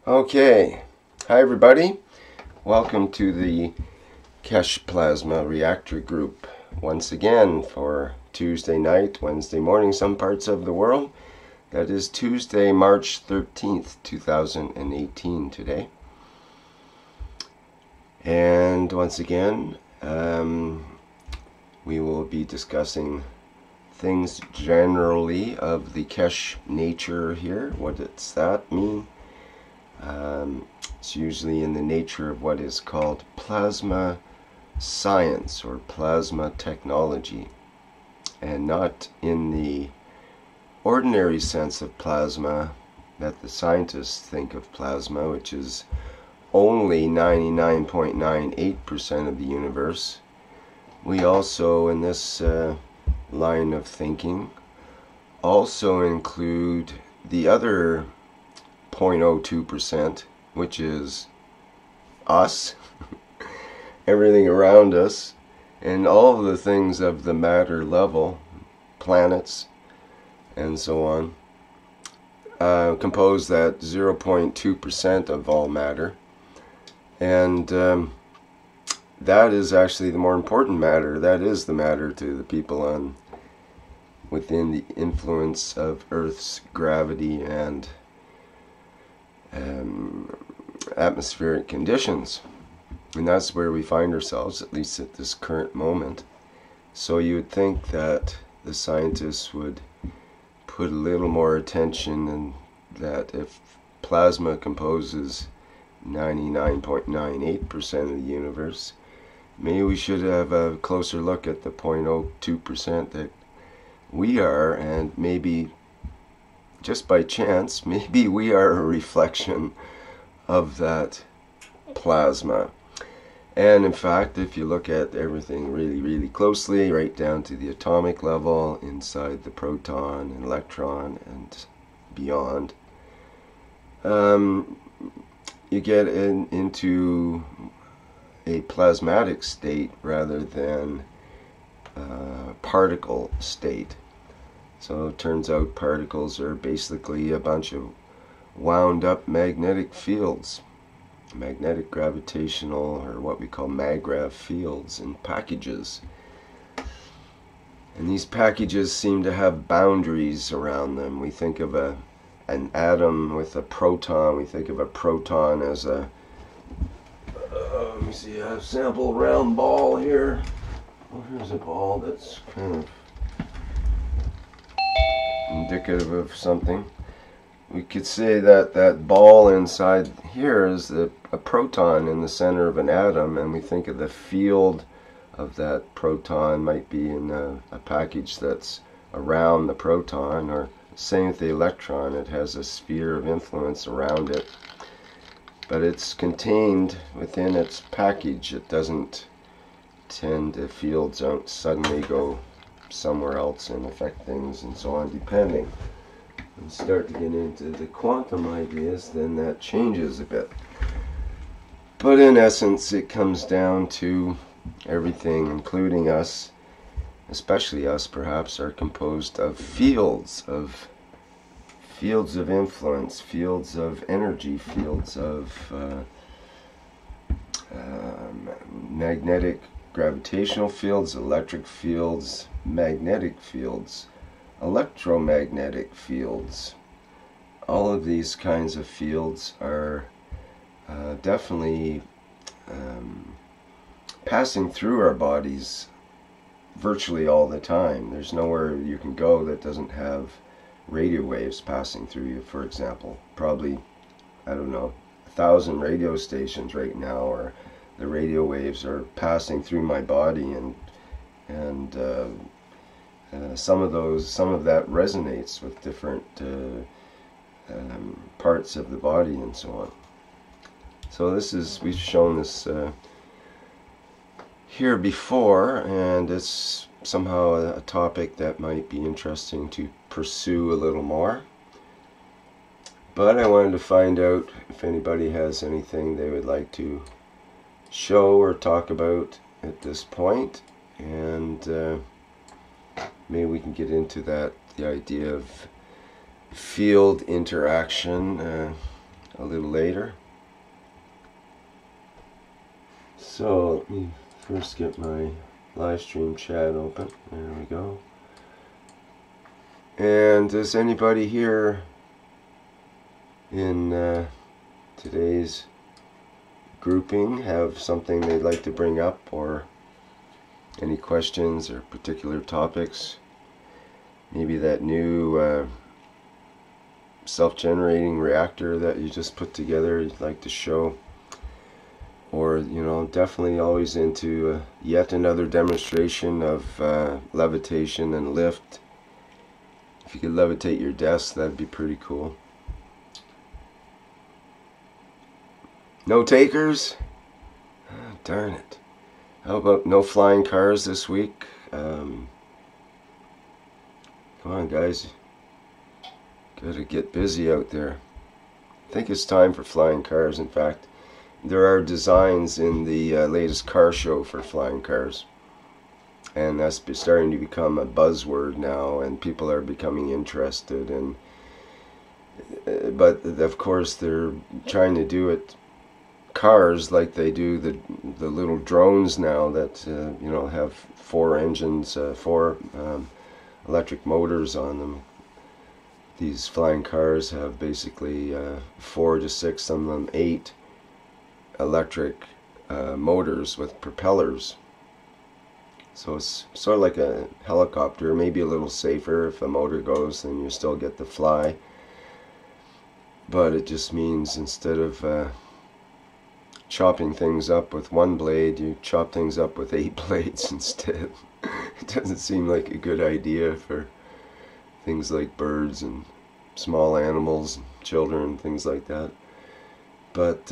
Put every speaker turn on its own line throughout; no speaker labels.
Okay, hi everybody. Welcome to the Keshe Plasma Reactor group once again for Tuesday night, Wednesday morning, some parts of the world. That is Tuesday, March 13th, 2018 today. And once again, we will be discussing things generally of the Keshe nature here. What does that mean? It's usually in the nature of what is called plasma science or plasma technology, and not in the ordinary sense of plasma that the scientists think of plasma, which is only 99.98% of the universe. We also, in this line of thinking, also include the other 0.02%, which is us, everything around us, and all of the things of the matter level, planets, and so on, compose that 0.2% of all matter. And that is actually the more important matter. That is the matter to the people within the influence of Earth's gravity and atmospheric conditions, and that's where we find ourselves, at least at this current moment. So you would think that the scientists would put a little more attention, and that if plasma composes 99.98% of the universe, maybe we should have a closer look at the 0.02% that we are, and maybe just by chance, maybe we are a reflection of that plasma. And in fact, if you look at everything really, really closely, right down to the atomic level, inside the proton and electron and beyond, you get into a plasmatic state rather than particle state. So it turns out particles are basically a bunch of wound up magnetic fields, magnetic gravitational, or what we call maggrav fields, in packages. And these packages seem to have boundaries around them. We think of an atom with a proton. We think of a proton as a, let me see, I have a sample round ball here. Well, here's a ball that's kind of indicative of something. We could say that that ball inside here is a proton in the center of an atom, and we think of the field of that proton might be in a package that's around the proton, or same with the electron. It has a sphere of influence around it, but it's contained within its package. It doesn't tend to, fields don't suddenly go somewhere else and affect things and so on, depending. And start to get into the quantum ideas, then that changes a bit. But in essence, it comes down to everything, including us, especially us perhaps, are composed of fields of influence, fields of energy, fields of magnetic gravitational fields, electric fields, magnetic fields, electromagnetic fields. All of these kinds of fields are definitely passing through our bodies virtually all the time. There's nowhere you can go that doesn't have radio waves passing through you, for example. Probably, I don't know, 1,000 radio stations right now, or the radio waves are passing through my body, and some of that resonates with different parts of the body and so on. So we've shown this here before, and it's somehow a topic that might be interesting to pursue a little more. But I wanted to find out if anybody has anything they would like to show or talk about at this point, and maybe we can get into that, the idea of field interaction a little later. So let me first get my live stream chat open. There we go. And does anybody here in today's grouping have something they'd like to bring up, or any questions or particular topics? Maybe that new self-generating reactor that you just put together you'd like to show, or definitely always into yet another demonstration of levitation and lift. If you could levitate your desk, that'd be pretty cool. No takers? Oh, darn it. How about no flying cars this week? Come on, guys. Gotta get busy out there. I think it's time for flying cars. In fact, there are designs in the latest car show for flying cars. And that's starting to become a buzzword now, and people are becoming interested. And but of course, they're trying to do it cars like they do the little drones now that have four engines, four electric motors on them. These flying cars have basically 4 to 6, some of them 8 electric motors with propellers. So it's sort of like a helicopter, maybe a little safer. If a motor goes, then you still get to fly. But it just means instead of chopping things up with one blade, you chop things up with 8 blades instead. It doesn't seem like a good idea for things like birds and small animals, and children, things like that. But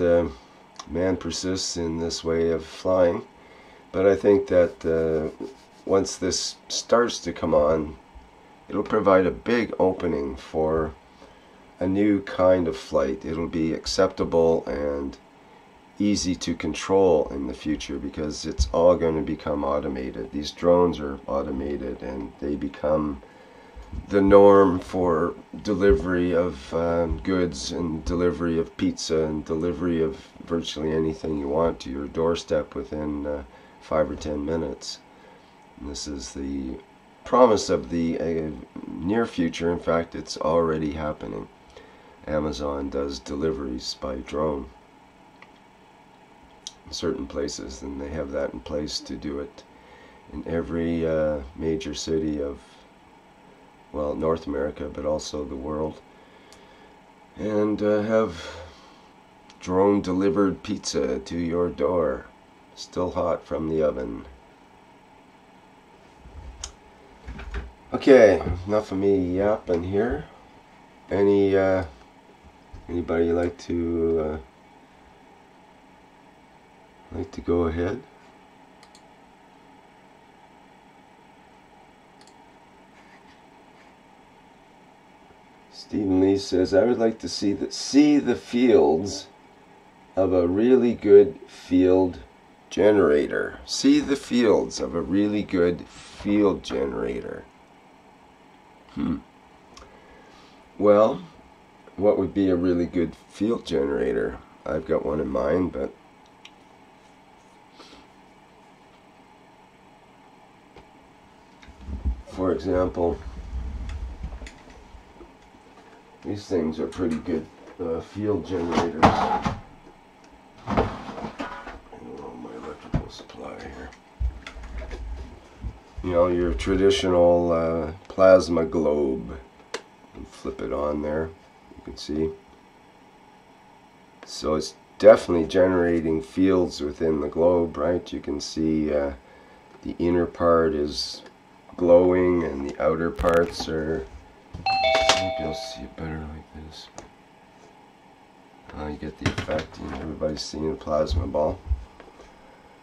man persists in this way of flying. But I think that once this starts to come on, it'll provide a big opening for a new kind of flight. It'll be acceptable and easy to control in the future, because it's all going to become automated. These drones are automated, and they become the norm for delivery of goods, and delivery of pizza, and delivery of virtually anything you want to your doorstep within 5 or 10 minutes. And this is the promise of the near future. In fact, it's already happening. Amazon does deliveries by drone in certain places, and they have that in place to do it in every major city of, well, North America, but also the world. And have drone delivered pizza to your door, still hot from the oven. Okay, enough of me yapping here. Anybody like to go ahead? Stephen Lee says, I would like to see the fields of a really good field generator. See the fields of a really good field generator. Well, what would be a really good field generator? I've got one in mind, but for example, these things are pretty good field generators. Oh, my electrical supply here. Your traditional plasma globe. And flip it on there, you can see. So it's definitely generating fields within the globe, right? You can see the inner part is glowing and the outer parts are, maybe you'll see it better like this. You get the effect, everybody's seeing a plasma ball.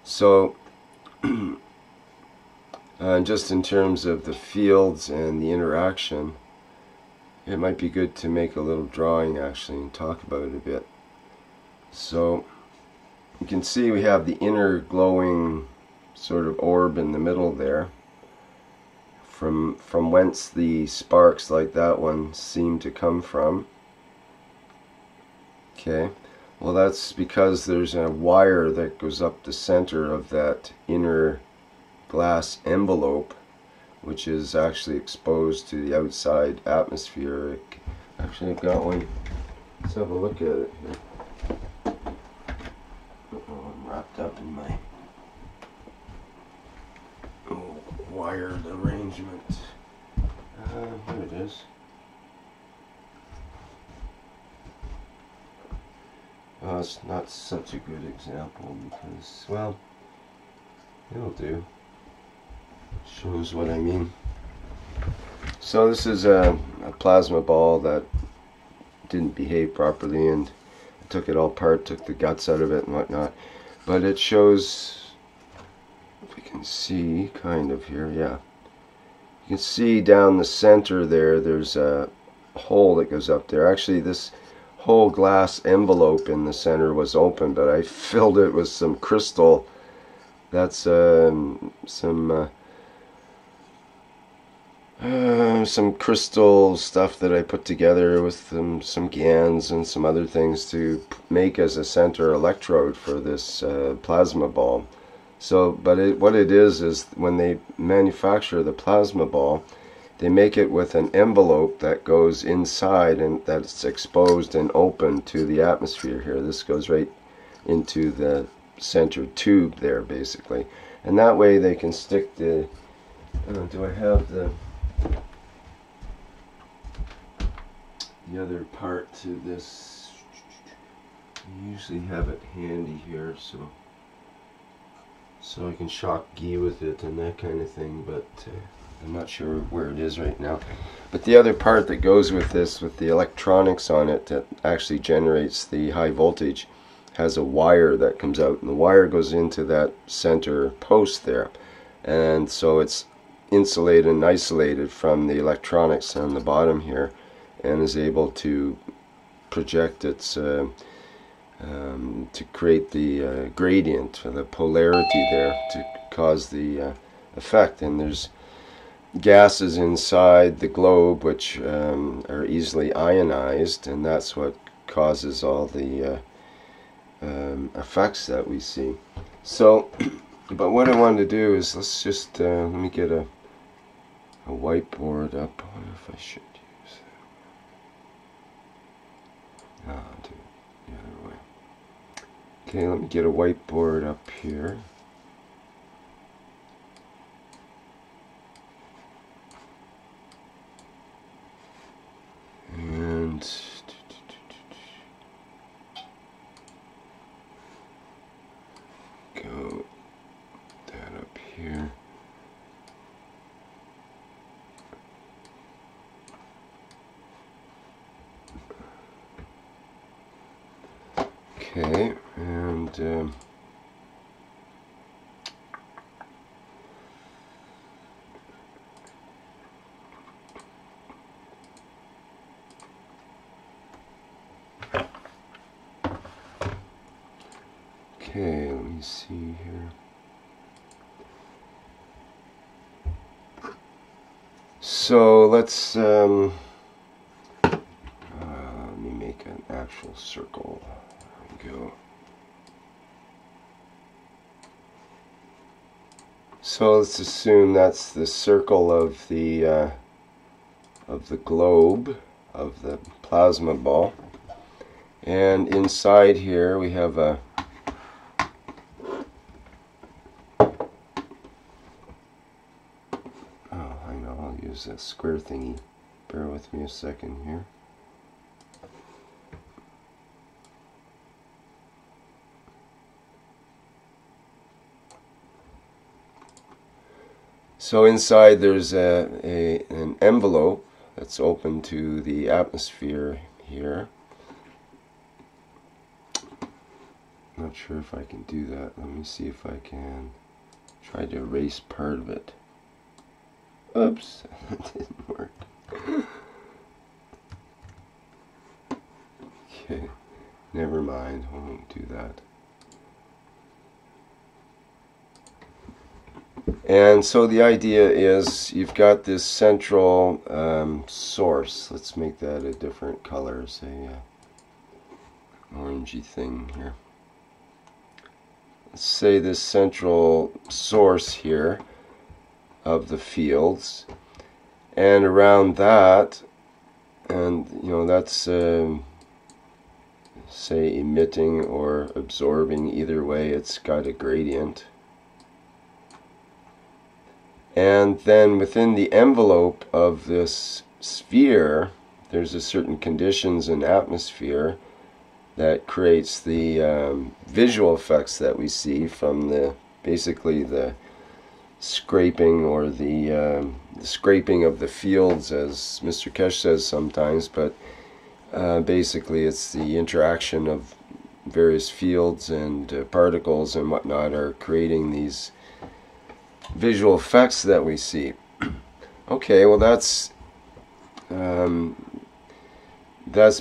So just in terms of the fields and the interaction, it might be good to make a little drawing actually and talk about it a bit. So you can see we have the inner glowing sort of orb in the middle there, from whence the sparks like that one seem to come from. Okay, well that's because there's a wire that goes up the center of that inner glass envelope, which is actually exposed to the outside atmosphere. Actually, I've got one. Let's have a look at it here. Oh, I'm wrapped up in my wired arrangement. Here it is. It's not such a good example because, well, it'll do. Shows what I mean. So this is a plasma ball that didn't behave properly, and I took it all apart, took the guts out of it and whatnot. But it shows, if you can see, kind of here, yeah. You can see down the center there, there's a hole that goes up there. Actually, this whole glass envelope in the center was open, but I filled it with some crystal. That's some crystal stuff that I put together with some Gans and some other things to make as a center electrode for this plasma ball. So, but what it is when they manufacture the plasma ball, they make it with an envelope that goes inside and that's exposed and open to the atmosphere here. This goes right into the center tube there, basically. And that way they can stick the... do I have the other part to this? I usually have it handy here, so I can shock ghee with it and that kind of thing, but I'm not sure where it is right now. But the other part that goes with this, with the electronics on it that actually generates the high voltage, has a wire that comes out, and the wire goes into that center post there, and so it's insulated and isolated from the electronics on the bottom here, and is able to project its to create the gradient, or the polarity there, to cause the effect. And there's gases inside the globe which are easily ionized, and that's what causes all the effects that we see. So, but what I wanted to do is, let's just let me get a whiteboard up. I wonder if I should use that. No, I'll do it the other way. Okay, let me get a whiteboard up here. And go that up here. Okay, and okay, let me see here. So let's let me make an actual circle. There we go. So let's assume that's the circle of the globe of the plasma ball, and inside here we have a that square thingy. Bear with me a second here. So inside there's an envelope that's open to the atmosphere here. Not sure if I can do that. Let me see if I can try to erase part of it. Oops, that didn't work. Okay, never mind, I won't do that. And so the idea is you've got this central source. Let's make that a different color, say orangey thing here. Let's say this central source here of the fields, and around that, and that's say emitting or absorbing, either way it's got a gradient. And then within the envelope of this sphere, there's a certain conditions in atmosphere that creates the visual effects that we see from basically the scraping, or the scraping of the fields, as Mr. Keshe says sometimes, but basically it's the interaction of various fields and particles and whatnot are creating these visual effects that we see. Okay, well that's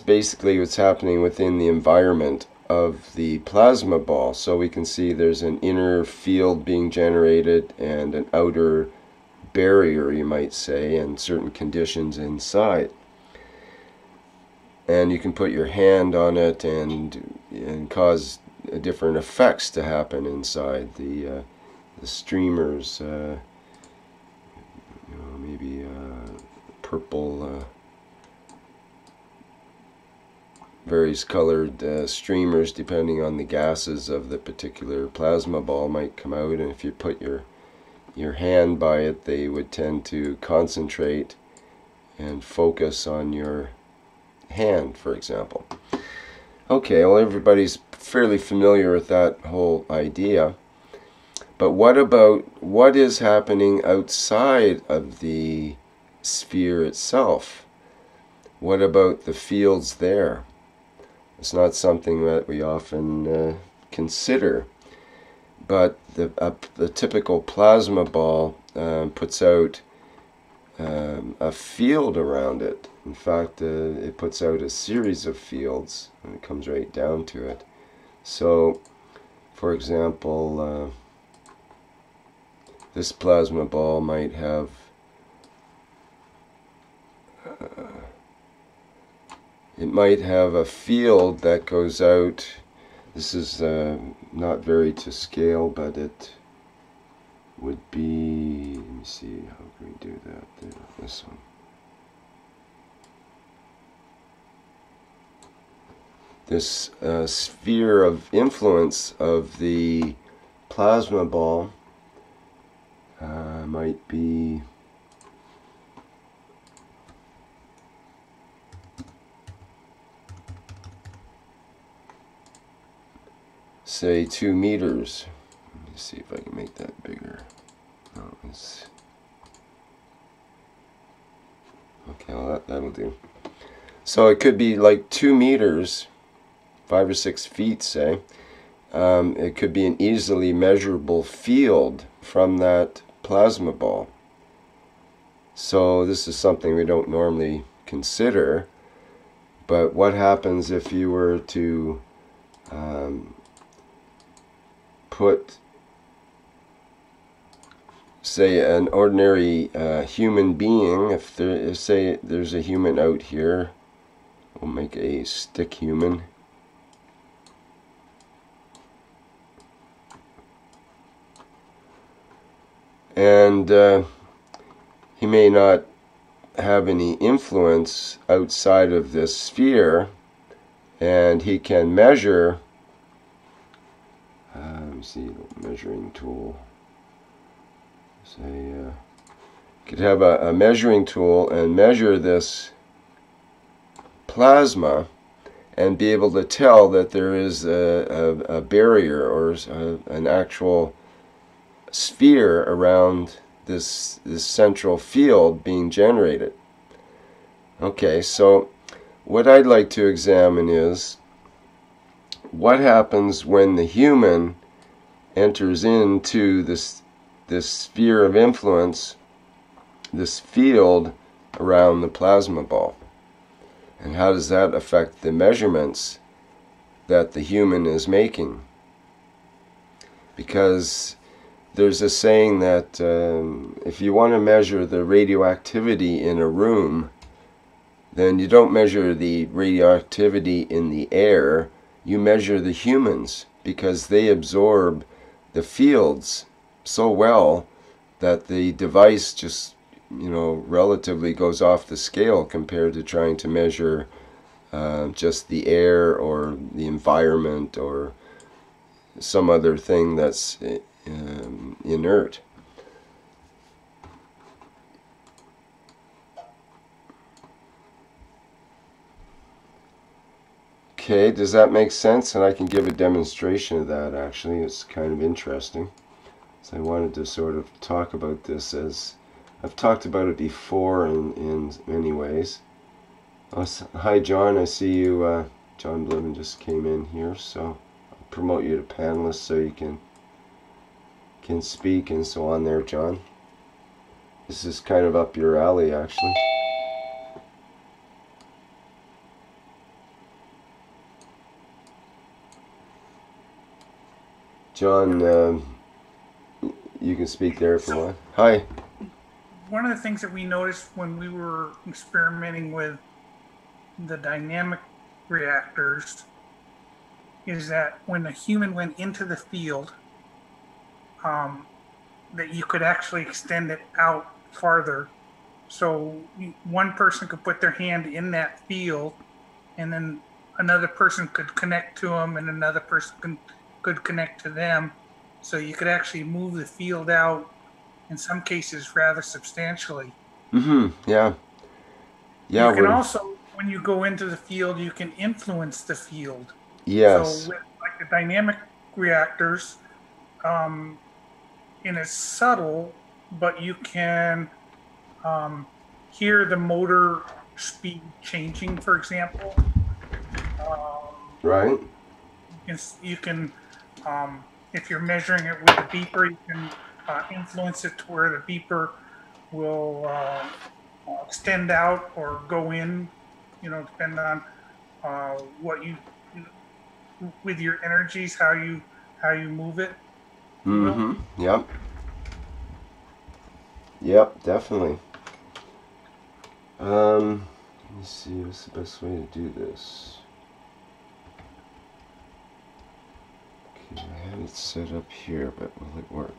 basically what's happening within the environment of the plasma ball. So we can see there's an inner field being generated and an outer barrier, you might say, and certain conditions inside. And you can put your hand on it and cause different effects to happen inside the streamers. Maybe purple, various colored streamers, depending on the gases of the particular plasma ball, might come out. And if you put your hand by it, they would tend to concentrate and focus on your hand, for example. Okay, well, everybody's fairly familiar with that whole idea. But what about what is happening outside of the sphere itself? What about the fields there? It's not something that we often consider. But the typical plasma ball puts out a field around it. In fact, it puts out a series of fields, and it comes right down to it. So, for example, this plasma ball might have a field that goes out. This is not very to scale, but it would be, let me see, how can we do that there, this one. This sphere of influence of the plasma ball might be say 2 meters. Let me see if I can make that bigger. No, it's okay. Well, that'll do. So it could be like 2 meters, 5 or 6 feet, say. It could be an easily measurable field from that plasma ball. So this is something we don't normally consider. But what happens if you were to put, say, an ordinary human being, if say there's a human out here, we'll make a stick human. And he may not have any influence outside of this sphere, and he can measure, let me see, measuring tool, say, could have a measuring tool and measure this plasma and be able to tell that there is a barrier or an actual sphere around this central field being generated. Okay, so what I'd like to examine is what happens when the human enters into this sphere of influence, this field around the plasma ball, and how does that affect the measurements that the human is making? Because there's a saying that if you want to measure the radioactivity in a room, then you don't measure the radioactivity in the air, you measure the humans, because they absorb the fields so well that the device just, relatively goes off the scale compared to trying to measure just the air or the environment or some other thing that's inert. Okay, does that make sense? And I can give a demonstration of that, actually. It's kind of interesting. So I wanted to sort of talk about this, as I've talked about it before in many ways. Hi John, I see you. John Blivin just came in here, so I'll promote you to panelist so you can speak and so on there, John. This is kind of up your alley, actually. John, you can speak there if you want. Hi.
One of the things that we noticed when we were experimenting with the dynamic reactors is that when a human went into the field, that you could actually extend it out farther. So one person could put their hand in that field, and then another person could connect to them, and another person could connect to them. So you could actually move the field out, in some cases, rather substantially.
Yeah.
You can also, when you go into the field, you can influence the field. So
Yes.
with like the dynamic reactors, it's subtle, but you can hear the motor speed changing, for example.
Right.
You can if you're measuring it with a beeper, you can influence it to where the beeper will extend out or go in, depending on what you with your energies, how you move it.
Yep. Yep, definitely. Let me see, what's the best way to do this? Okay, I have it set up here, but will it work?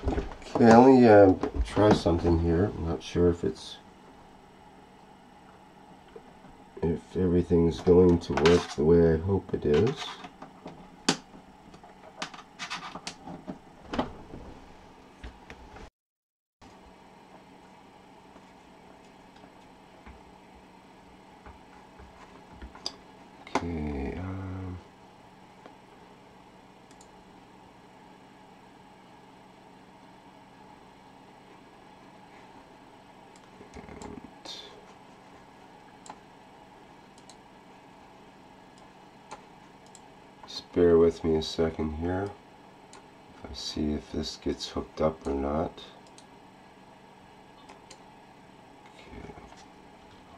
Okay, let me try something here. I'm not sure if everything's going to work the way I hope it is. Okay, just bear with me a second here. I see if this gets hooked up or not. Okay,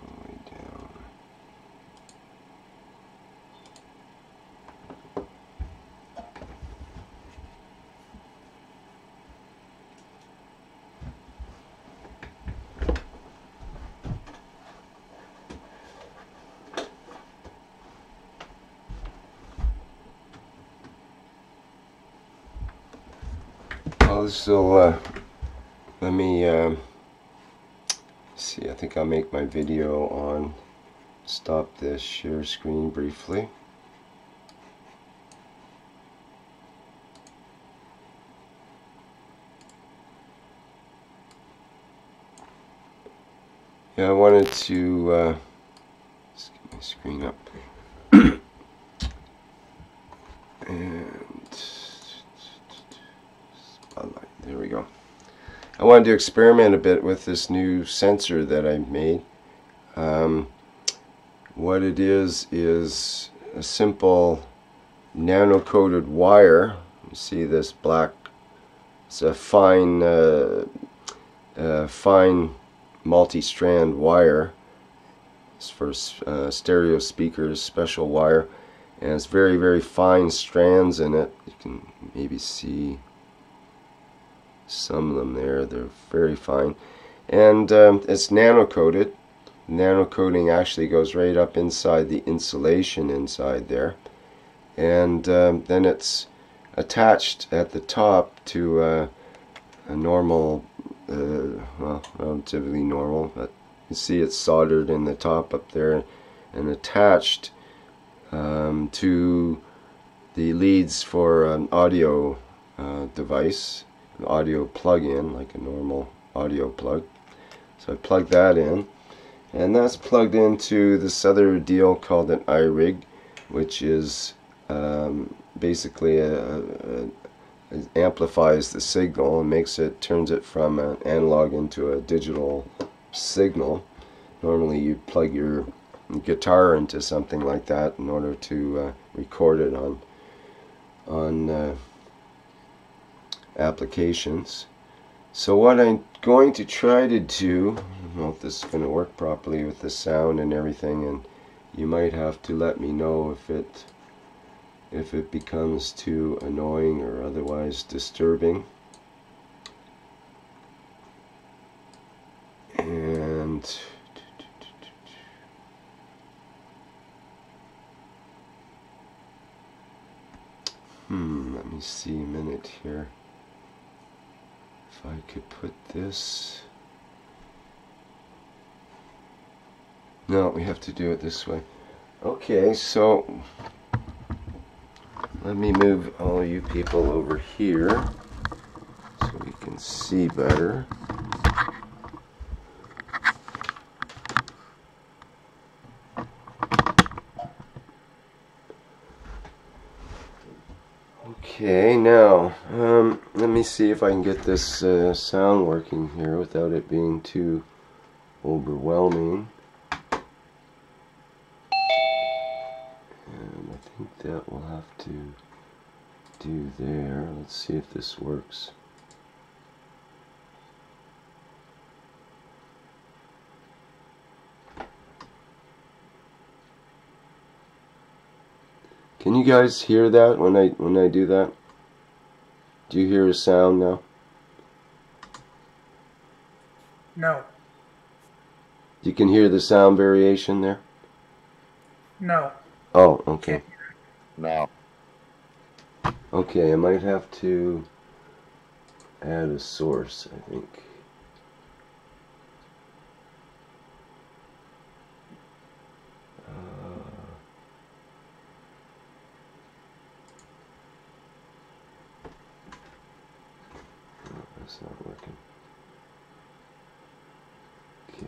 all the way down. Well, this will, let me see, I think I'll make my video on, stop this share screen briefly. Yeah, I wanted to, let's get my screen up. And spotlight, there we go. I wanted to experiment a bit with this new sensor that I made. What it is a simple nano-coated wire. You see this black, it's a fine multi-strand wire. It's for stereo speakers, special wire, and it's very, very fine strands in it. You can maybe see some of them there. They're very fine, and it's nano-coated. Nano coating actually goes right up inside the insulation inside there, and then it's attached at the top to a normal, well, relatively normal, but you see it's soldered in the top up there and attached to the leads for an audio device, an audio plug-in, like a normal audio plug. So I plug that in, and that's plugged into this other deal called an iRig, which is basically it amplifies the signal and turns it from an analog into a digital signal. Normally you plug your guitar into something like that in order to record it on applications. So what I'm going to try to do, I don't know if this is going to work properly with the sound and everything, and you might have to let me know if it becomes too annoying or otherwise disturbing. And let me see a minute here. If I could put this... No, we have to do it this way. Okay, so let me move all you people over here so we can see better. Okay, now let me see if I can get this sound working here without it being too overwhelming. And I think that we'll have to do there. Let's see if this works. Can you guys hear that when I do that? Do you hear a sound now?
No.
You can hear the sound variation there?
No.
Oh, okay.
No.
Okay, I might have to add a source, I think. No, that's not working. Okay.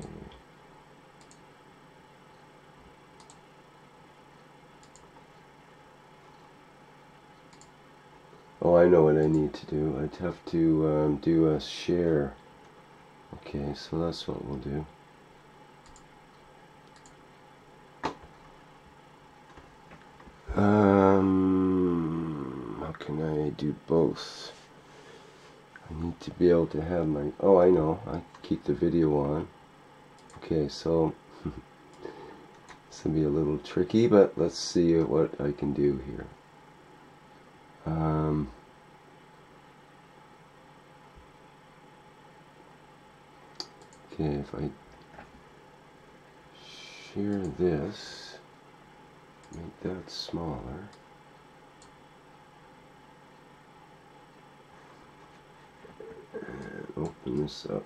Oh, I know what I need to do. I'd have to do a share. Okay, so that's what we'll do. How can I do both? I need to be able to have my... Oh, I know. I keep the video on. Okay, so this will be a little tricky, but let's see what I can do here. Okay, if I share this, make that smaller. And open this up.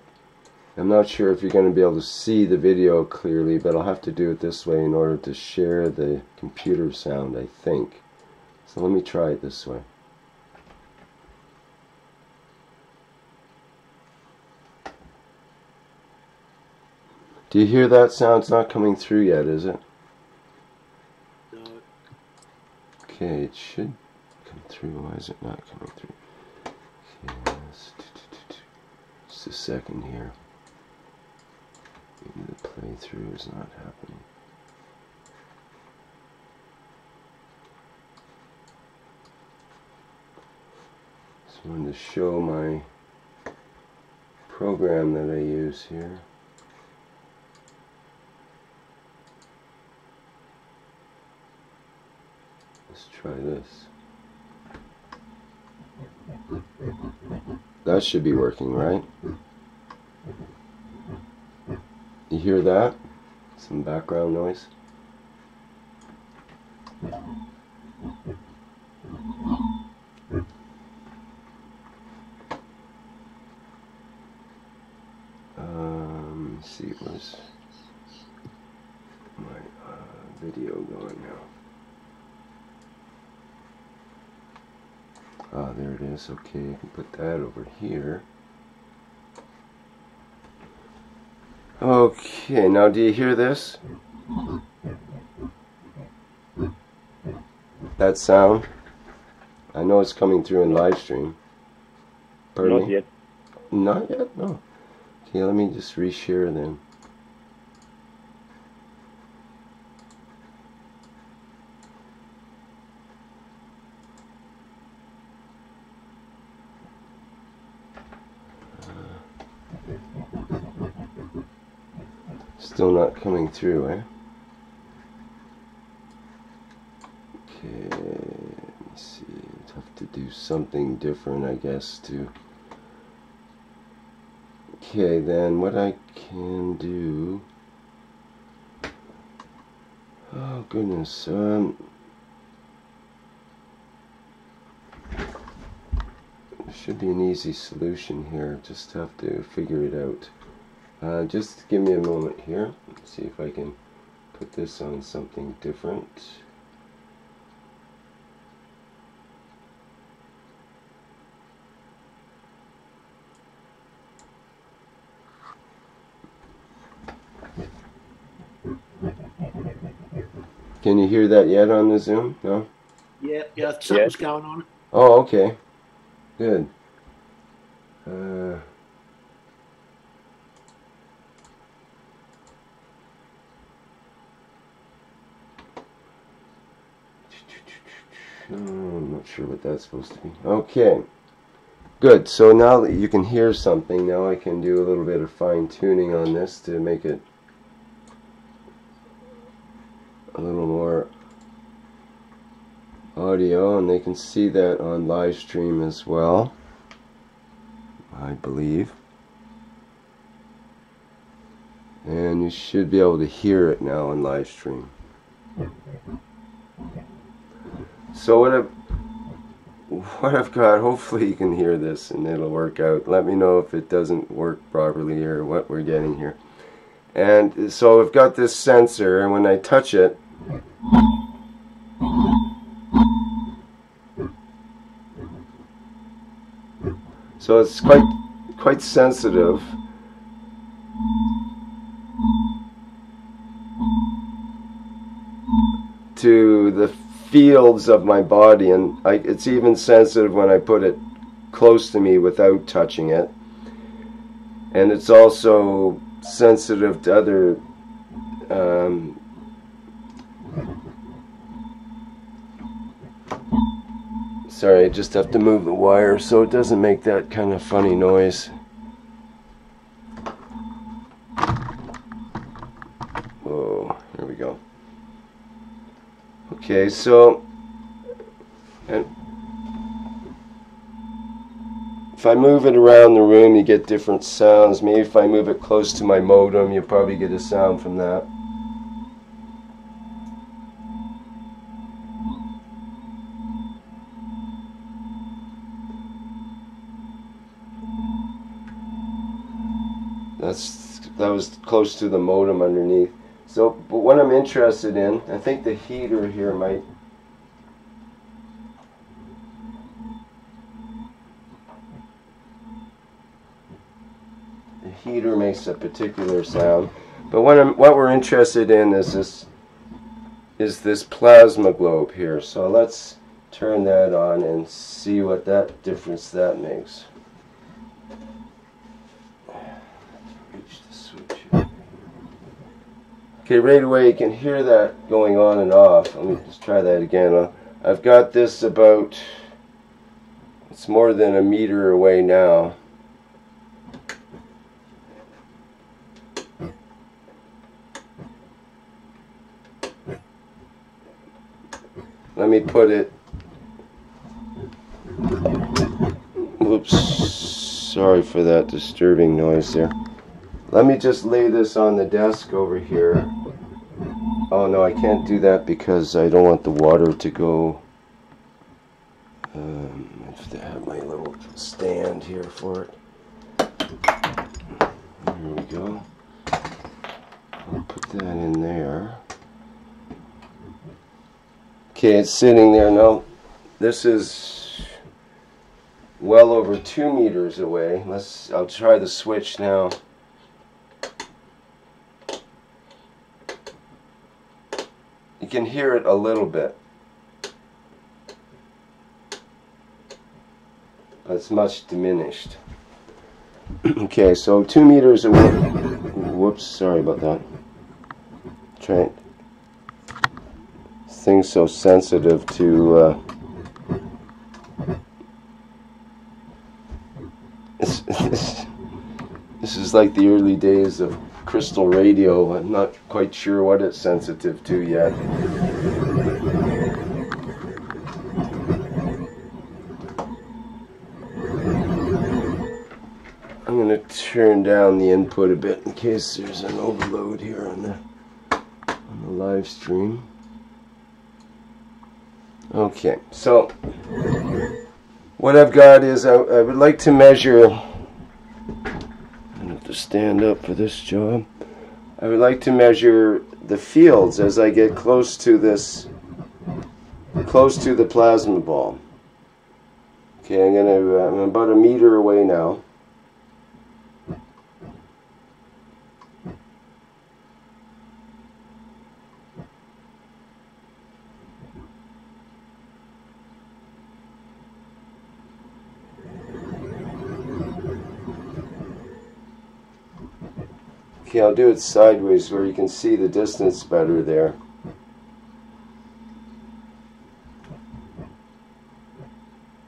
I'm not sure if you're going to be able to see the video clearly, but I'll have to do it this way in order to share the computer sound, I think. So let me try it this way. Do you hear that sound? It's not coming through yet, is it?
No.
Okay, it should come through. Why is it not coming through? Okay, just a second here. Maybe the playthrough is not happening. Just wanted to show my program that I use here. Let's try this. That should be working, right? You hear that? Some background noise. Where's my video going now? Ah, there it is. Okay, I can put that over here. Okay, now do you hear this? That sound? I know it's coming through in live stream. Pardon
Not
me?
yet.
Not yet? No. Okay, let me just reshare then. Still not coming through, eh? Okay, let me see. I'd have to do something different, I guess, to... Okay, then what I can do... Oh, goodness. There should be an easy solution here. Just have to figure it out. Just give me a moment here. Let's see if I can put this on something different. Can you hear that yet on the Zoom? No?
Yeah, something's going on.
Oh, okay. Good. I'm not sure what that's supposed to be. Okay. Good. So now that you can hear something, now I can do a little bit of fine-tuning on this to make it a little more audio, and they can see that on live stream as well, I believe. And you should be able to hear it now on live stream. So what I've got, hopefully you can hear this and it'll work out. Let me know if it doesn't work properly or what we're getting here. And so I've got this sensor, and when I touch it, so it's quite sensitive. To the fields of my body, and it's even sensitive when I put it close to me without touching it, and it's also sensitive to other sorry, I just have to move the wire so it doesn't make that kind of funny noise. Whoa, here we go. Okay, so and if I move it around the room, you get different sounds. Maybe if I move it close to my modem, you'll probably get a sound from that. That was close to the modem underneath. So, but what I'm interested in, I think the heater here might... The heater makes a particular sound. But what we're interested in is this plasma globe here. So let's turn that on and see what that difference that makes. Reach the switch here. Okay, right away you can hear that going on and off. Let me just try that again. I've got this about, it's more than a meter away now. Let me put it, oops, sorry for that disturbing noise there. Let me just lay this on the desk over here. Oh no, I can't do that because I don't want the water to go. I have to have my little stand here for it. There we go. put that in there. Okay, it's sitting there now. This is well over 2 meters away. I'll try the switch now. You can hear it a little bit. But it's much diminished. Okay, so 2 meters away. Whoops, sorry about that. Try. This thing's so sensitive to. This is like the early days of crystal radio. I'm not quite sure what it's sensitive to yet. I'm going to turn down the input a bit in case there's an overload here on the live stream. Okay, so what I've got is I would like to measure. I have to stand up for this job. I would like to measure the fields as I get close to the plasma ball. Okay, I'm about 1 meter away now. Okay, I'll do it sideways where you can see the distance better there.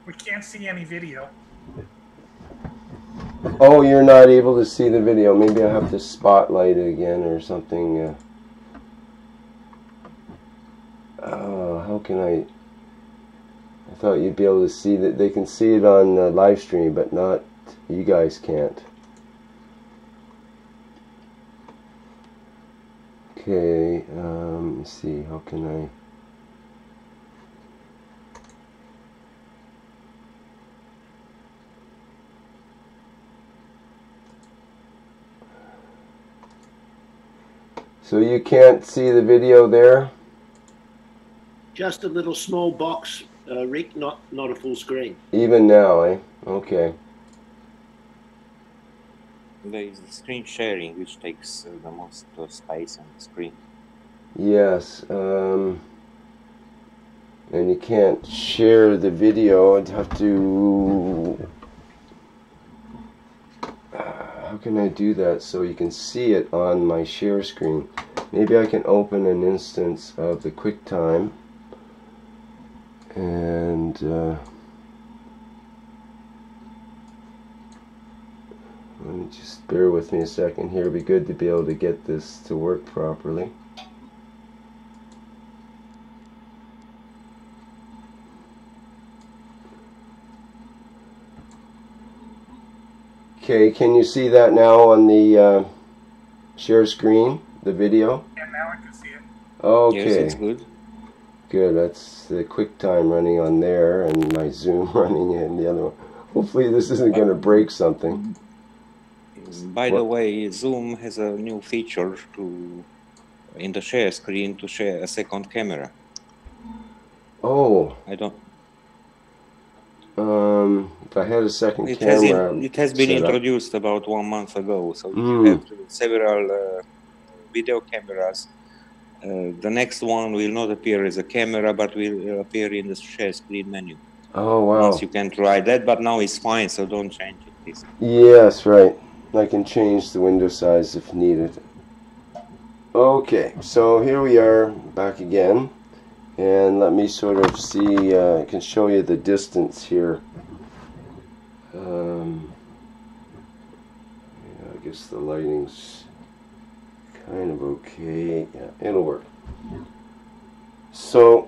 We can't see any video.
Oh, you're not able to see the video. Maybe I'll have to spotlight it again or something. How can I thought you'd be able to see that. They can see it on the live stream, but not, you guys can't. Okay, let me see, how can I... So you can't see the video there?
Just a little small box, Rick, not a full screen.
Even now, eh? Okay.
There is the screen sharing, which takes the most space on the screen.
Yes, and you can't share the video. I'd have to... how can I do that so you can see it on my share screen? Maybe I can open an instance of the QuickTime and let me just bear with me a second here. It'd be good to be able to get this to work properly. Okay, can you see that now on the share screen, the video?
Yeah, now I can see it.
Okay.
Yes, it's good.
Good, that's the QuickTime running on there and my Zoom running in the other one. Hopefully this isn't going to break something.
By the way, Zoom has a new feature in the share screen to share a second camera.
Oh.
I don't...
if I had a second camera...
It has been introduced about 1 month ago, so if you have several video cameras, the next one will not appear as a camera, but will appear in the share screen menu.
Oh, wow.
Once you can try that, but now it's fine, so don't change it, please.
Yes, right. I can change the window size if needed. Okay, so here we are back again, and let me sort of see, I can show you the distance here. Yeah, I guess the lighting's kind of okay. Yeah, it'll work. So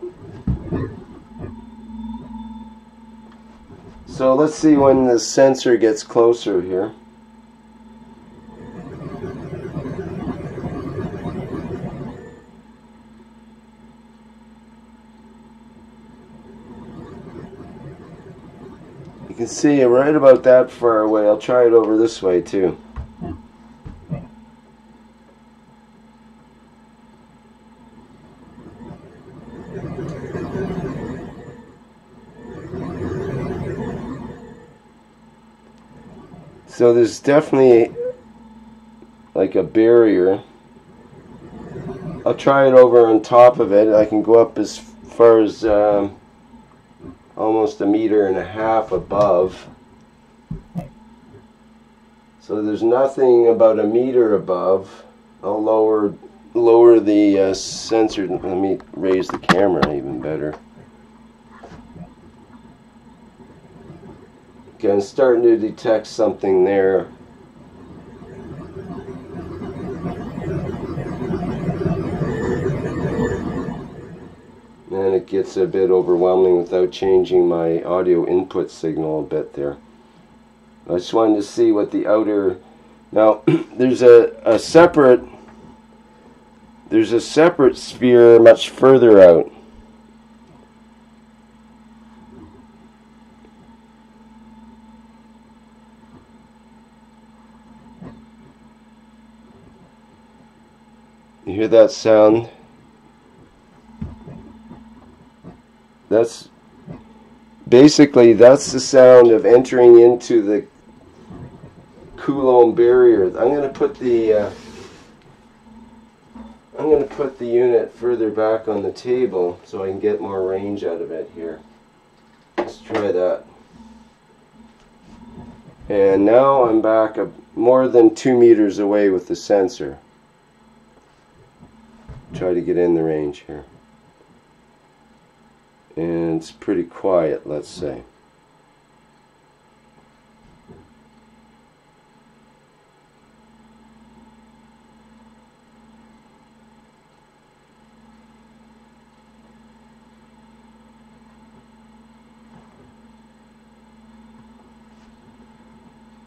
let's see when the sensor gets closer here. You can see it right about that far away. I'll try it over this way too. So there's definitely like a barrier. I'll try it over on top of it. I can go up as far as almost 1.5 meters above. So there's nothing about 1 meter above. I'll lower the sensor. Let me raise the camera even better. Okay, I'm starting to detect something there. And it gets a bit overwhelming without changing my audio input signal a bit there. I just wanted to see what the outer... Now, there's a separate sphere much further out. You hear that sound? That's basically the sound of entering into the Coulomb barrier. I'm going to put the unit further back on the table so I can get more range out of it here. Let's try that. And now I'm back more than 2 meters away with the sensor. Try to get in the range here. And it's pretty quiet, let's say.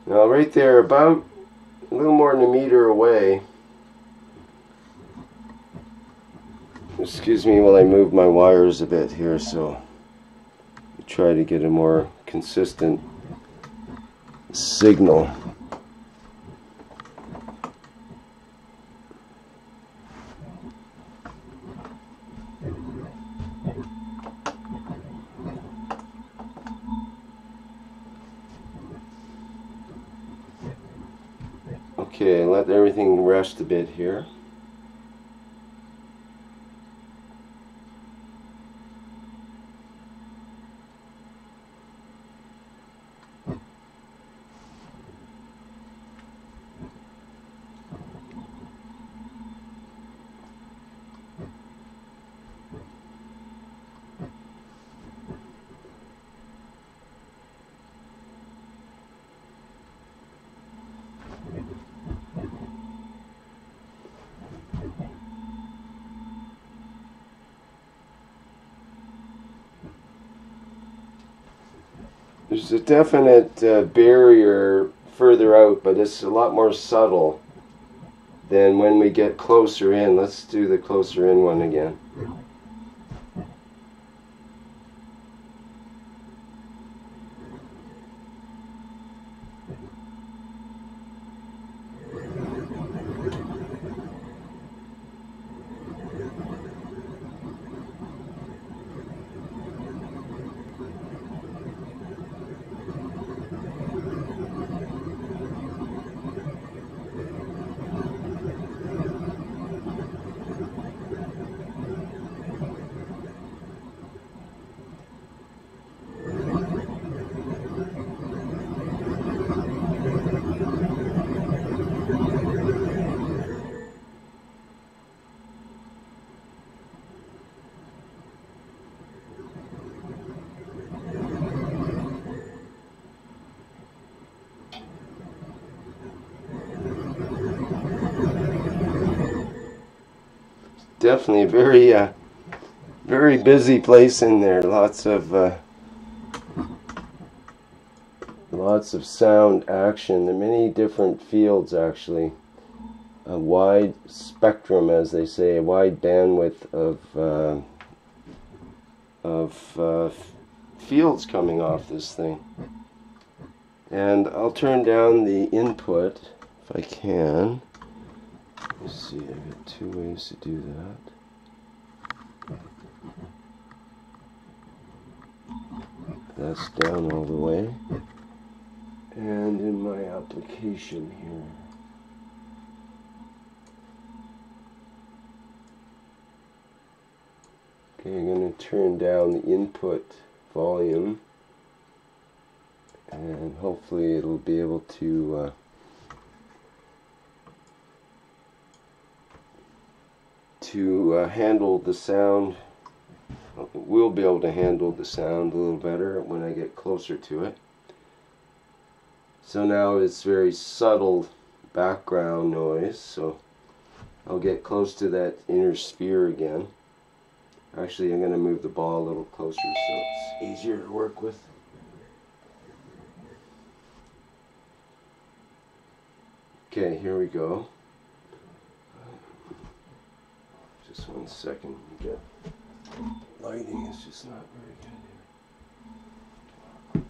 Now right there, about a little more than 1 meter away. Excuse me while I move my wires a bit here, so try to get a more consistent signal. Okay, let everything rest a bit here. There's a definite barrier further out, but it's a lot more subtle than when we get closer in. Let's do the closer in one again. Definitely a very busy place in there. Lots of sound action. There are many different fields actually. A wide spectrum, as they say, a wide bandwidth of fields coming off this thing. And I'll turn down the input if I can. Let's see, I've got 2 ways to do that. That's down all the way. And in my application here, okay, I'm going to turn down the input volume, and hopefully it'll be able to handle the sound. We'll be able to handle the sound a little better when I get closer to it. So now it's very subtle background noise, so I'll get close to that inner sphere again. Actually, I'm going to move the ball a little closer so it's easier to work with. Okay, here we go. Just 1 second. Get lighting is just not very good here.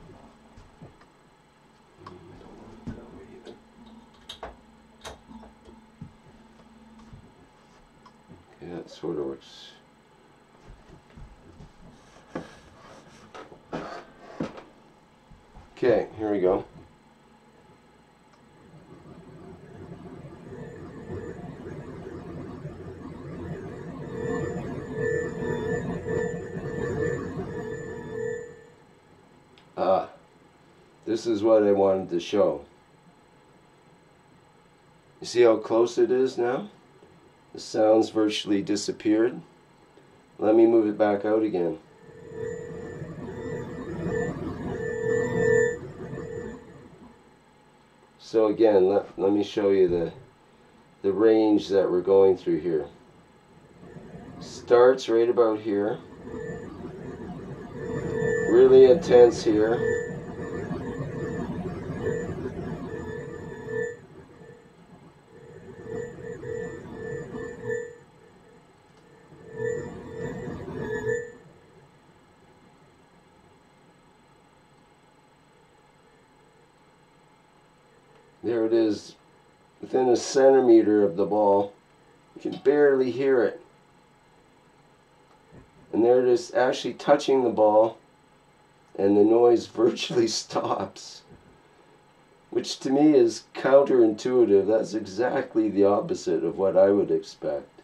I don't want it that way either. Okay, that sort of works. Okay, here we go. This is what I wanted to show. You see how close it is now? The sound's virtually disappeared. Let me move it back out again. So again, let me show you the range that we're going through here. Starts right about here. Really intense here. There it is, within a centimeter of the ball. You can barely hear it. And there it is, actually touching the ball, and the noise virtually stops. Which to me is counterintuitive. That's exactly the opposite of what I would expect.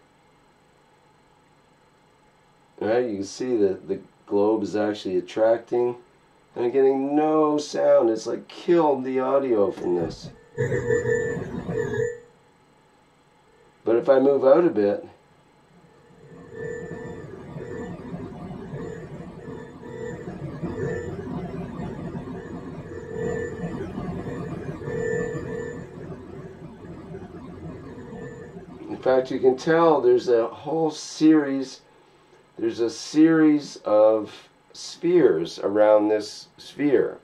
Alright, you can see that the globe is actually attracting, and I'm getting no sound. It's like killed the audio from this. But if I move out a bit, in fact, you can tell there's a whole series, there's a series of spheres around this sphere,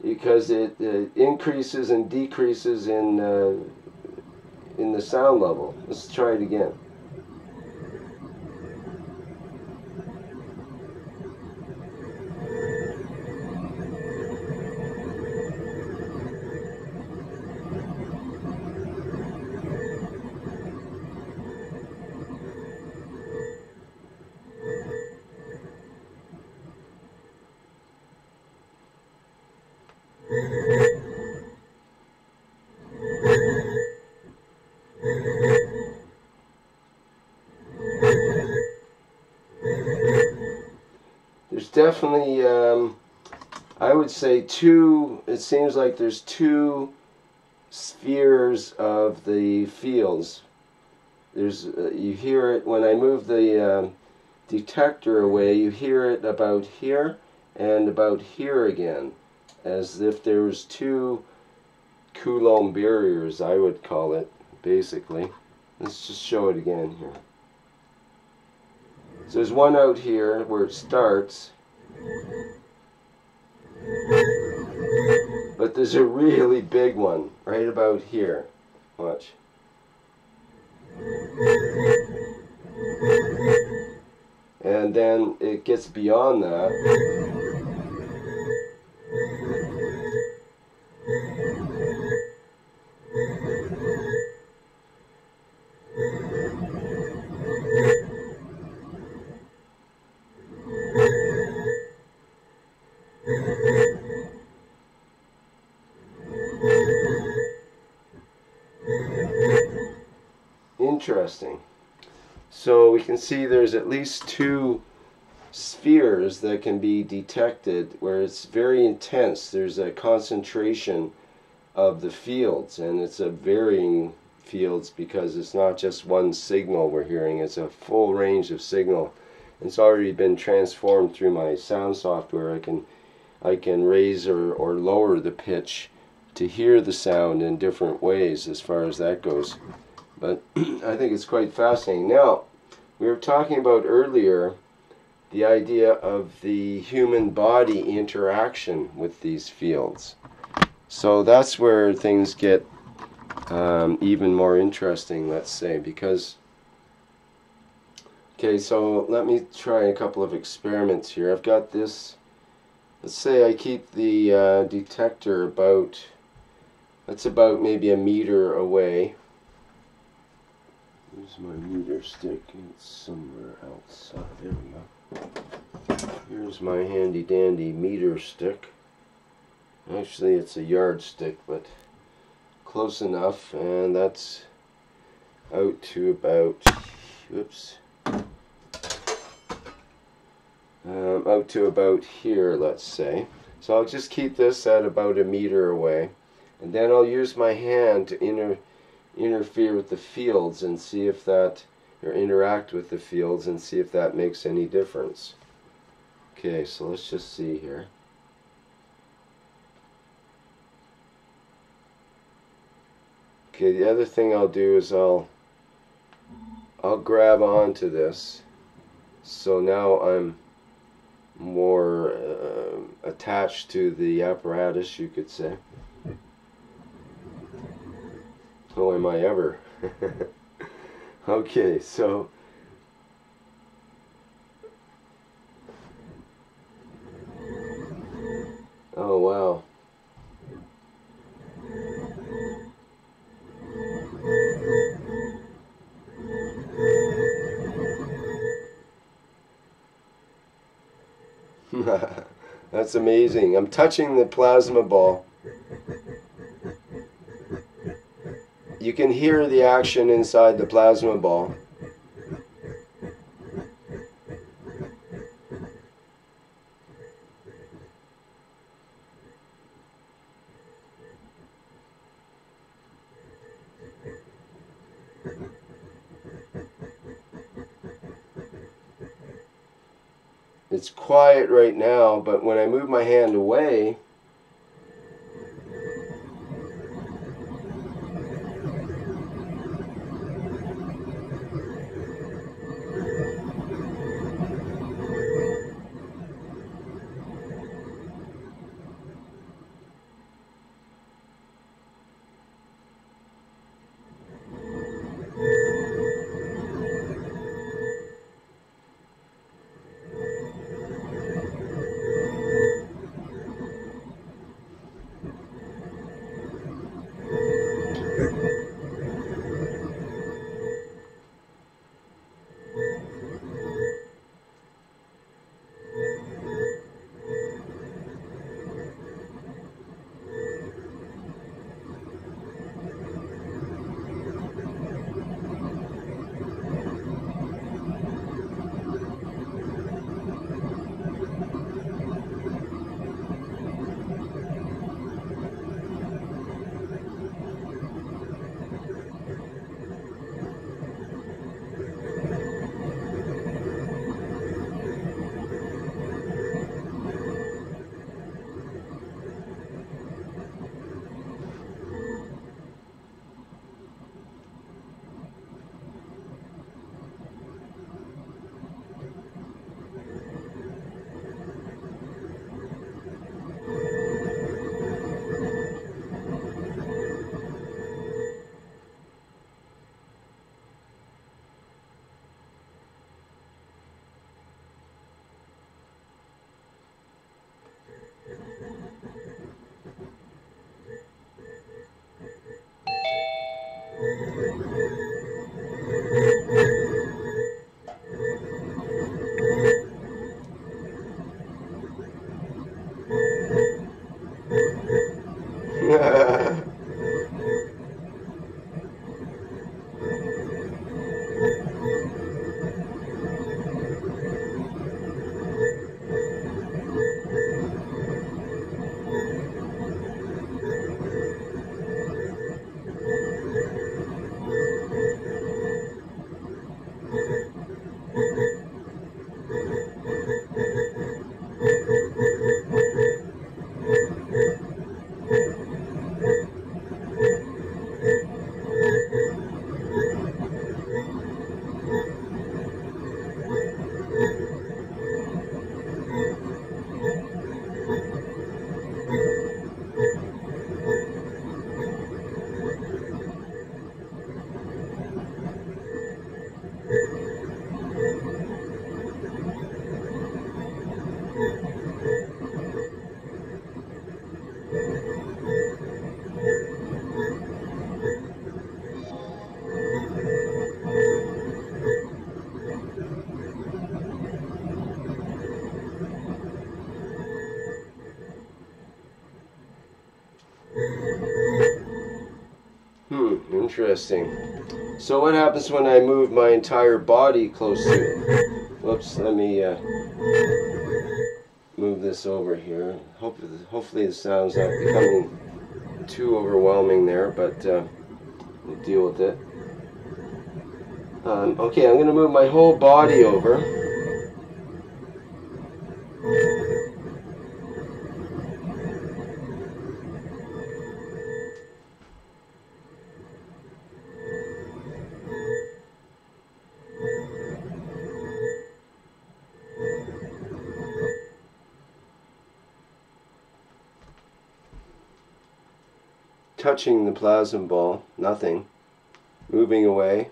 because it increases and decreases in the sound level. Let's try it again. There's definitely, I would say it seems like there's two spheres of the fields. There's, you hear it, when I move the detector away, you hear it about here and about here again, as if there was two Coulomb barriers, I would call it, basically. Let's just show it again here. So there's one out here where it starts, but there's a really big one right about here. Watch. And then it gets beyond that. interesting. So we can see there's at least two spheres that can be detected where it's very intense. There's a concentration of the fields, and it's a varying fields because it's not just one signal we're hearing, it's a full range of signal. It's already been transformed through my sound software. I can raise or lower the pitch to hear the sound in different ways as far as that goes. But I think it's quite fascinating. Now, we were talking about earlier the idea of the human body interaction with these fields. So that's where things get even more interesting, let's say, because okay, so let me try a couple of experiments here. I've got this, let's say I keep the detector about, that's about maybe a meter away. Here's my meter stick, it's somewhere outside, there we go. Here's my handy dandy meter stick. Actually it's a yardstick, but close enough, and that's out to about, whoops, out to about here, let's say. So I'll just keep this at about a meter away, and then I'll use my hand to interfere with the fields and see if that, or interact with the fields and see if that makes any difference. Okay, so let's just see here. Okay, the other thing I'll do is I'll grab onto this, so now I'm more attached to the apparatus, you could say. Oh, am I ever? Okay, so oh wow. That's amazing. I'm touching the plasma ball. You can hear the action inside the plasma ball. It's quiet right now, but when I move my hand away, Interesting. So what happens when I move my entire body close to... Whoops, let me move this over here. Hopefully the sound's not becoming too overwhelming there, but we'll deal with it. Okay, I'm going to move my whole body over. Touching the plasma ball, nothing. Moving away.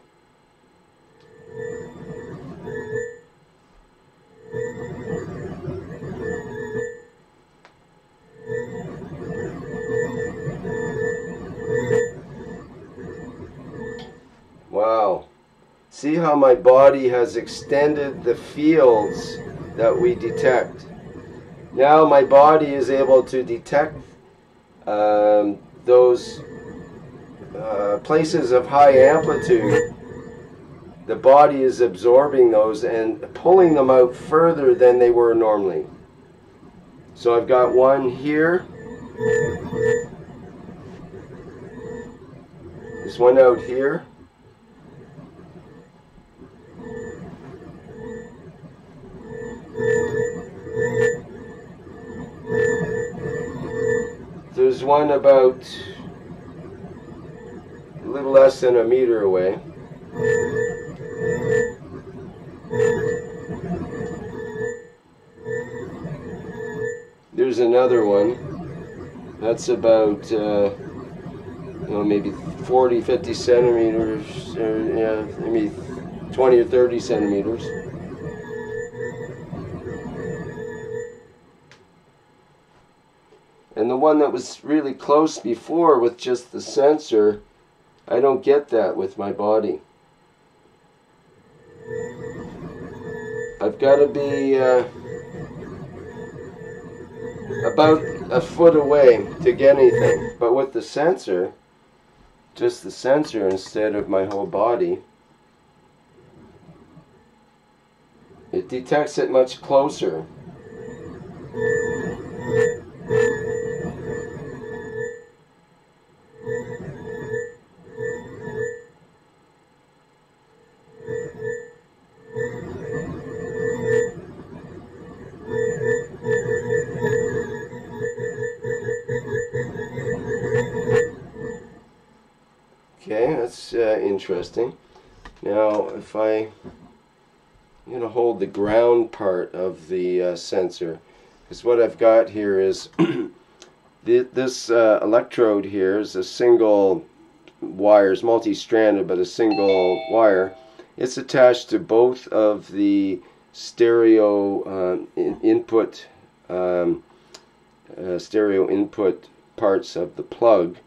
Wow. See how my body has extended the fields that we detect. Now my body is able to detect those places of high amplitude. The body is absorbing those and pulling them out further than they were normally. So I've got one here. There's one out here. There's one about a little less than a meter away. There's another one. That's about maybe 40, 50 centimeters, or yeah, maybe 20 or 30 centimeters. And the one that was really close before with just the sensor, I don't get that with my body. I've got to be about a foot away to get anything. But with the sensor, just the sensor instead of my whole body, it detects it much closer. Okay, that's interesting. Now, if I'm going to hold the ground part of the sensor, because what I've got here is this electrode here is a single wire, it's multi-stranded, but a single wire. It's attached to both of the stereo input parts of the plug.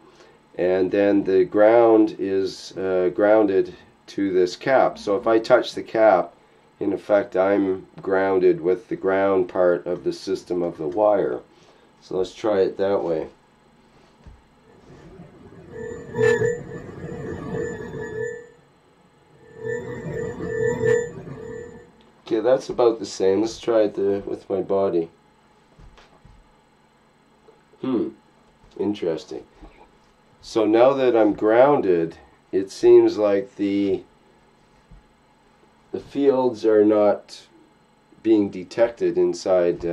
And then the ground is grounded to this cap. So if I touch the cap, in effect I'm grounded with the ground part of the system of the wire. So let's try it that way. Okay, that's about the same. Let's try it with my body. Interesting. So now that I'm grounded, it seems like the fields are not being detected inside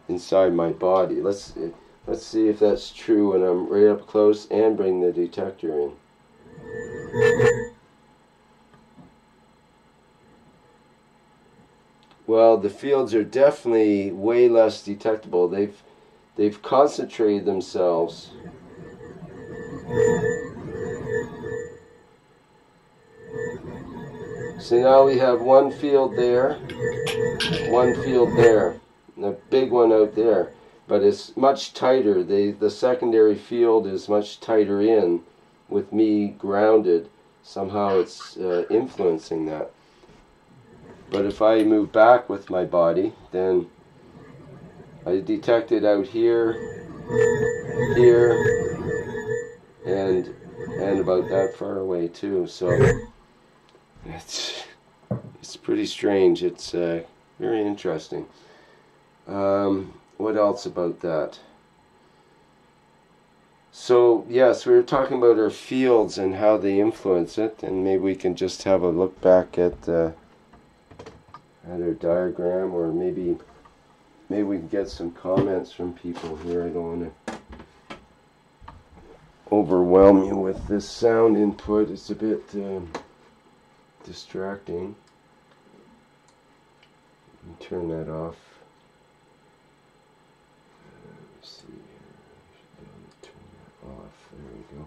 my body. Let's see if that's true when I'm right up close and bring the detector in. Well, the fields are definitely way less detectable. They've concentrated themselves. So now we have one field there, one field there, and a big one out there, but it's much tighter. The secondary field is much tighter in with me grounded. Somehow it's influencing that. But if I move back with my body, then I detect it out here, here, and and about that far away too. So it's pretty strange. It's very interesting. What else about that? So yes, we were talking about our fields and how they influence it, and maybe we can just have a look back at our diagram, or maybe we can get some comments from people here. I don't want to overwhelm you with this sound input. It's a bit distracting. Let me turn that off. Let's see here. Turn that off. There we go.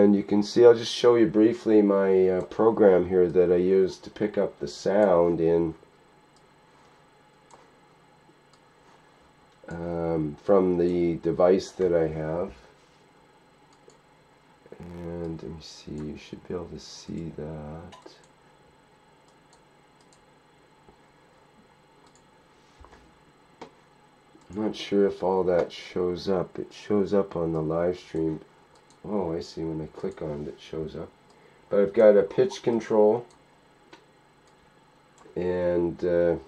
And you can see, I'll just show you briefly my program here that I use to pick up the sound in from the device that I have. And let me see, you should be able to see that. I'm not sure if all that shows up. It shows up on the live stream. Oh, I see, when I click on it, it shows up. But I've got a pitch control and a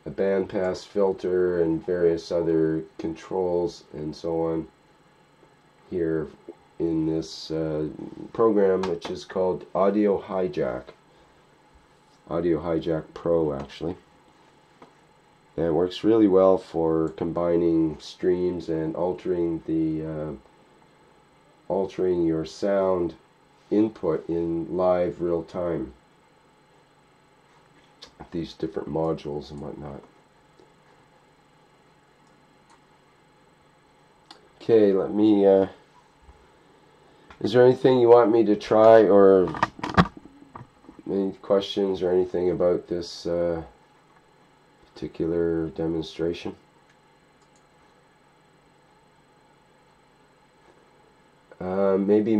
bandpass filter and various other controls and so on here in this program, which is called Audio Hijack. Audio Hijack Pro, actually. And it works really well for combining streams and altering your sound input in live real time. These different modules and whatnot. Okay, let me is there anything you want me to try, or any questions or anything about this particular demonstration? Maybe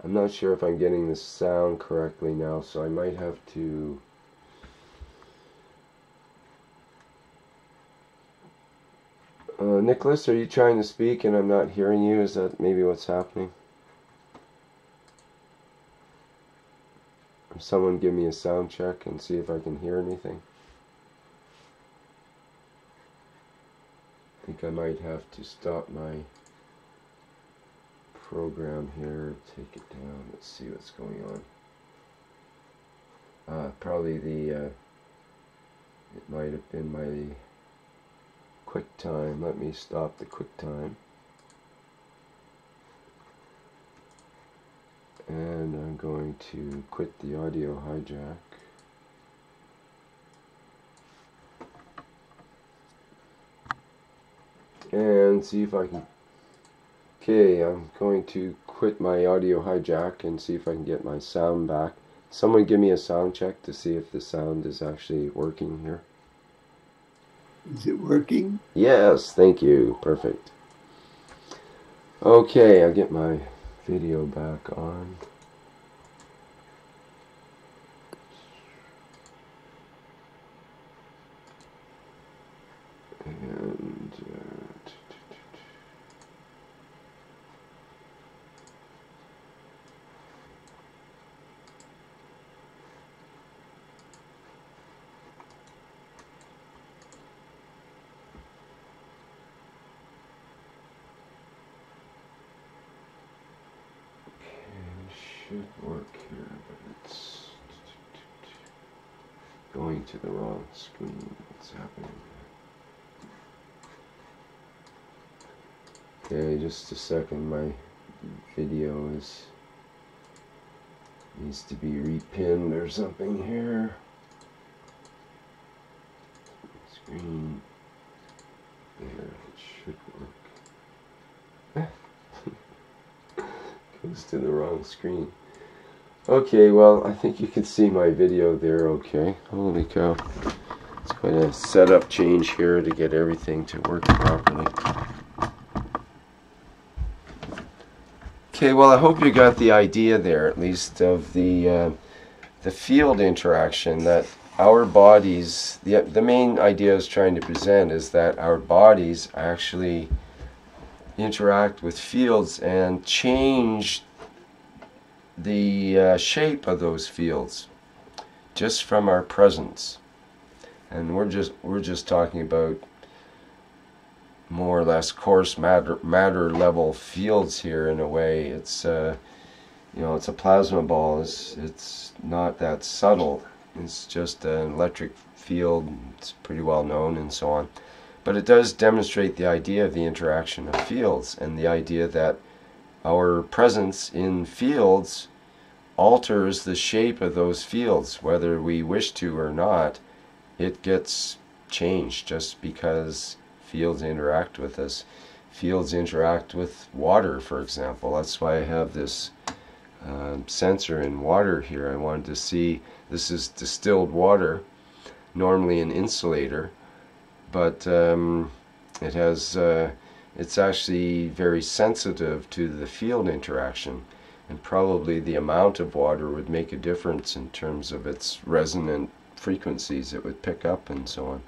I'm not sure if I'm getting the sound correctly now, so I might have to Nicholas, are you trying to speak and I'm not hearing you? Is that maybe what's happening? Or someone give me a sound check and see if I can hear anything. I think I might have to stop my program here, take it down. Let's see what's going on. Probably it might have been my QuickTime. Let me stop the QuickTime. And I'm going to quit the audio hijack. And see if I can. Okay, I'm going to quit my audio hijack and see if I can get my sound back. Someone give me a sound check to see if the sound is actually working here.
Is it working?
Yes, thank you. Perfect. Okay, I'll get my video back on. And should work here, but it's going to the wrong screen. What's happening? Okay, just a second. My video needs to be repinned or something here. Screen. There, it should work. Goes to the wrong screen. Okay, well, I think you can see my video there okay. Holy cow. It's quite a setup change here to get everything to work properly. Okay, well, I hope you got the idea there, at least, of the field interaction that our bodies, the main idea is trying to present is that our bodies actually interact with fields and change the shape of those fields just from our presence. And we're just talking about more or less coarse matter level fields here. In a way, it's you know, it's a plasma ball. It's not that subtle. It's just an electric field. It's pretty well known and so on. But it does demonstrate the idea of the interaction of fields and the idea that our presence in fields alters the shape of those fields, whether we wish to or not. It gets changed just because fields interact with us. Fields interact with water, for example. That's why I have this sensor in water here. I wanted to see, this is distilled water, normally an insulator, but it has it's actually very sensitive to the field interaction, and probably the amount of water would make a difference in terms of its resonant frequencies it would pick up and so on.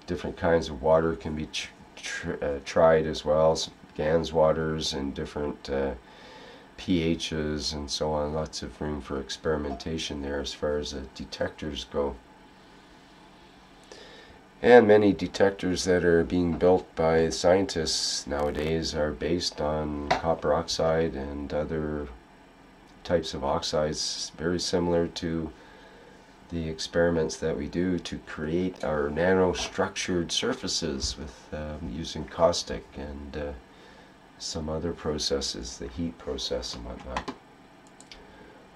Different kinds of water can be tried as well, Gans waters and different pHs and so on. Lots of room for experimentation there as far as detectors go. And many detectors that are being built by scientists nowadays are based on copper oxide and other types of oxides, very similar to the experiments that we do to create our nano-structured surfaces with using caustic and some other processes, the heat process and whatnot.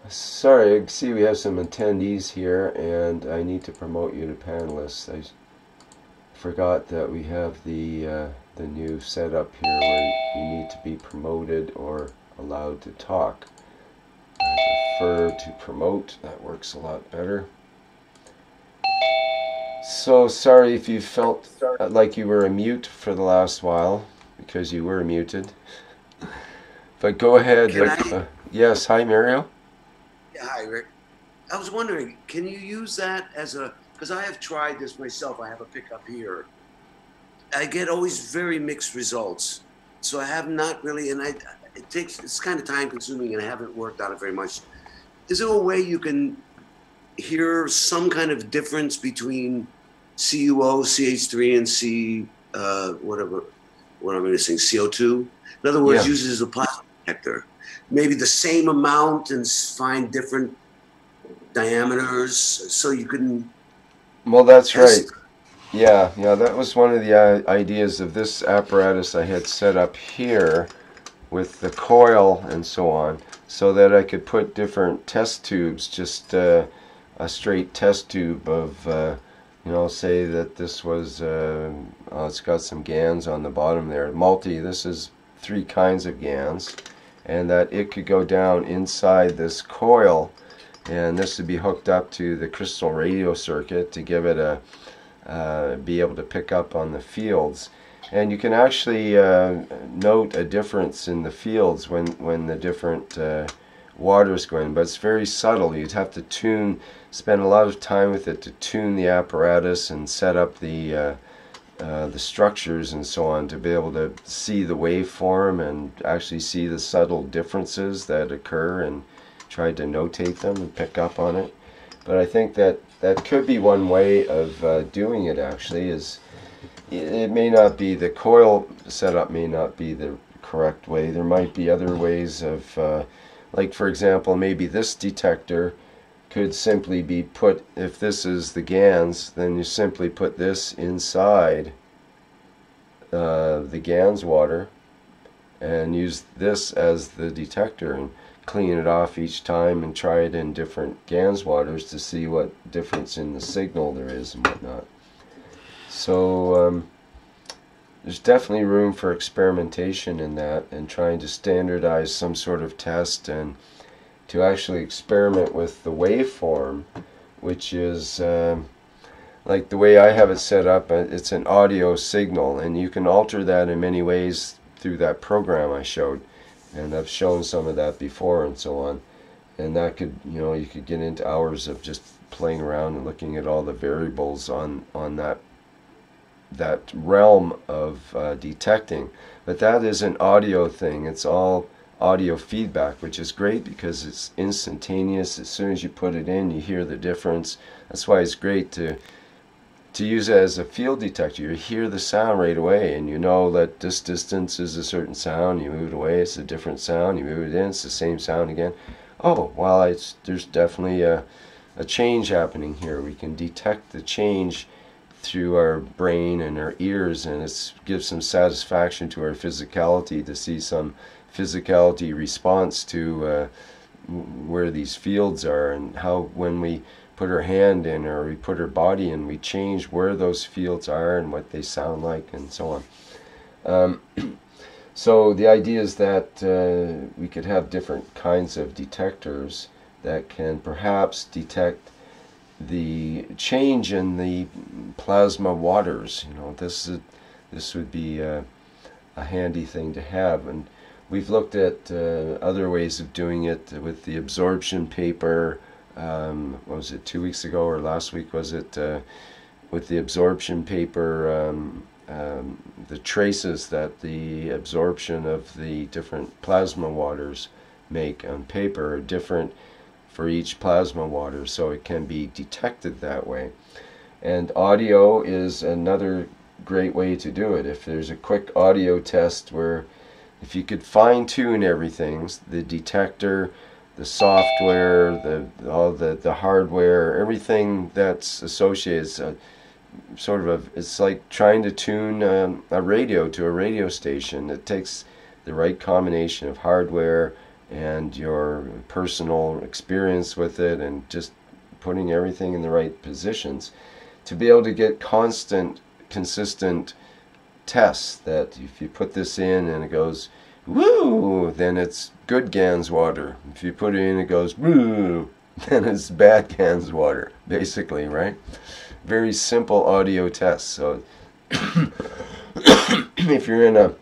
Sorry, I see we have some attendees here, and I need to promote you to panelists. I forgot that we have the new setup here where you need to be promoted or allowed to talk. I prefer to promote. That works a lot better. So sorry if you felt like you were a mute for the last while, because you were muted. But go ahead. Yes, hi Mario.
Yeah, hi Rick. I was wondering, can you use that as a, because I have tried this myself, I have a pickup here. I get always very mixed results. So I have not really, and it's kind of time consuming and I haven't worked on it very much. Is there a way you can hear some kind of difference between CuO, CH3, and what am I missing, CO2? In other words, use it as a plasma detector. Maybe the same amount and find different diameters so you can...
Well, that's right. Yeah, that was one of the ideas of this apparatus I had set up here with the coil and so on, so that I could put different test tubes, just a straight test tube of, you know, say that this was, it's got some Gans on the bottom there, this is 3 kinds of Gans, and that it could go down inside this coil, and this would be hooked up to the crystal radio circuit to give it a, be able to pick up on the fields. And you can actually note a difference in the fields when the different water's going, but it's very subtle. You'd have to spend a lot of time with it to tune the apparatus and set up the structures and so on to be able to see the waveform and actually see the subtle differences that occur and try to notate them and pick up on it. But I think that could be one way of doing it. Actually, is it may not be, the coil setup may not be the correct way. There might be other ways of, like for example, maybe this detector could simply be put, if this is the Gans, then you simply put this inside the Gans water and use this as the detector and clean it off each time and try it in different Gans waters to see what difference in the signal there is and whatnot. So there's definitely room for experimentation in that and trying to standardize some sort of test and to actually experiment with the waveform, which is like the way I have it set up, it's an audio signal, and you can alter that in many ways through that program I showed, and I've shown some of that before and so on. and that could, you know, you could get into hours of just playing around and looking at all the variables on that realm of detecting. But that is an audio thing. It's all audio feedback, which is great because it's instantaneous. As soon as you put it in, you hear the difference. That's why it's great to use it as a field detector. You hear the sound right away, and you know that this distance is a certain sound. You move it away, it's a different sound. You move it in, it's the same sound again. Oh, well, there's definitely a change happening here. We can detect the change through our brain and our ears, and it gives some satisfaction to our physicality to see some physicality response to where these fields are, and how when we put our hand in or we put our body in, we change where those fields are and what they sound like and so on. So the idea is that we could have different kinds of detectors that can perhaps detect the change in the plasma waters. You know, this would be a handy thing to have, and we've looked at other ways of doing it with the absorption paper. What was it, 2 weeks ago or last week was it, with the absorption paper, the traces that the absorption of the different plasma waters make on paper are different for each plasma water, so it can be detected that way. And audio is another great way to do it. If there's a quick audio test where if you could fine-tune everything, the detector, the software, all the hardware, everything that's associated, it's like trying to tune a radio to a radio station. It takes the right combination of hardware and your personal experience with it, and just putting everything in the right positions to be able to get constant, consistent tests. That if you put this in and it goes woo, then it's good Gans water. If you put it in, it goes woo, then it's bad Gans water, basically, right? Very simple audio tests. So if you're in a,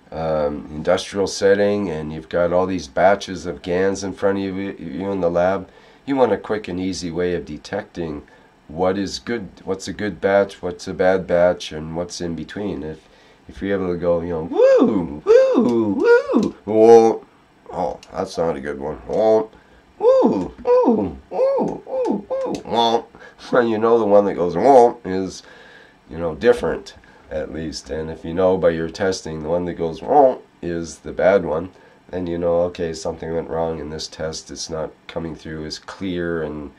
industrial setting and you've got all these batches of Gans in front of you in the lab, you want a quick and easy way of detecting what is good, what's a good batch, what's a bad batch, and what's in between. If you're able to go, you know, woo, woo, woo, whoa, oh, that's not a good one. Whoa, woo, woo, woo, woo, woo, whoa. Well, you know the one that goes whoa is, you know, different, at least. And if you know by your testing the one that goes whoa is the bad one, then you know, okay, something went wrong in this test. It's not coming through as clear and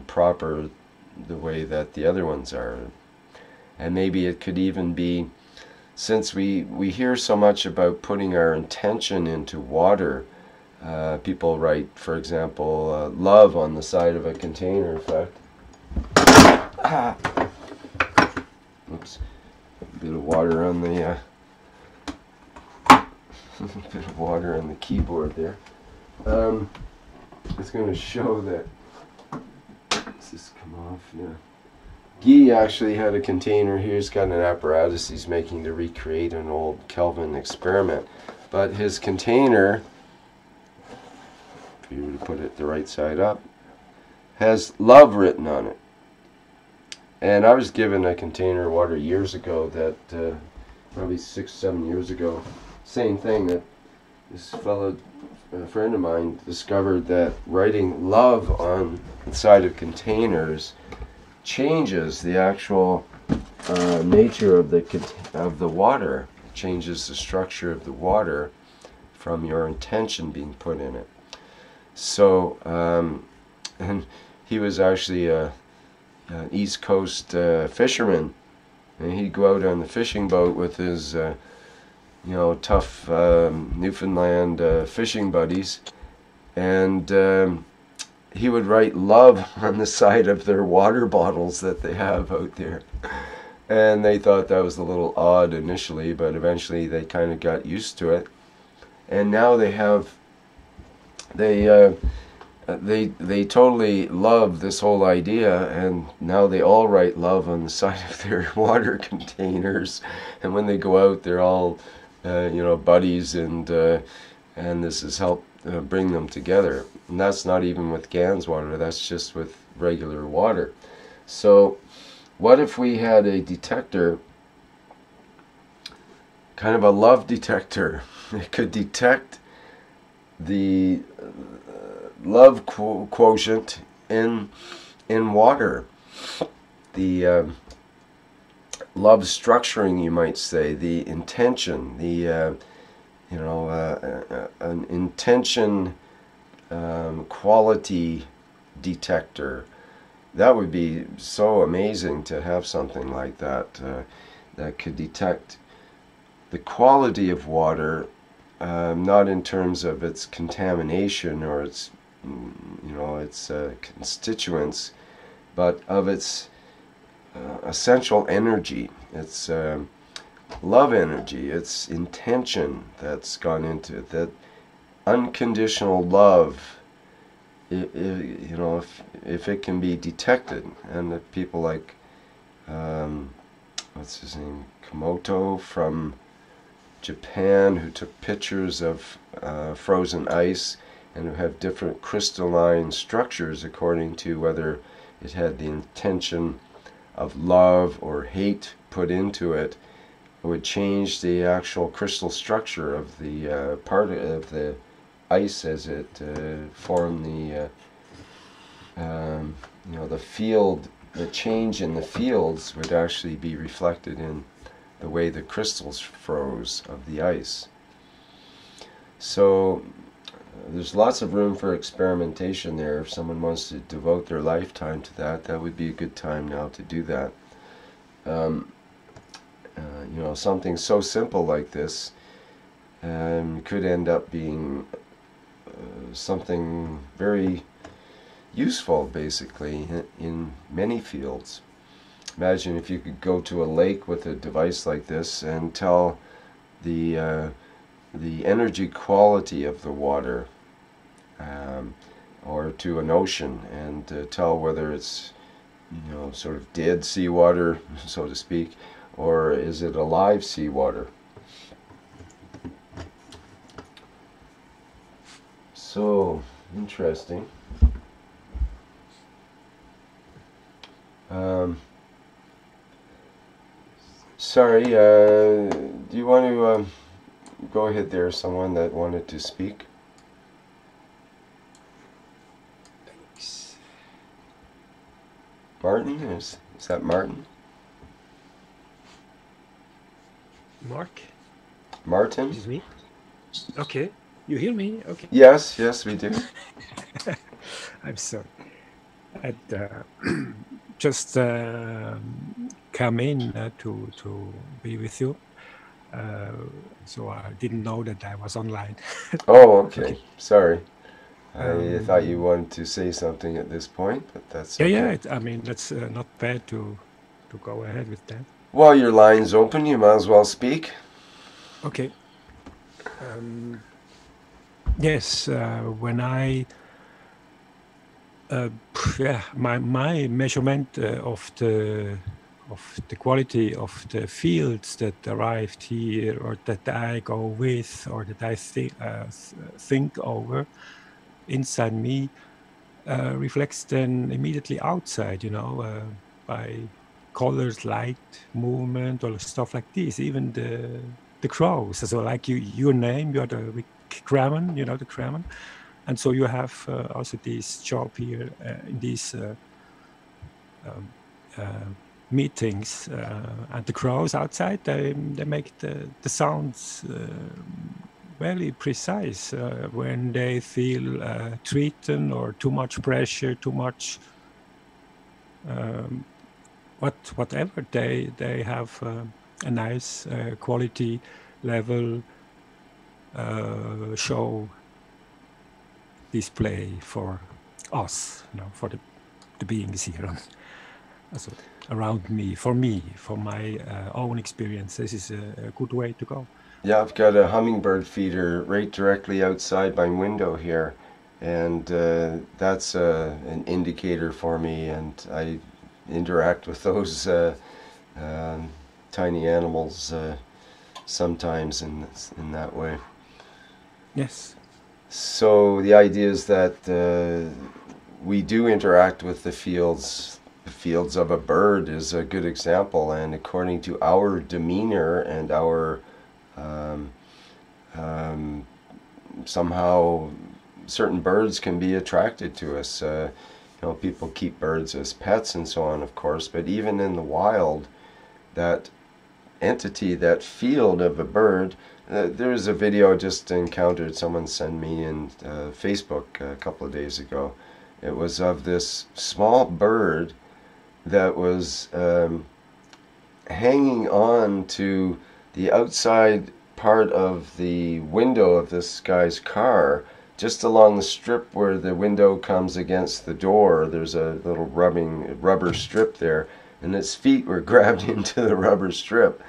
proper the way that the other ones are. And maybe it could even be, since we hear so much about putting our intention into water, people write, for example, love on the side of a container, in fact. Oops. A bit of water on the bit of water on the keyboard there. It's going to show that. Does this come off? Yeah. Guy actually had a container here. He's got an apparatus he's making to recreate an old Kelvin experiment. But his container, if you were to put it the right side up, has love written on it. And I was given a container of water years ago that, probably 6-7 years ago, same thing, that this fellow, a friend of mine, discovered that writing love on the side of containers changes the actual nature of the water, changes the structure of the water from your intention being put in it. So, and he was actually an East Coast fisherman, and he'd go out on the fishing boat with his tough Newfoundland fishing buddies, and he would write love on the side of their water bottles that they have out there. And they thought that was a little odd initially, but eventually they kind of got used to it. And now they totally love this whole idea, and now they all write love on the side of their water containers. And when they go out, they're all buddies, and and this has helped bring them together. And that's not even with Gans water, that's just with regular water. So what if we had a detector, kind of a love detector? It could detect the love quotient in water, the love structuring, you might say, the intention, the an intention quality detector. That would be so amazing to have something like that that could detect the quality of water, not in terms of its contamination or its its constituents, but of its essential energy, its love energy, its intention that's gone into it, that unconditional love. If it can be detected, and the people like what's his name, Komoto from Japan, who took pictures of frozen ice and who have different crystalline structures according to whether it had the intention of love or hate put into it, would change the actual crystal structure of the part of the ice as it formed the field. The change in the fields would actually be reflected in the way the crystals froze of the ice. So there's lots of room for experimentation there. If someone wants to devote their lifetime to that, that would be a good time now to do that. Something so simple like this could end up being something very useful, basically, in many fields. Imagine if you could go to a lake with a device like this and tell the energy quality of the water, or to an ocean, and tell whether it's sort of dead seawater, so to speak, or is it alive seawater. So interesting. Sorry, do you want to go ahead there, someone that wanted to speak?
Thanks.
Martin? Is that Martin?
Mark?
Martin?
This is me? Okay. You hear me? Okay.
Yes, we do.
I'm sorry. I just come in to be with you. So I didn't know that I was online.
Oh, okay.
Okay.
Sorry. I thought you wanted to say something at this point, but that's okay.
Yeah. I mean, that's not bad to go ahead with that.
Well, your line's open. You might as well speak.
Okay. Yes. When I my measurement of the quality of the fields that arrived here, or that I go with, or that I think over inside me, reflects then immediately outside, by colors, light, movement, or stuff like this. Even the crows. So like your name, you're the Kramen, the Kramen. And so you have also this job here in these meetings, and the crows outside, they make the sounds very precise when they feel threatened or too much pressure, too much whatever. They have a nice quality level show display for us, for the beings here, also around me, for my own experience. This is a good way to go.
Yeah, I've got a hummingbird feeder right directly outside my window here, and that's an indicator for me, and I interact with those tiny animals sometimes in that way.
Yes.
So the idea is that we do interact with the fields. The fields of a bird is a good example, and according to our demeanor and our somehow certain birds can be attracted to us. People keep birds as pets and so on, of course, but even in the wild, that entity, that field of a bird. There's a video I just encountered, someone sent me in Facebook a couple of days ago. It was of this small bird that was hanging on to the outside part of the window of this guy's car, just along the strip where the window comes against the door. There's a little rubber strip there, and its feet were grabbed into the rubber strip.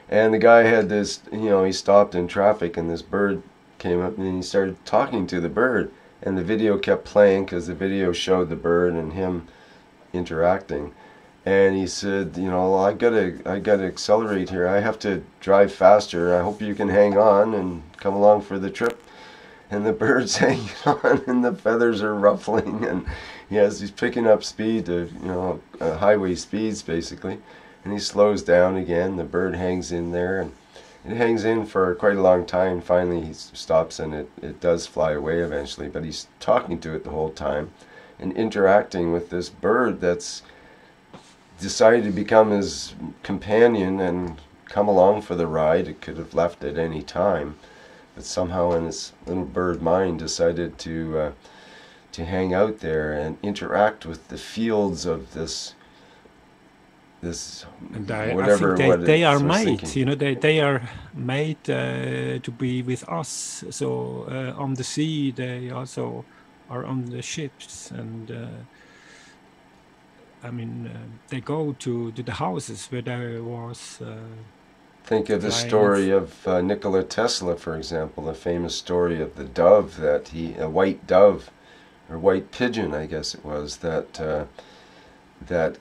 And the guy had this, he stopped in traffic, and this bird came up, and he started talking to the bird. And the video kept playing because the video showed the bird and him interacting. And he said, I gotta accelerate here. I have to drive faster. I hope you can hang on and come along for the trip. And the bird's hanging on, and the feathers are ruffling, and he's picking up speed to, highway speeds basically. And he slows down again. The bird hangs in there, and it hangs in for quite a long time. Finally, he stops, and it does fly away eventually. But he's talking to it the whole time and interacting with this bird that's decided to become his companion and come along for the ride. It could have left at any time, but somehow in its little bird mind decided to hang out there and interact with the fields of this
And
whatever.
I think they are made,
thinking.
they are made to be with us. So on the sea, they also are on the ships, and they go to the houses where there was.
Think of the story of Nikola Tesla, for example, the famous story of the dove a white dove, or white pigeon, I guess it was, that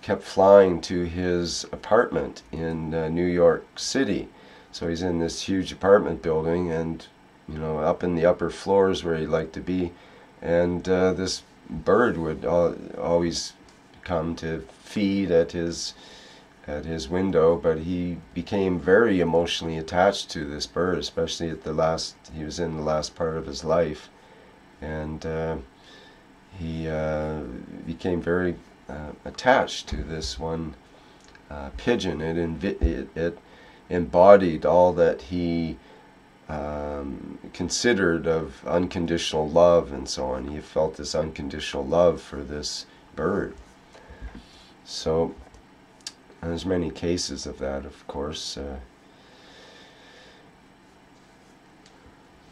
kept flying to his apartment in New York City. So he's in this huge apartment building, and up in the upper floors where he liked to be, and this bird would always come to feed at his window, but he became very emotionally attached to this bird, especially he was in the last part of his life, and he became very attached to this one pigeon. It embodied all that he considered of unconditional love and so on. He felt this unconditional love for this bird. So there's many cases of that, of course.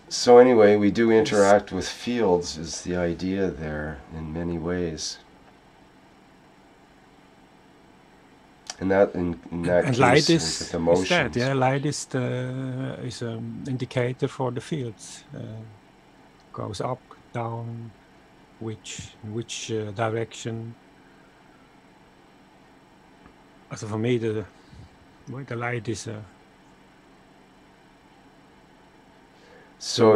So anyway, we do interact with fields, is the idea there, in many ways. And that in that
and
case,
light
with emotions.
Light is an indicator for the fields. Goes up, down, which direction. So for me, the light is a.
So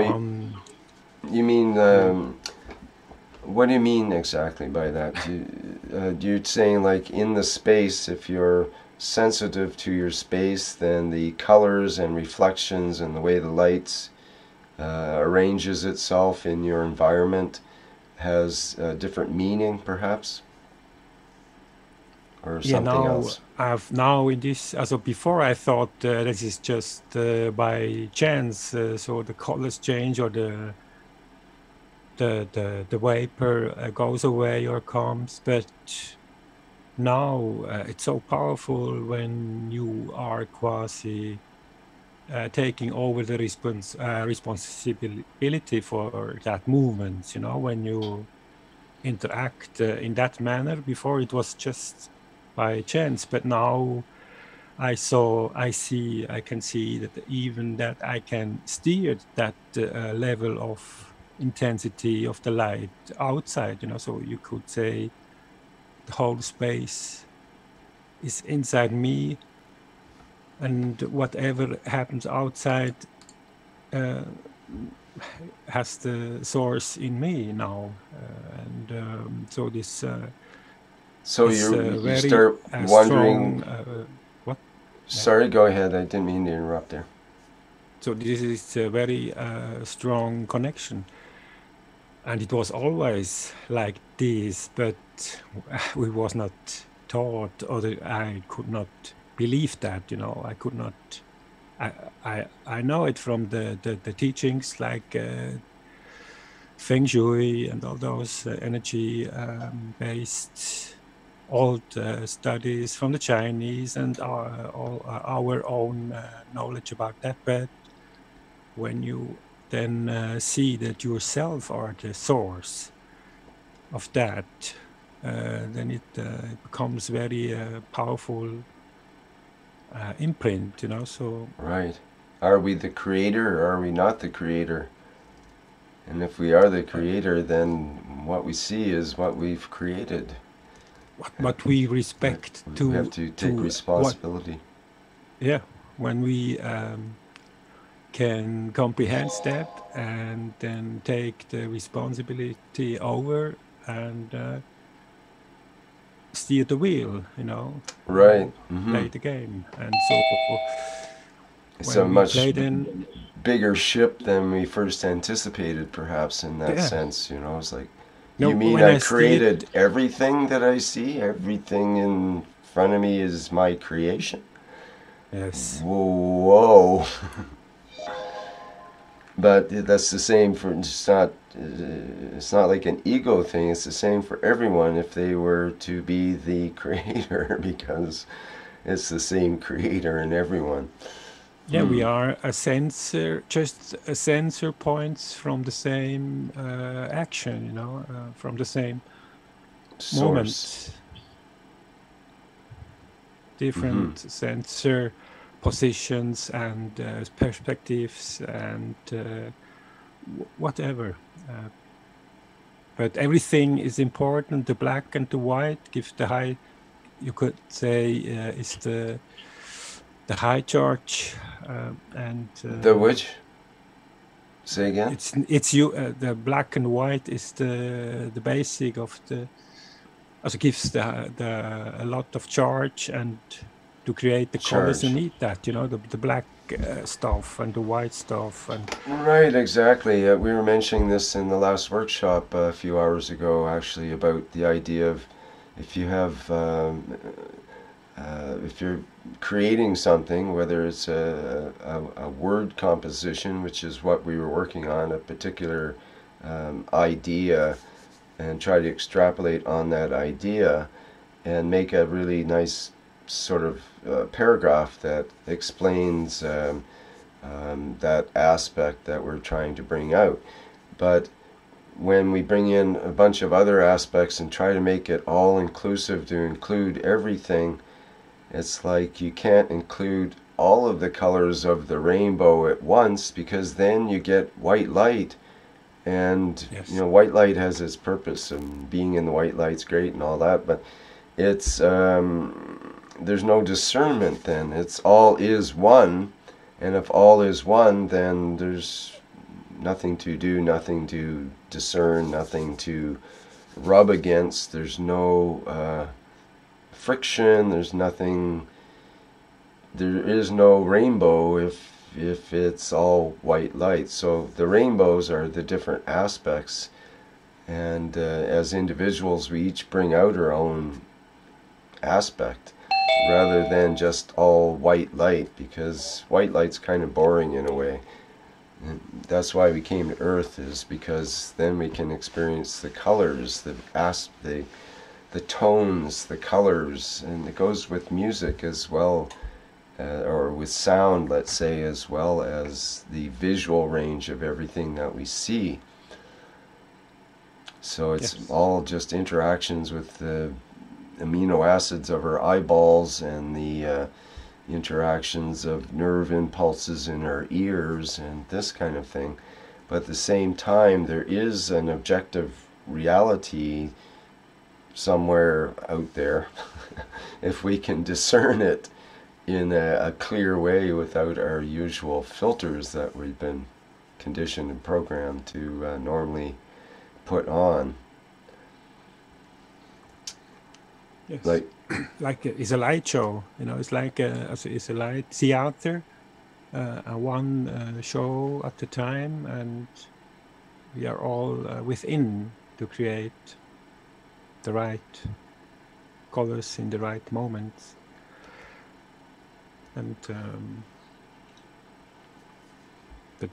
you mean? What do you mean exactly by that? You're saying, like, in the space, if you're sensitive to your space, then the colors and reflections and the way the lights arranges itself in your environment has a different meaning, perhaps, or something else.
Now in this, also before I thought this is just by chance, so the colors change or the vapor goes away or comes, but now it's so powerful when you are quasi taking over the responsibility for that movement. When you interact in that manner. Before it was just by chance, but now I can see that even that I can steer that level of intensity of the light outside, so you could say the whole space is inside me, and whatever happens outside has the source in me now, and so this
So
is
you
very
start wondering.
strong. What?
Sorry, go ahead. I didn't mean to interrupt there.
So this is a very strong connection, and it was always like this, but we was not taught, or I could not believe that. You know, I could not. I know it from the teachings like Feng Shui and all those energy based old studies from the Chinese and all our own knowledge about that. But when you then see that yourself are the source of that, then it becomes very powerful imprint, you know. So
right, are we the creator or are we not the creator? And if we are the creator, then what we see is what we've created.
But we respect
we have to take responsibility.
Yeah, when we can comprehend that and then take the responsibility over and steer the wheel, you know,
right,
play the game. And so
it's a much bigger ship than we first anticipated, perhaps, in that sense, you know. It's like, you mean I created everything that I see? Everything in front of me is my creation?
Yes.
Whoa. But that's the same for, it's not like an ego thing, it's the same for everyone if they were to be the creator, because it's the same creator in everyone.
Yeah, we are a sensor, just a sensor points from the same action, you know, from the same moment. Different sensor positions and perspectives and whatever. But everything is important. The black and the white gives the high, you could say, is the high charge and
the which? Say again.
It's you. The black and white is the basic of the. Also gives a lot of charge and to create the colors you need that, you know, the black stuff and the white stuff and.
Right, exactly. We were mentioning this in the last workshop a few hours ago, actually, about the idea of if you have. If you're creating something, whether it's a word composition, which is what we were working on, a particular idea, and try to extrapolate on that idea and make a really nice sort of paragraph that explains that aspect that we're trying to bring out. But when we bring in a bunch of other aspects and try to make it all inclusive to include everything, it's like you can't include all of the colors of the rainbow at once, because then you get white light. And you know, white light has its purpose, and being in the white light's great and all that, but it's there's no discernment then. It's all is one, and if all is one, then there's nothing to do, nothing to discern, nothing to rub against. There's no friction, there's nothing, there is no rainbow if it's all white light. So the rainbows are the different aspects, and as individuals we each bring out our own aspect rather than just all white light, because white light's kind of boring in a way. And that's why we came to Earth, is because then we can experience the colors, the tones, the colors, and it goes with music as well, or with sound, let's say, as well as the visual range of everything that we see. So it's all just interactions with the amino acids of our eyeballs and the interactions of nerve impulses in our ears and this kind of thing. But at the same time, there is an objective reality somewhere out there if we can discern it in a clear way without our usual filters that we've been conditioned and programmed to normally put on.
Yes.
Like
it's a light show, you know. It's like it's a light theater, one show at a time, and we are all within to create the right colors in the right moments. And but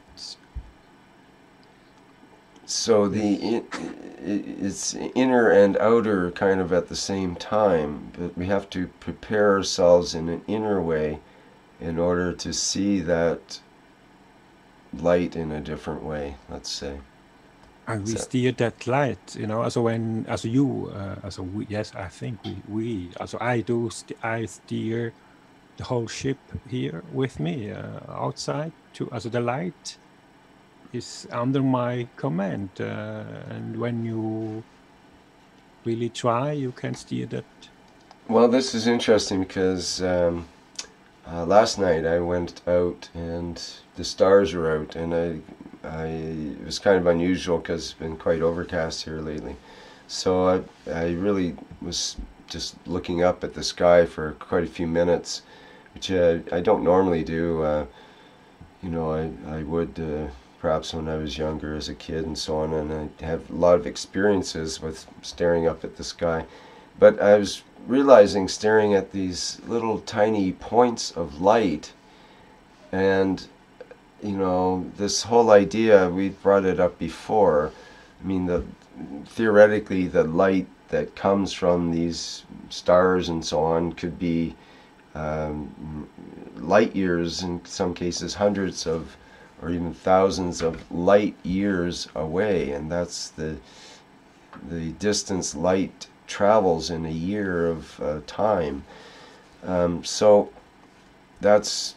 so it's inner and outer kind of at the same time, but we have to prepare ourselves in an inner way in order to see that light in a different way, let's say.
And we steer that light, you know. Also when, as you, we, yes, I think we, also I do, I steer the whole ship here with me outside. Also the light is under my command, and when you really try, you can steer that. Well,
this is interesting because last night I went out and the stars were out, and it was kind of unusual because it's been quite overcast here lately. So I really was just looking up at the sky for quite a few minutes, which I don't normally do. You know, I would perhaps when I was younger as a kid and so on, and I have a lot of experiences with staring up at the sky. But I was realizing, staring at these little tiny points of light, and you know, this whole idea, we brought it up before. I mean, theoretically the light that comes from these stars and so on could be light years, in some cases hundreds of or even thousands of light years away, and that's the distance light travels in a year of time. So that's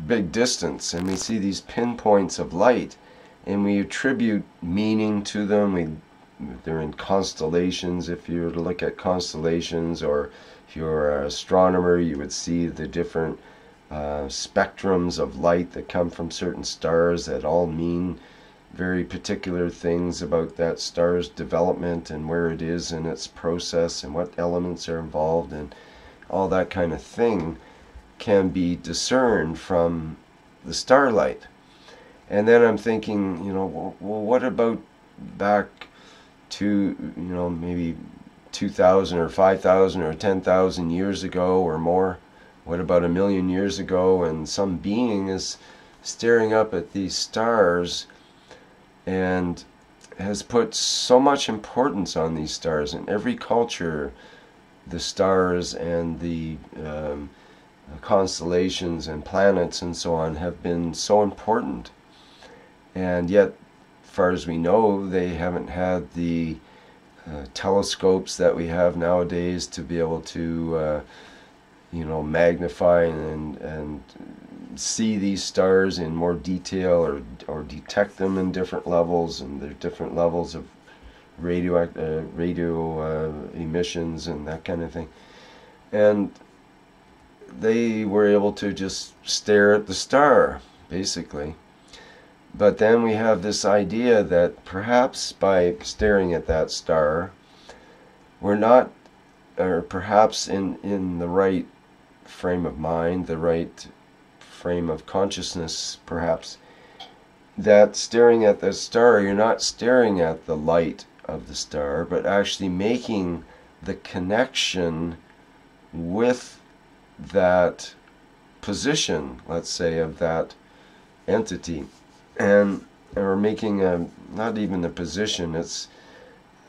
big distance, and we see these pinpoints of light, and we attribute meaning to them. They're in constellations. If you were to look at constellations, or if you're an astronomer, you would see the different spectrums of light that come from certain stars that all mean very particular things about that star's development and where it is in its process and what elements are involved, and all that kind of thing can be discerned from the starlight. And then I'm thinking, you know, well, what about back to, you know, maybe 2,000 or 5,000 or 10,000 years ago or more? What about 1,000,000 years ago, and some being is staring up at these stars and has put so much importance on these stars? In every culture, the stars and the constellations and planets and so on have been so important, and yet, as far as we know, they haven't had the telescopes that we have nowadays to be able to you know, magnify and see these stars in more detail, or detect them in different levels, and there are different levels of radio emissions and that kind of thing. And they were able to just stare at the star, basically. But then we have this idea that perhaps by staring at that star, we're not, or perhaps in the right frame of mind, the right frame of consciousness, perhaps, that staring at the star, you're not staring at the light of the star, but actually making the connection with that position, let's say, of that entity, and or making not even a position, it's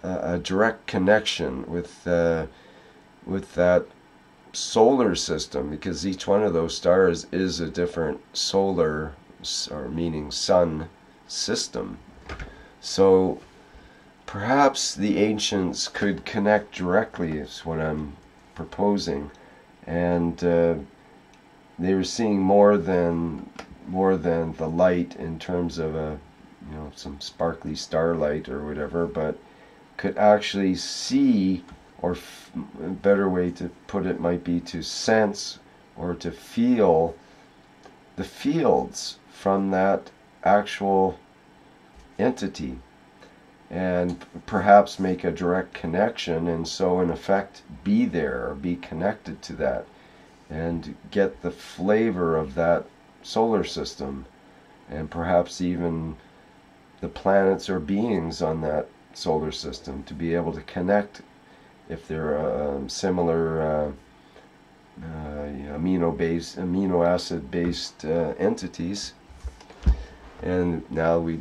a direct connection with that solar system, because each one of those stars is a different solar, or meaning sun, system. So perhaps the ancients could connect directly, is what I'm proposing, and they were seeing more than the light in terms of a, you know, some sparkly starlight or whatever, but could actually see, or a better way to put it might be to sense or to feel the fields from that actual entity and perhaps make a direct connection, and so in effect be there or be connected to that and get the flavor of that solar system, and perhaps even the planets or beings on that solar system, to be able to connect if they're similar amino acid based entities. And now we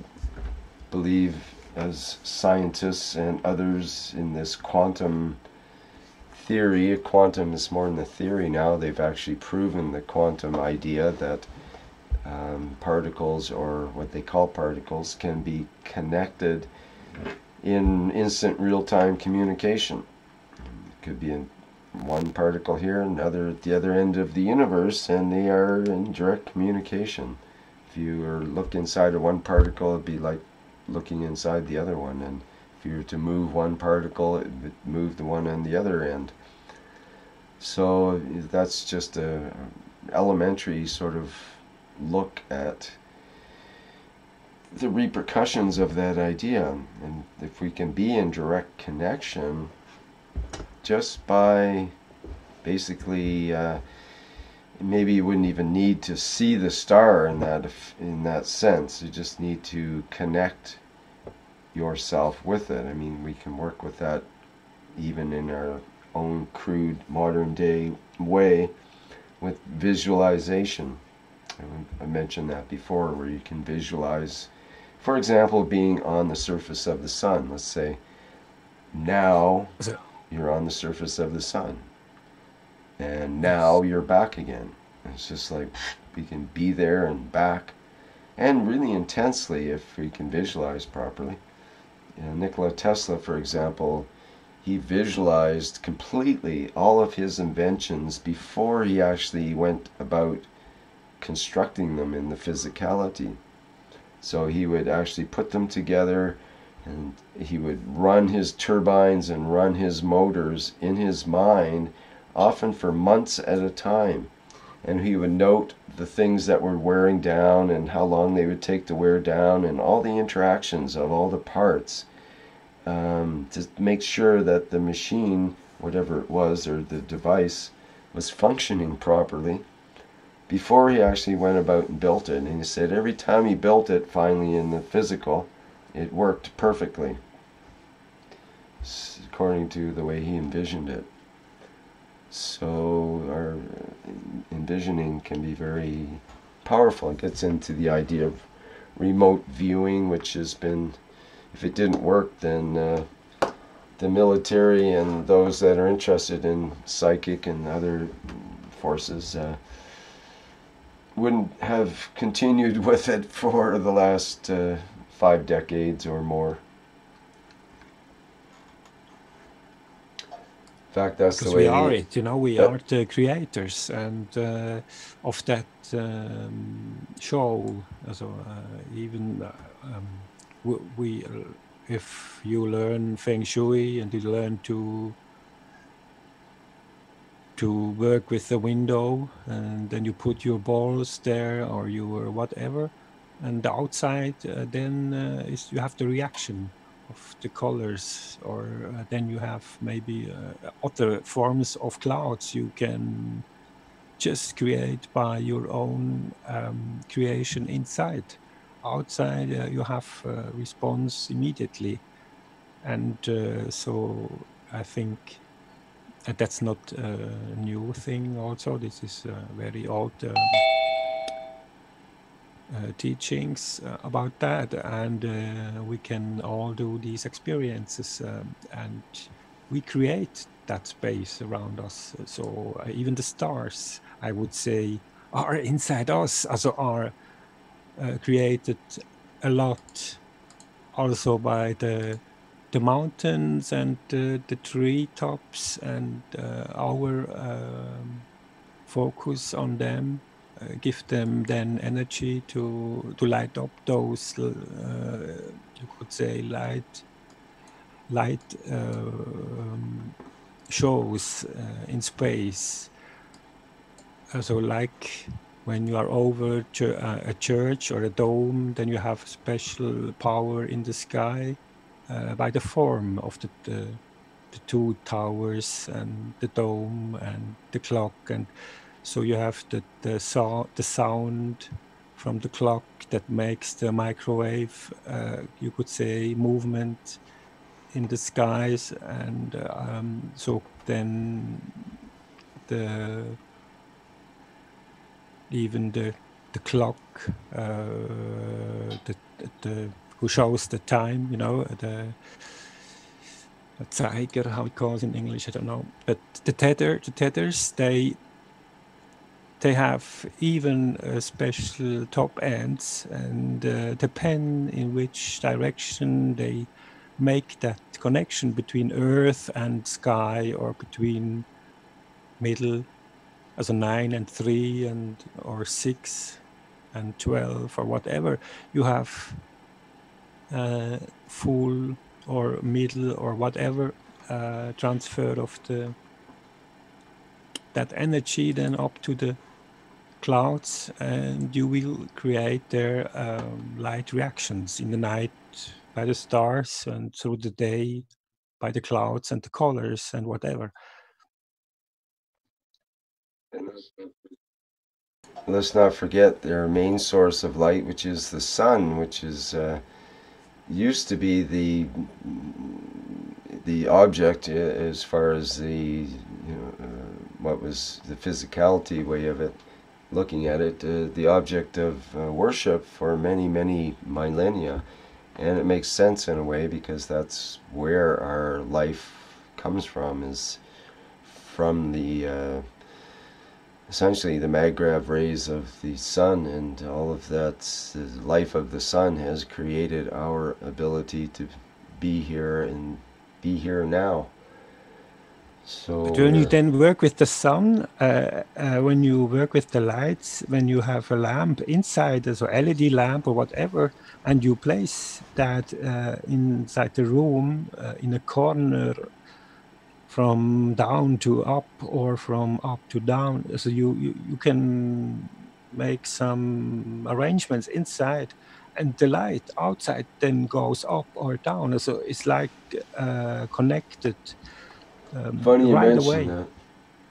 believe, as scientists and others in this quantum theory, quantum is more than the theory now, they've actually proven the quantum idea that particles, or what they call particles, can be connected in instant real-time communication. It could be in one particle here, another at the other end of the universe, and they are in direct communication. If you were to look inside of one particle, it'd be like looking inside the other one, and if you were to move one particle, it would move the one on the other end. So that's just a elementary sort of look at the repercussions of that idea. And if we can be in direct connection just by basically maybe you wouldn't even need to see the star in that sense. You just need to connect yourself with it. I mean, we can work with that even in our own crude modern day way with visualization. I mentioned that before, where you can visualize, for example, being on the surface of the sun. Let's say now you're on the surface of the sun, and now you're back again. It's just like we can be there and back, and really intensely if we can visualize properly. Nikola Tesla, for example, he visualized completely all of his inventions before he actually went about constructing them in the physicality. So he would actually put them together, and he would run his turbines and run his motors in his mind, often for months at a time. And he would note the things that were wearing down and how long they would take to wear down, and all the interactions of all the parts, to make sure that the machine, whatever it was, or the device, was functioning properly before he actually went about and built it. And he said every time he built it, finally in the physical, it worked perfectly according to the way he envisioned it. So our envisioning can be very powerful. It gets into the idea of remote viewing, which has been, if it didn't work, then the military and those that are interested in psychic and other forces wouldn't have continued with it for the last 5 decades or more. In fact, that's the way
we are it, we are the creators and of that show. So even we, if you learn Feng Shui and you learn to work with the window, and then you put your balls there or your whatever, and the outside, then you have the reaction of the colors, or then you have maybe other forms of clouds you can just create by your own creation inside. Outside you have response immediately, and so I think that's not a new thing. Also, this is very old teachings about that, and we can all do these experiences, and we create that space around us. So even the stars, I would say, are inside us, also are created a lot also by the mountains and the treetops, and our focus on them give them then energy to light up those you could say light shows in space. So like when you are over a church or a dome, then you have special power in the sky by the form of the two towers and the dome and the clock, and so you have the sound from the clock that makes the microwave, you could say, movement in the skies, and so then even the clock, who shows the time, you know, the Zeiger, how it calls in English, I don't know. But the tethers, they have even special top ends, and depend in which direction they make that connection between Earth and sky, or between middle, as a 9 and 3, and or 6 and 12, or whatever. You have full or middle or whatever transfer of that energy then up to the clouds, and you will create their light reactions in the night by the stars, and through the day by the clouds and the colors and whatever.
Let's not forget their main source of light, which is the sun, which is used to be the object, as far as the what was the physicality way of it, looking at it, the object of worship for many millennia. And it makes sense in a way, because that's where our life comes from, is from the essentially the maggrav rays of the sun, and all of that, the life of the sun has created our ability to be here and be here now. So
but when you then work with the sun, when you work with the lights, when you have a lamp inside, so LED lamp or whatever, and you place that inside the room, in a corner, from down to up or from up to down, so you can make some arrangements inside, and the light outside then goes up or down, so it's like connected.
Funny you
right
mention
away.
that.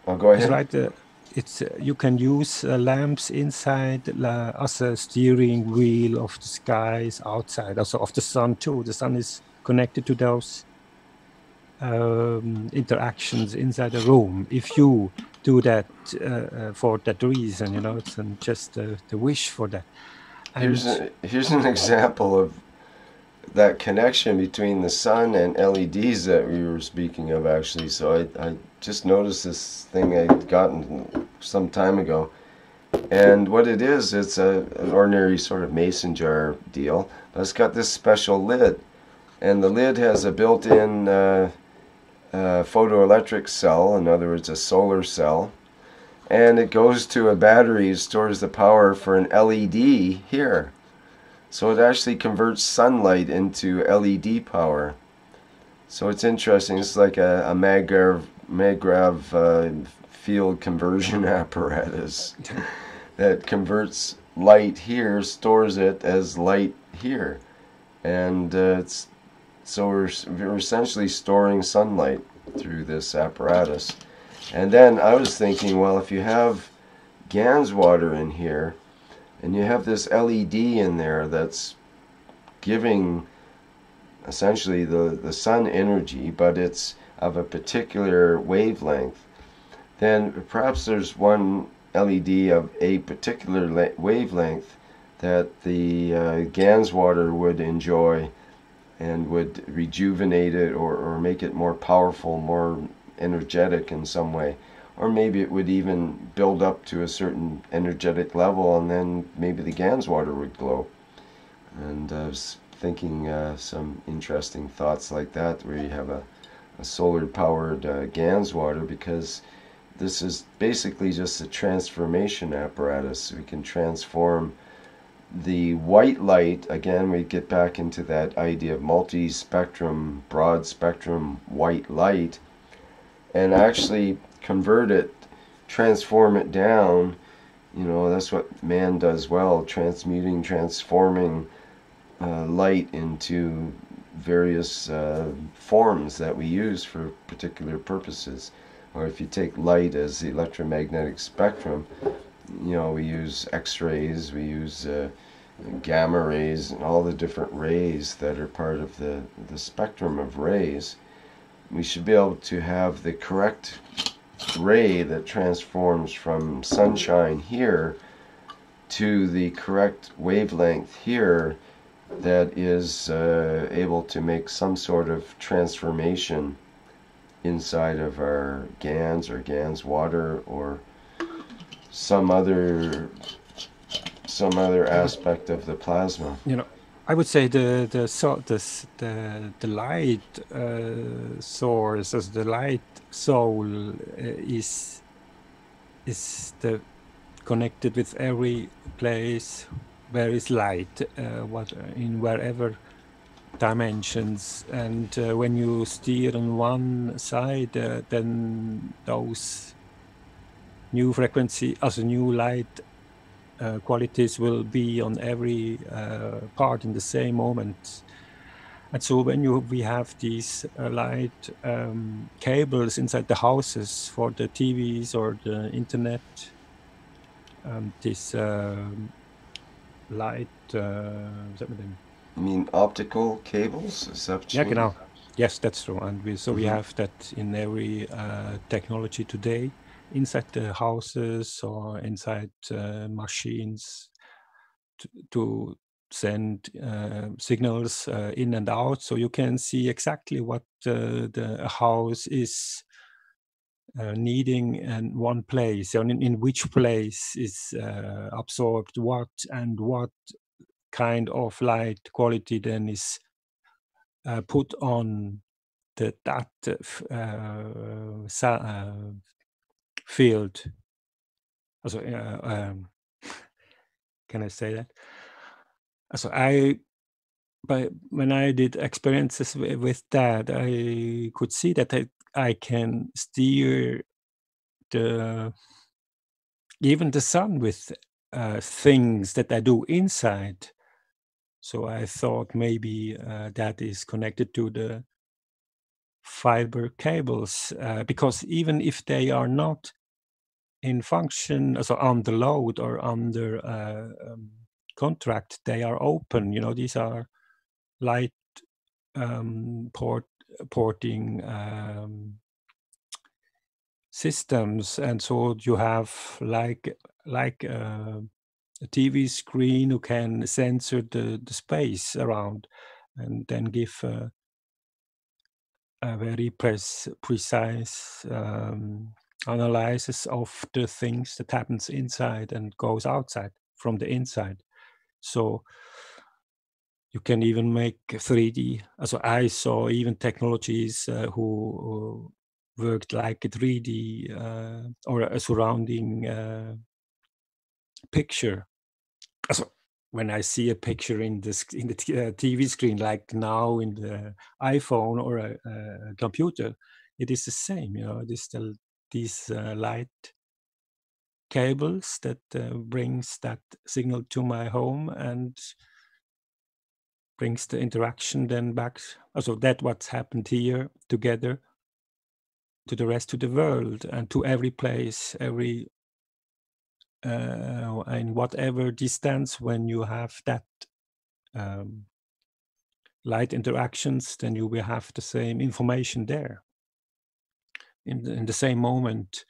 Oh, go ahead.
It's right. It's you can use lamps inside as a steering wheel of the skies outside, also of the sun too. The sun is connected to those interactions inside the room. If you do that for that reason, you know, it's just the wish for that. And
Here's an example of that connection between the sun and LEDs that we were speaking of, actually. So I just noticed this thing I'd gotten some time ago, and what it is, it's an ordinary sort of mason jar deal, but it's got this special lid, and the lid has a built-in photoelectric cell, in other words a solar cell, and it goes to a battery. It stores the power for an LED here. So it actually converts sunlight into LED power. So it's interesting. It's like a maggrav field conversion apparatus that converts light here, stores it as light here, and so we're essentially storing sunlight through this apparatus. And then I was thinking, well, if you have Gans water in here, and you have this LED in there that's giving essentially the sun energy, but it's of a particular wavelength, then perhaps there's one LED of a particular wavelength that the Gans water would enjoy and would rejuvenate it, or make it more powerful, more energetic in some way. Or maybe it would even build up to a certain energetic level, and then maybe the Gans water would glow. And I was thinking some interesting thoughts like that, where you have a solar-powered Gans water, because this is basically just a transformation apparatus. We can transform the white light, again we get back into that idea of multi-spectrum, broad spectrum white light, and actually convert it, transform it down You know, that's what man does well, transmuting, transforming light into various forms that we use for particular purposes. Or if you take light as the electromagnetic spectrum, you know, we use X-rays, we use gamma rays, and all the different rays that are part of the spectrum of rays. We should be able to have the correct ray that transforms from sunshine here to the correct wavelength here that is able to make some sort of transformation inside of our Gans or Gans water or some other aspect of the plasma.
You know, I would say the light source, as the light soul, is the connected with every place where is light, in wherever dimensions, and when you steer on one side, then those new frequency, as a new light qualities will be on every part in the same moment. And so when we have these light cables inside the houses for the TVs or the internet, this light,
You mean optical cables? Is that what you mean?
genau. Yes, that's true. And we have that in every technology today, inside the houses or inside machines to send signals in and out, so you can see exactly what the house is needing in one place, and in which place is absorbed what, and what kind of light quality then is put on that field. Also, can I say that? So but when I did experiences with that, I could see that I can steer even the sun with things that I do inside. So I thought maybe that is connected to the fiber cables, because even if they are not in function, so under load or under contract, they are open. You know, these are light porting systems, and so you have like a TV screen who can censor the space around, and then give a very precise analysis of the things that happens inside and goes outside from the inside. So you can even make 3D. So I saw even technologies who worked like a 3D or a surrounding picture. So when I see a picture in the TV screen, like now in the iPhone or a computer, it is the same. You know, it is these light cables that brings that signal to my home and brings the interaction then back. Also, that what's happened here together to the rest of the world and to every place, every in whatever distance. When you have that light interactions, then you will have the same information there in the same moment.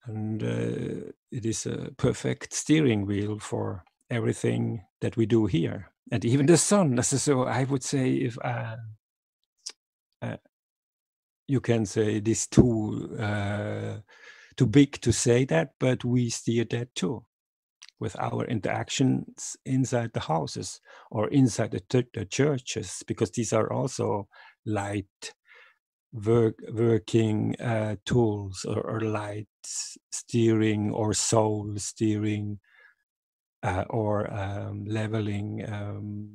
And it is a perfect steering wheel for everything that we do here, and even the sun. So I would say, if you can say this too big to say that, but we steer that too with our interactions inside the houses or inside the churches, because these are also light working tools, or light steering or soul steering or leveling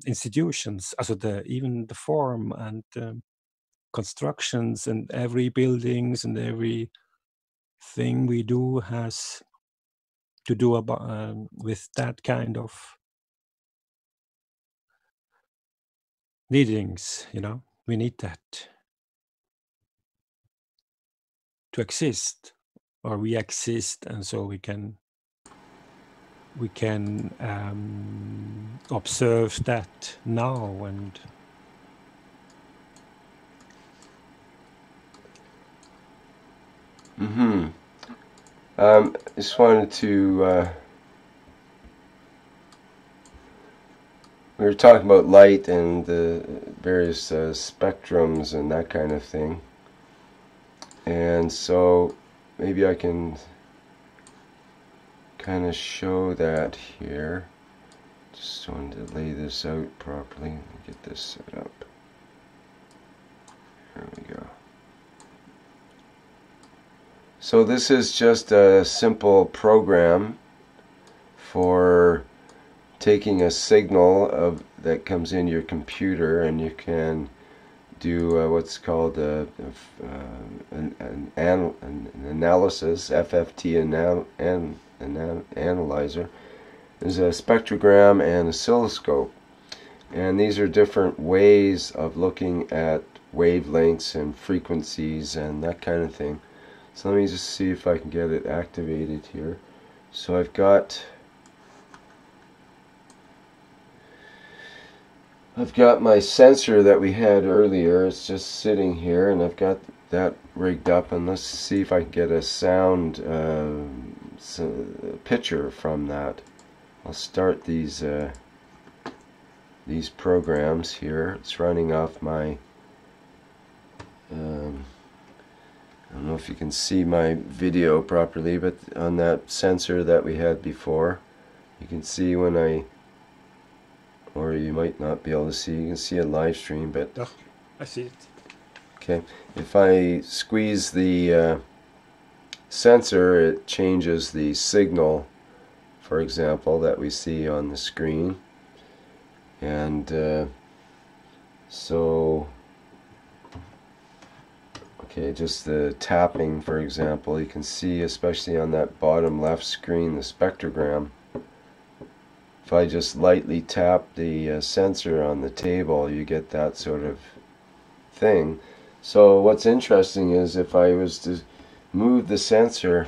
institutions. Also even the form and constructions, and every buildings and every thing we do has to do about with that kind of readings. You know, we need that to exist, or we exist, and so we can observe that now. And
just wanted to we were talking about light and the various spectrums and that kind of thing, and so maybe I can kind of show that here. Just wanted to lay this out properly. Let me get this set up. There we go. So this is just a simple program for taking a signal that comes in your computer, and you can do what's called an analysis, FFT analyzer. There's a spectrogram and oscilloscope, and these are different ways of looking at wavelengths and frequencies and that kind of thing. So let me just see if I can get it activated here. So I've got my sensor that we had earlier. It's just sitting here, and I've got that rigged up, and let's see if I can get a sound picture from that. I'll start these programs here. It's running off my I don't know if you can see my video properly, but on that sensor that we had before, you can see when or you might not be able to see, you can see a live stream, but
oh, I see it.
Okay, if I squeeze the sensor, it changes the signal, for example, that we see on the screen. And so okay, just the tapping, for example, you can see, especially on that bottom left screen, the spectrogram. If I just lightly tap the sensor on the table, you get that sort of thing. So what's interesting is if I was to move the sensor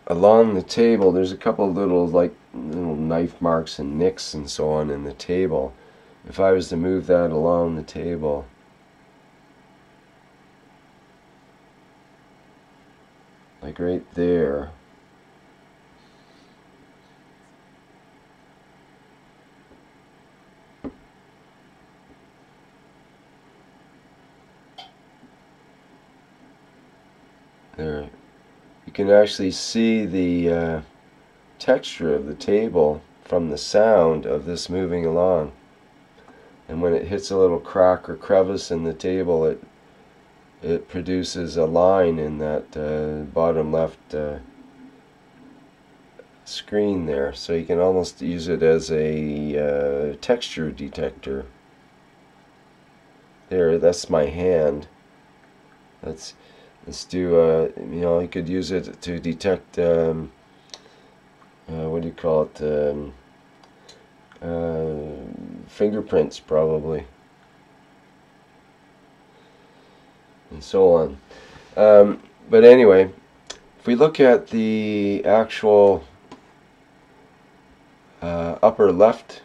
along the table, there's a couple of little knife marks and nicks and so on in the table. If I was to move that along the table, like right there, there, you can actually see the texture of the table from the sound of this moving along. And when it hits a little crack or crevice in the table, it produces a line in that bottom left screen there. So you can almost use it as a texture detector. There, that's my hand. Let's do you could use it to detect what do you call it? Fingerprints, probably, and so on. But anyway, if we look at the actual upper left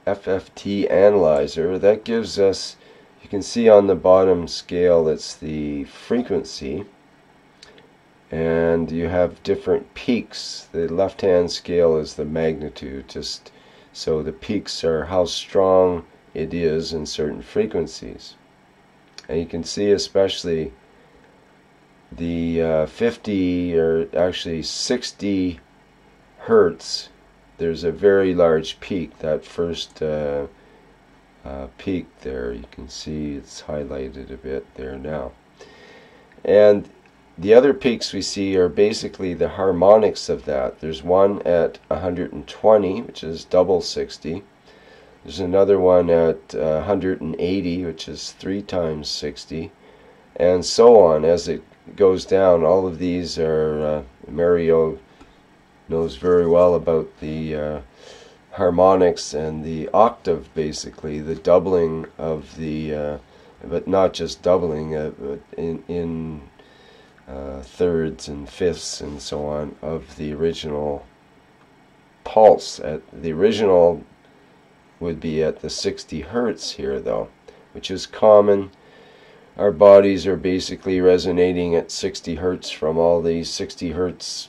FFT analyzer, that gives us, you can see on the bottom scale, it's the frequency, and you have different peaks. The left-hand scale is the magnitude, just so the peaks are how strong it is in certain frequencies. And you can see especially the 50 or actually 60 hertz, there's a very large peak. That first peak there, you can see it's highlighted a bit there now. And the other peaks we see are basically the harmonics of that. There's one at 120, which is double 60. There's another one at 180, which is 3 times 60, and so on. As it goes down. All of these are, Mario knows very well about the harmonics and the octave, basically, the doubling of the, but not just doubling, but in thirds and fifths and so on of the original pulse. The original would be at the 60 hertz here, though, which is common. Our bodies are basically resonating at 60 hertz from all these 60 hertz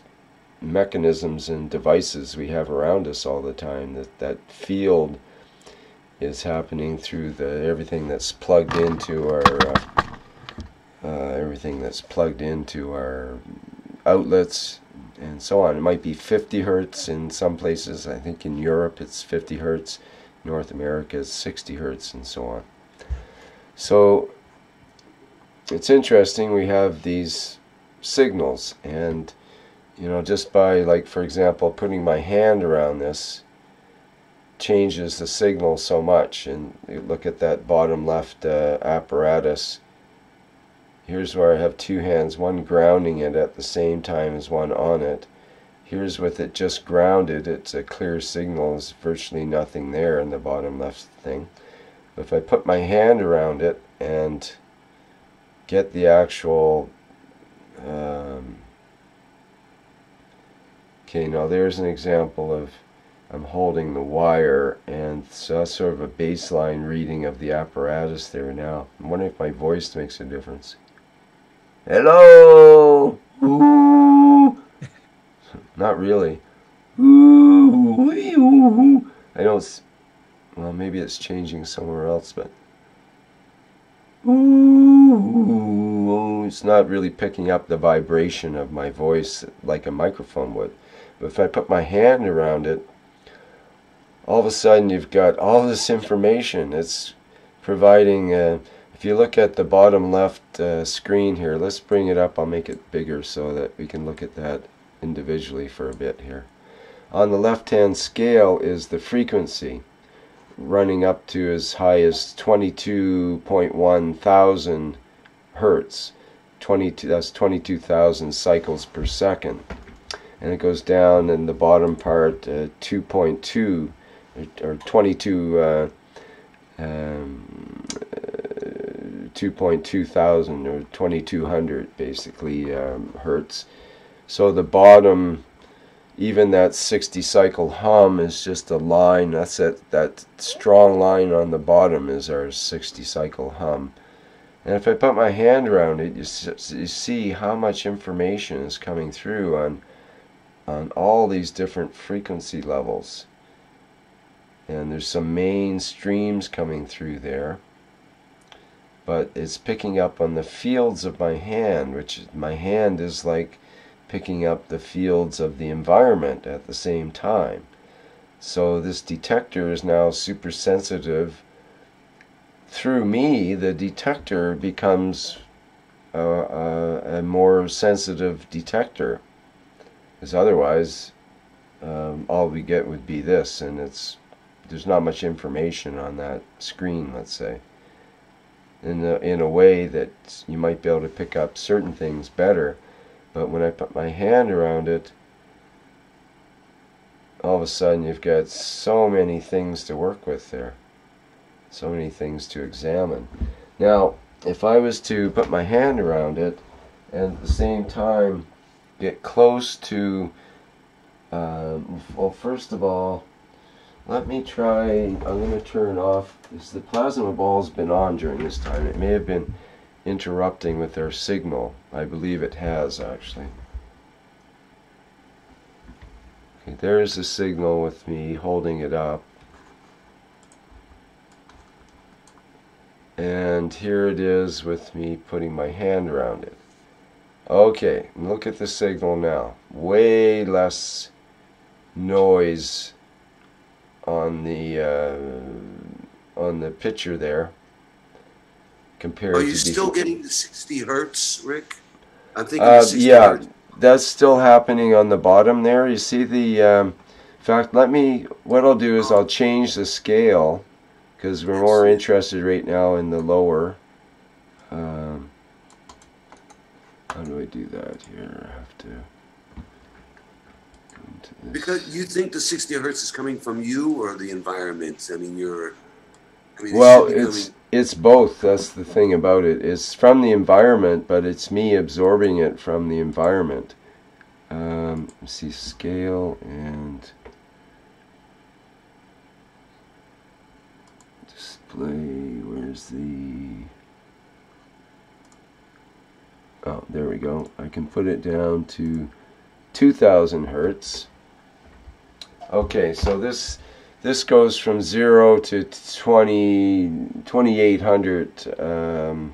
mechanisms and devices we have around us all the time. That field is happening through everything that's plugged into our outlets and so on. It might be 50 hertz in some places. I think in Europe it's 50 hertz. North America is 60 hertz and so on. So it's interesting, we have these signals, and you know, just by, like, for example, putting my hand around this changes the signal so much. And you look at that bottom left apparatus. Here's where I have two hands, one grounding it at the same time as one on it. Here's with it just grounded, it's a clear signal, there's virtually nothing there in the bottom left thing. But if I put my hand around it and get the actual okay, now there's an example of I'm holding the wire, and so that's sort of a baseline reading of the apparatus there now. I'm wondering if my voice makes a difference. Hello! Ooh. Not really. Ooh. I don't. Well, maybe it's changing somewhere else, but ooh, it's not really picking up the vibration of my voice like a microphone would. But if I put my hand around it, all of a sudden you've got all this information. It's providing, if you look at the bottom left screen here, let's bring it up, I'll make it bigger so that we can look at that individually for a bit here. On the left hand scale is the frequency, running up to as high as 22.1 thousand hertz. 22, that's 22,000 cycles per second. And it goes down in the bottom part 2.2 or 2.2 thousand or 2200 basically hertz. So the bottom, even that 60 cycle hum is just a line. That's that strong line on the bottom is our 60 cycle hum. And if I put my hand around it, you see how much information is coming through on all these different frequency levels. And there's some main streams coming through there, but it's picking up on the fields of my hand, which my hand is like picking up the fields of the environment at the same time. So this detector is now super sensitive. Through me, the detector becomes a more sensitive detector, because otherwise all we get would be this, and there's not much information on that screen, let's say, in a way that you might be able to pick up certain things better. But when I put my hand around it, all of a sudden you've got so many things to work with there, so many things to examine. Now, if I was to put my hand around it and at the same time get close to, well, first of all, let me try, I'm going to turn off, because the plasma ball's been on during this time. It may have been interrupting with our signal. I believe it has, actually. Okay, there's the signal with me holding it up. And here it is with me putting my hand around it. Okay, look at the signal now. Way less noise on the picture there compared to.
Are you still getting the 60 hertz, Rick? I'm thinking 60
yeah,
hertz.
That's still happening on the bottom there. You see the. In fact, what I'll do is I'll change the scale, because we're more interested right now in the lower. How do I do that here? I have to go into this.
Because you think the 60 hertz is coming from you or the environment? I mean,
well, it's both. That's the thing about it. It's from the environment, but it's me absorbing it from the environment. Let's see, scale and display. Where's the... Oh, there we go. I can put it down to 2000 hertz. Okay, so this goes from 0 to 2800.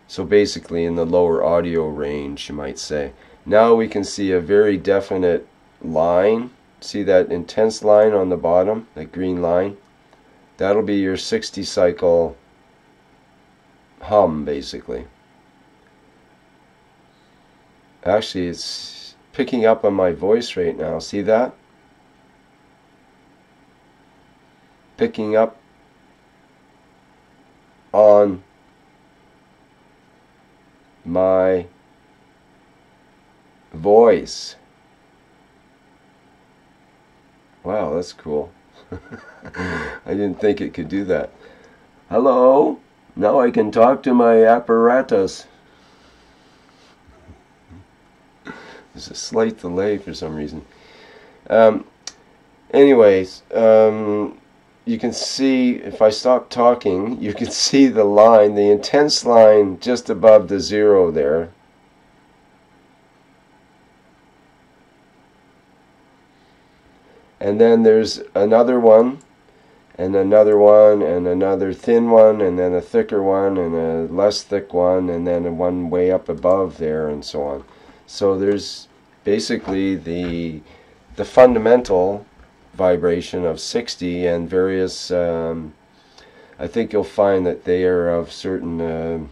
So basically in the lower audio range, you might say. Now we can see a very definite line. See that intense line on the bottom, that green line? That'll be your 60 cycle hum, basically. Actually, it's picking up on my voice right now. See that? Picking up on my voice. Wow, that's cool. I didn't think it could do that. Hello? Now I can talk to my apparatus. There's a slight delay for some reason. Anyways, you can see, if I stop talking, you can see the line, the intense line just above the 0 there. And then there's another one, and another one, and another thin one, and then a thicker one, and a less thick one, and then one way up above there, and so on. So there's basically the fundamental vibration of 60 and various, I think you'll find that they are of certain,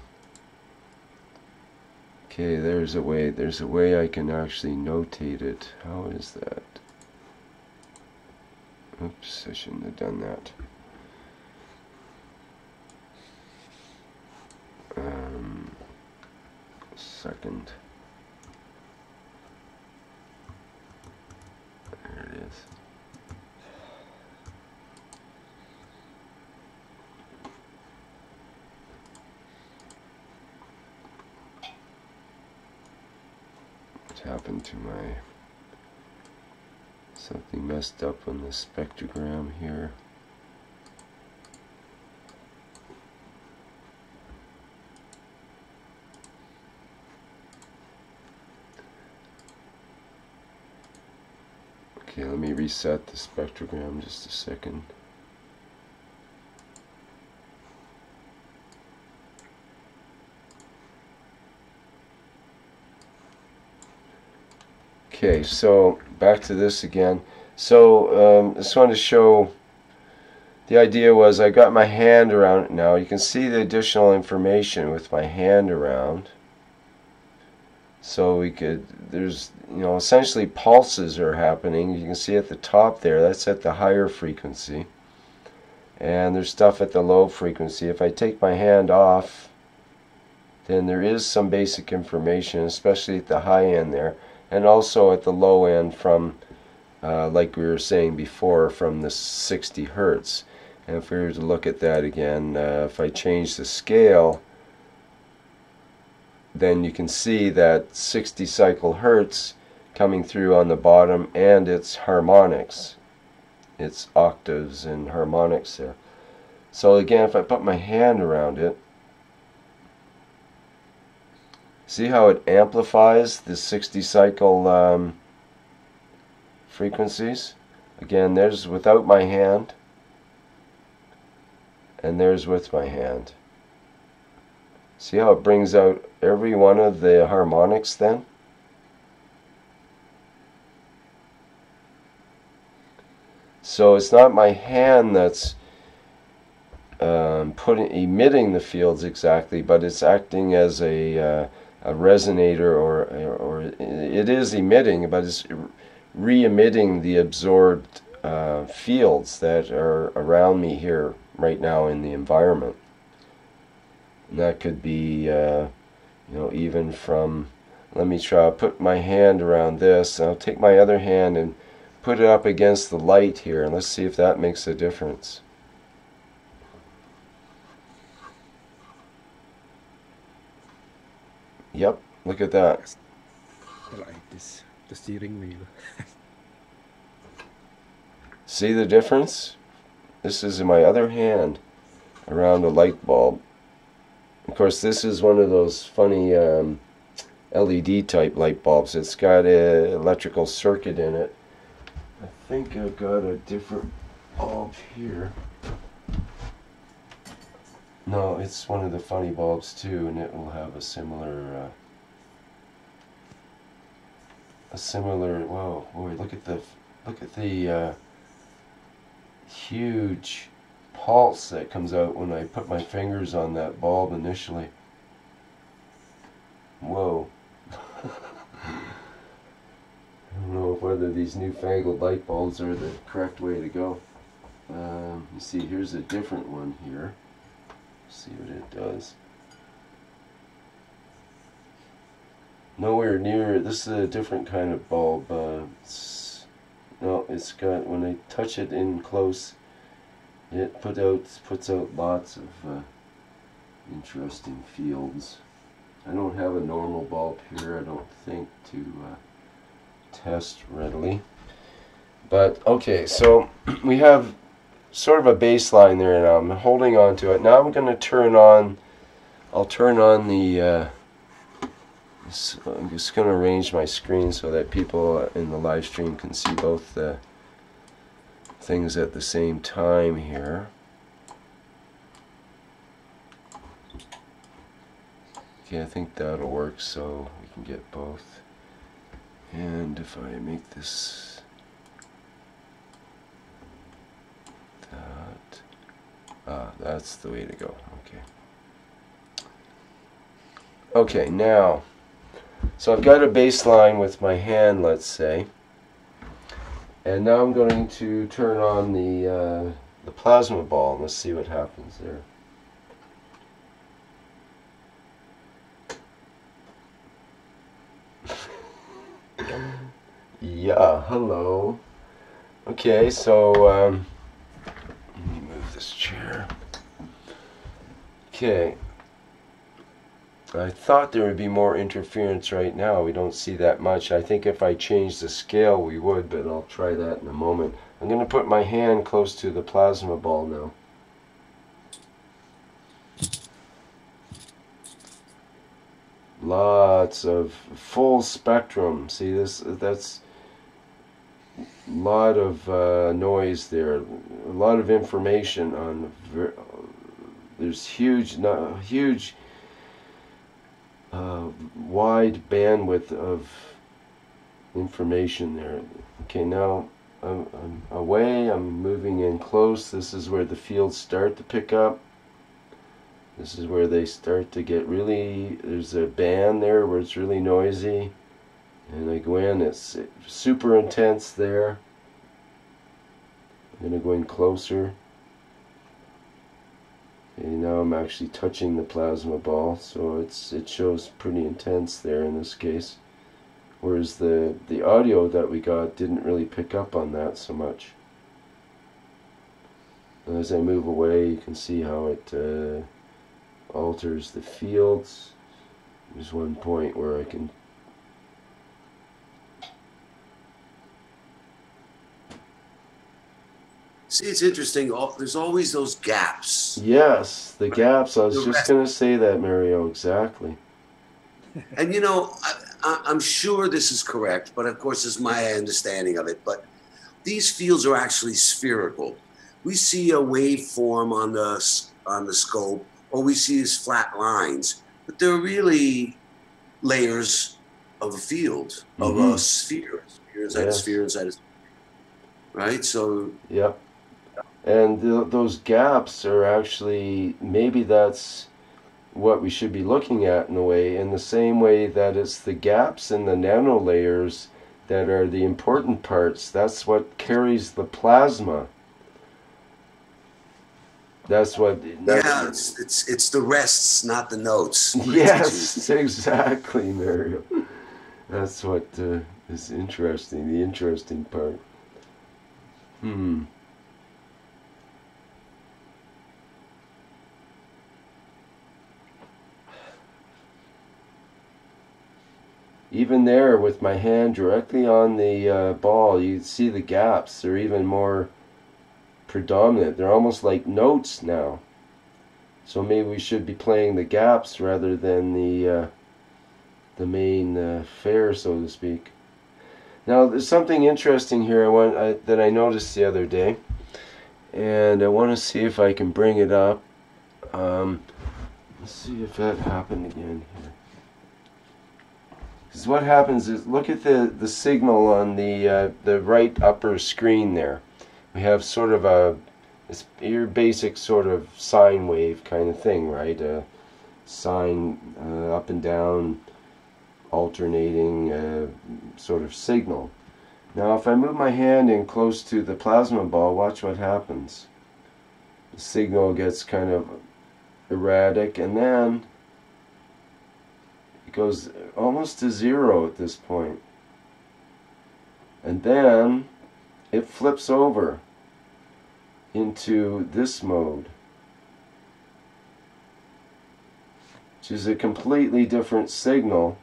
okay, there's a way I can actually notate it. How is that? Oops, I shouldn't have done that. Second. There it is. What happened to my... Something messed up on the spectrogram here. Okay, let me reset the spectrogram just a second. Okay, so back to this again. So just wanted to show, the idea was I got my hand around it now. You can see the additional information with my hand around. So we could, there's, you know, essentially pulses are happening. You can see at the top there, that's at the higher frequency. And there's stuff at the low frequency. If I take my hand off, then there is some basic information, especially at the high end there. And also at the low end from, like we were saying before, from the 60 hertz. And if we were to look at that again, if I change the scale, then you can see that 60 cycle hertz coming through on the bottom, and its harmonics, its octaves and harmonics there. So again, if I put my hand around it, see how it amplifies the 60 cycle frequencies? Again, there's without my hand, and there's with my hand. See how it brings out every one of the harmonics then? So it's not my hand that's emitting the fields exactly, but it's acting as a resonator, or it is emitting, but it's re-emitting the absorbed fields that are around me here right now in the environment. And that could be you know, even from, let me try, I'll put my hand around this, and I'll take my other hand and put it up against the light here, and let's see if that makes a difference. Yep, look at that.
The light is the steering wheel.
See the difference? This is in my other hand around a light bulb. Of course, this is one of those funny LED type light bulbs. It's got an electrical circuit in it. I think I've got a different bulb here. No, it's one of the funny bulbs too, and it will have a similar whoa, boy, look at the huge pulse that comes out when I put my fingers on that bulb initially. Whoa. I don't know whether these newfangled light bulbs are the correct way to go. You see, here's a different one here. See what it does. Nowhere near, this is a different kind of bulb. It's got, when I touch it in close, it puts out lots of interesting fields. I don't have a normal bulb here, I don't think, to test readily. But okay, so we have sort of a baseline there now. I'm holding on to it. Now I'm going to turn on, I'll turn on the, I'm just going to arrange my screen so that people in the live stream can see both the things at the same time here. Okay, I think that'll work so we can get both. And if I make this that's the way to go. Okay. Okay, now, so I've got a baseline with my hand, let's say, and now I'm going to turn on the plasma ball. Let's see what happens there. Yeah, hello. Okay, so let me move this chair. Okay. I thought there would be more interference right now. We don't see that much. I think if I change the scale we would, but I'll try that in a moment. I'm going to put my hand close to the plasma ball now. Lots of full spectrum. See this? That's a lot of noise there. A lot of information on. There's huge, wide bandwidth of information there. Okay, now I'm away. I'm moving in close. This is where the fields start to pick up. This is where they start to get really, there's a band there where it's really noisy. And I go in, it's super intense there. I'm going to go in closer. Okay, now I'm actually touching the plasma ball, so it shows pretty intense there in this case. Whereas the audio that we got didn't really pick up on that so much. And as I move away, you can see how it alters the fields. There's one point where I can
see, it's interesting. There's always those gaps.
Yes, the gaps. I was just going to say that, Mario, exactly.
And you know, I'm sure this is correct, but of course it's my understanding of it. But these fields are actually spherical. We see a waveform on the scope, or we see these flat lines, but they're really layers of a field, of a sphere. Sphere inside a sphere inside a sphere. Right? So.
Yep. And those gaps are actually, maybe that's what we should be looking at in a way, in the same way that it's the gaps in the nano layers that are the important parts. That's what carries the plasma. That's what.
Yeah, it's the rests, not the notes.
Yes, exactly, Mario. That's what is interesting. The interesting part. Even there, with my hand directly on the ball, you see the gaps. They're even more predominant. They're almost like notes now. So maybe we should be playing the gaps rather than the main fare, so to speak. Now, there's something interesting here that I noticed the other day, and I want to see if I can bring it up. Let's see if that happened again here. Because what happens is, look at the signal on the right upper screen there. We have sort of your basic sort of sine wave kind of thing, right? A sine up and down, alternating sort of signal. Now, if I move my hand in close to the plasma ball, watch what happens. The signal gets kind of erratic, and then it goes almost to zero at this point. And then it flips over into this mode, which is a completely different signal.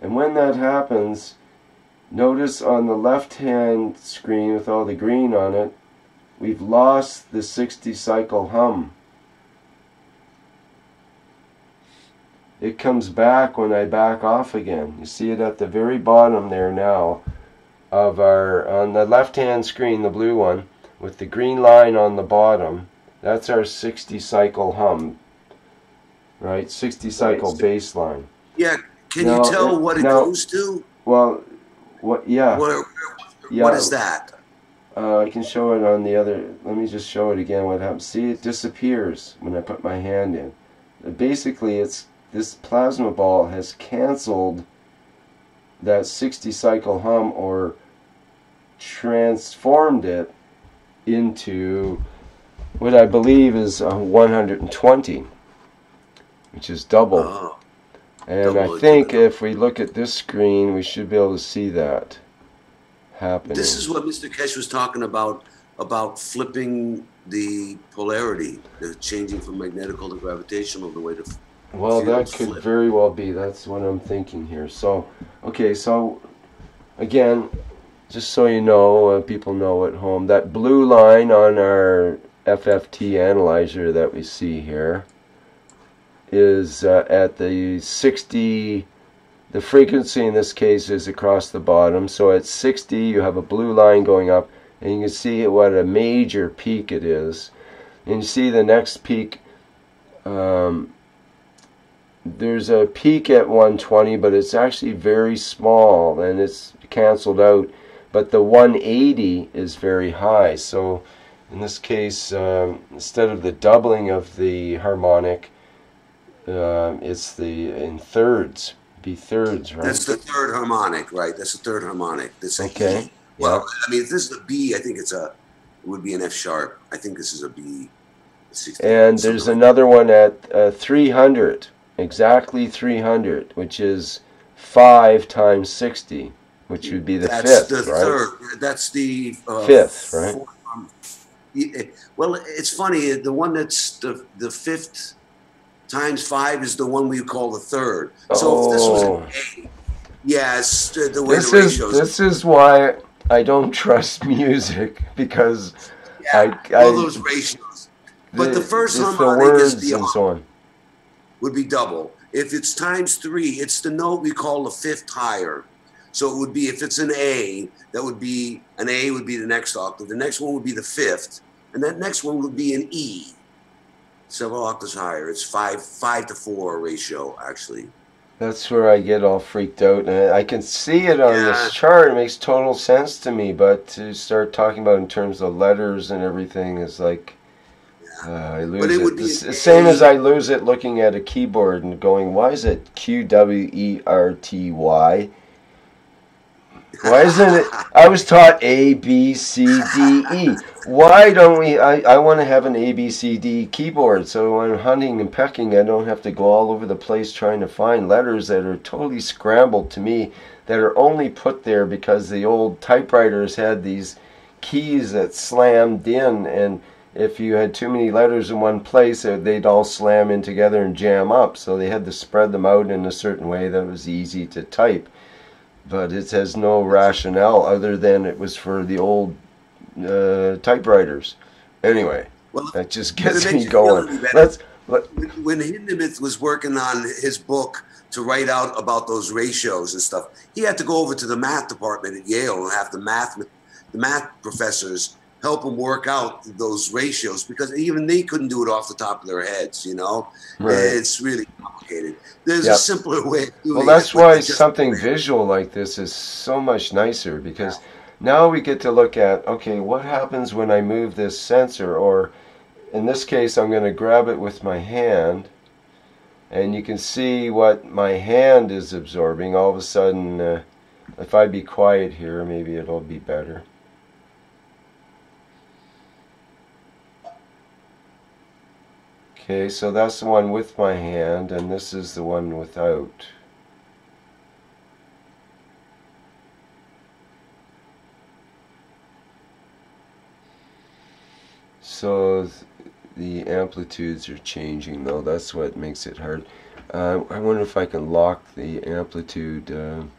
And when that happens, notice on the left hand screen with all the green on it, we've lost the 60 cycle hum. It comes back when I back off again. You see it at the very bottom there now of on the left hand screen, the blue one, with the green line on the bottom. That's our 60 cycle hum, right? 60 cycle baseline.
Yeah, can you tell what it goes to?
Well, what? Yeah.
What is that?
I can show it on the other. Let me just show it again. What happens? See, it disappears when I put my hand in. Basically, this plasma ball has canceled that 60 cycle hum, or transformed it into what I believe is 120, which is double.
Oh.
And I think if we look at this screen, we should be able to see that happening.
This is what Mr. Keshe was talking about flipping the polarity, the changing from magnetical to gravitational, the way to.
Well, that could very well be. That's what I'm thinking here. So, okay, so again, just so you know, people know at home, that blue line on our FFT analyzer that we see here is at the 60, the frequency in this case is across the bottom. So at 60 you have a blue line going up, and you can see what a major peak it is. And you see the next peak, there's a peak at 120, but it's actually very small and it's canceled out. But the 180 is very high. So in this case, instead of the doubling of the harmonic, it's in thirds. Be thirds, right?
That's the third harmonic, right? That's the third harmonic. That's
okay.
E. Well, I mean, if this is a B, I think it would be an F sharp. I think this is a B.
And there's another one at 300, exactly 300, which is 5 times 60, which would be the fifth,
the
right?
Third. That's the
fifth, right?
Well, it's funny. The one that's the fifth times 5 is the one we call the third. So if this was an A, yes, the way the ratios.
This is why I don't trust music, because
all those ratios. But the first harmonic is beyond,
and so on.
Would be double. If it's times 3, it's the note we call the fifth higher. So it would be, if it's an A, that would be, an A would be the next octave. The next one would be the fifth. And that next one would be an E. Several octaves higher. It's 5 to 4 ratio, actually.
That's where I get all freaked out. And I can see it on this chart. It makes total sense to me. But to start talking about in terms of letters and everything is like, I lose it. The same as I lose it looking at a keyboard and going, why is it QWERTY? Why isn't it? I was taught A, B, C, D, E. Why don't we? I want to have an A, B, C, D keyboard, so when I'm hunting and pecking, I don't have to go all over the place trying to find letters that are totally scrambled to me, that are only put there because the old typewriters had these keys that slammed in, and if you had too many letters in one place, they'd all slam in together and jam up, so they had to spread them out in a certain way that was easy to type. But it has no rationale other than it was for the old typewriters. Anyway,
Well,
that just
but it
gets
makes
me
you
going.
feel any better.
Let
When Hindemith was working on his book to write out about those ratios and stuff, he had to go over to the math department at Yale and have the math professors help him work out those ratios, because even they couldn't do it off the top of their heads, you know?
Right.
It's really complicated. There's
Yep.
a simpler way of doing
Well,
it.
that's
but
why
it's just-
something visual like this is so much nicer, because now we get to look at, okay, what happens when I move this sensor, or in this case, I'm going to grab it with my hand, and you can see what my hand is absorbing. All of a sudden, if I be quiet here, maybe it'll be better. Okay, so that's the one with my hand, and this is the one without. So the amplitudes are changing, though. That's what makes it hard. I wonder if I can lock the amplitude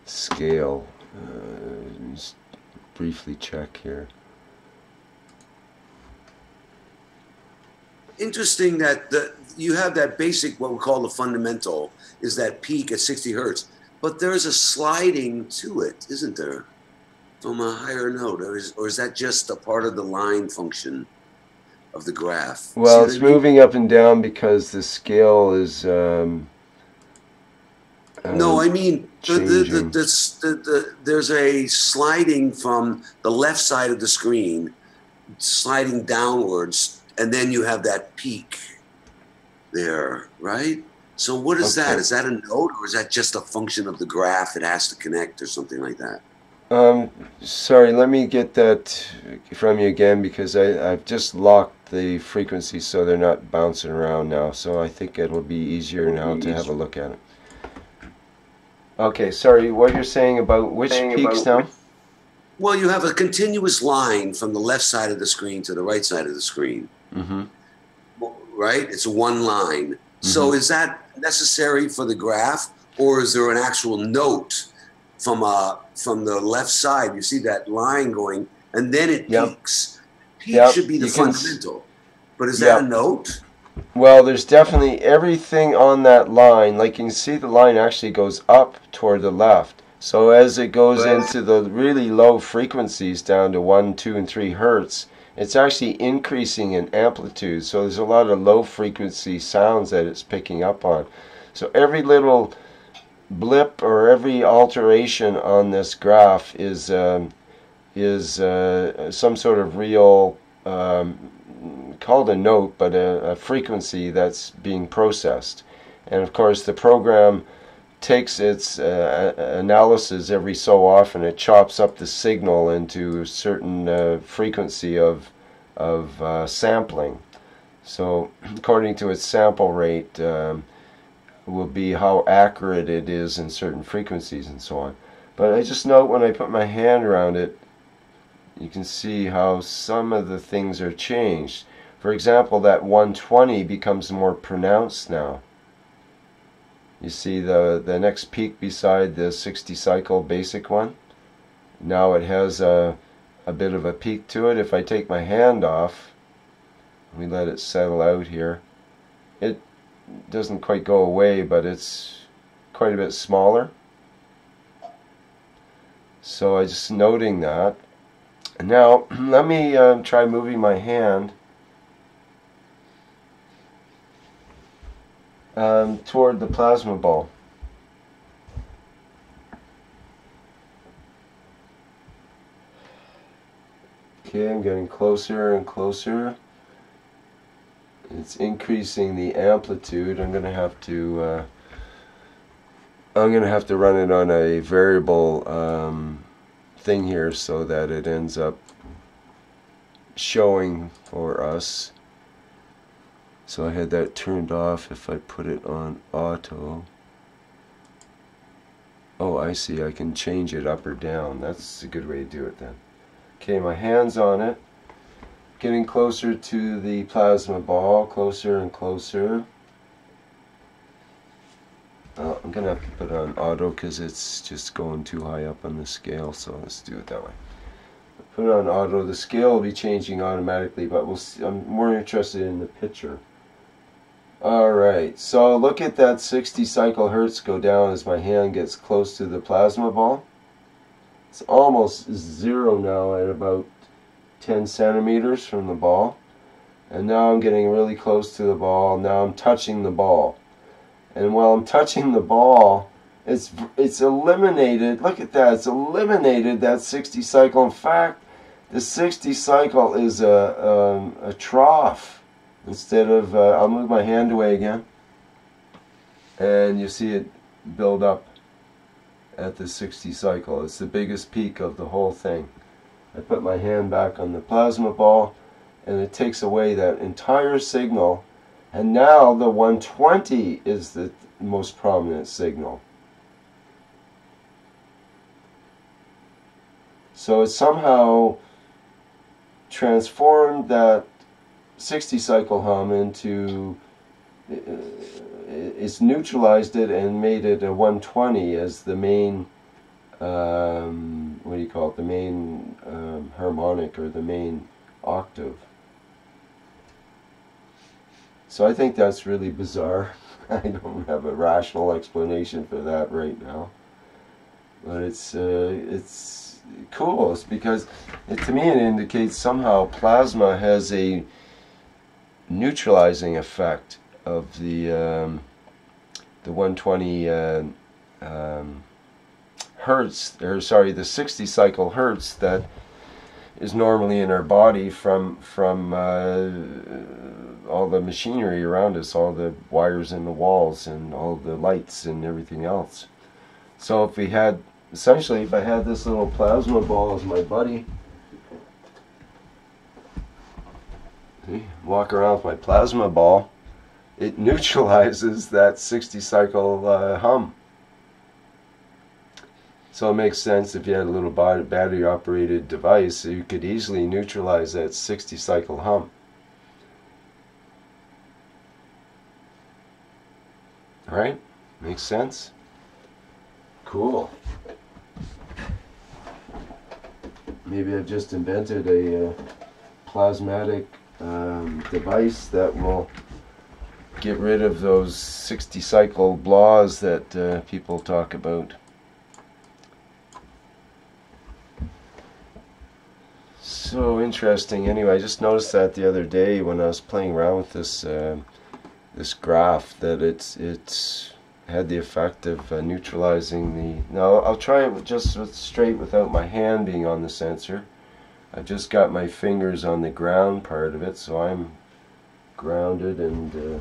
scale. Just briefly check here.
Interesting that you have that basic, what we call the fundamental, is that peak at 60 hertz. But there's a sliding to it, isn't there? From a higher note, or is that just a part of the line function of the graph?
Well, it's moving up and down because the scale is
no, I mean
changing.
there's a sliding from the left side of the screen, sliding downwards, and then you have that peak there, right? So what is that? Is that a note, or is that just a function of the graph it has to connect, or something like that?
Sorry, let me get that from you again, because I've just locked the frequencies so they're not bouncing around now. So I think it'll be easier now to have a look at it. Okay, sorry, what you're saying about which peaks now?
Well, you have a continuous line from the left side of the screen to the right side of the screen.
Mm-hmm.
Right? It's one line. Mm-hmm. So is that necessary for the graph, or is there an actual note from the left side? You see that line going, and then it peaks. Peak should be the fundamental. But is that a note?
Well, there's definitely everything on that line. Like you can see, the line actually goes up toward the left. So as it goes into the really low frequencies down to 1, 2, and 3 hertz, it's actually increasing in amplitude. So there's a lot of low frequency sounds that it's picking up on. So every little blip or every alteration on this graph is some sort of real, called a note, but a frequency that's being processed. And of course the program takes its analysis every so often. It chops up the signal into a certain frequency of sampling. So according to its sample rate will be how accurate it is in certain frequencies and so on. But I just note when I put my hand around it, you can see how some of the things are changed. For example, that 120 becomes more pronounced now. You see the next peak beside the 60 cycle basic one. Now it has a bit of a peak to it. If I take my hand off, we let it settle out here, it doesn't quite go away, but it's quite a bit smaller. So I'm just noting that. And now let me try moving my hand toward the plasma ball. Okay, I'm getting closer and closer. It's increasing the amplitude. I'm going to have to I'm going to have to run it on a variable thing here so that it ends up showing for us. So I had that turned off. If I put it on auto, oh, I see, I can change it up or down. That's a good way to do it then. Okay, my hand's on it, getting closer to the plasma ball, closer and closer. I'm gonna have to put it on auto because it's just going too high up on the scale, so let's do it that way. Put it on auto, the scale will be changing automatically, but we'll see. I'm more interested in the picture. Alright, so look at that 60 cycle hertz go down as my hand gets close to the plasma ball. It's almost zero now at about 10 centimeters from the ball. And now I'm getting really close to the ball. Now I'm touching the ball. And while I'm touching the ball, it's eliminated. Look at that. It's eliminated that 60 cycle. In fact, the 60 cycle is a trough. Instead of, I'll move my hand away again. And you see it build up at the 60 cycle. It's the biggest peak of the whole thing. I put my hand back on the plasma ball, and it takes away that entire signal. And now the 120 is the most prominent signal. So it somehow transformed that 60 cycle hum into, it's neutralized it and made it a 120 as the main, what do you call it, the main harmonic or the main octave. So I think that's really bizarre. I don't have a rational explanation for that right now. But it's cool. It's because, to me, it indicates somehow plasma has a neutralizing effect of the 120 hertz, or sorry, the 60 cycle hertz that is normally in our body from all the machinery around us, all the wires in the walls and all the lights and everything else. So if we had, essentially, if I had this little plasma ball as my buddy, see, walk around with my plasma ball, it neutralizes that 60 cycle hum. So it makes sense if you had a little battery operated device, you could easily neutralize that 60 cycle hum. Alright, makes sense? Cool. Maybe I've just invented a plasmatic device that will get rid of those 60 cycle blahs that people talk about. So interesting. Anyway, I just noticed that the other day when I was playing around with this this graph, that it's had the effect of neutralizing the. Now I'll try it just straight without my hand being on the sensor. I've just got my fingers on the ground part of it, so I'm grounded, and the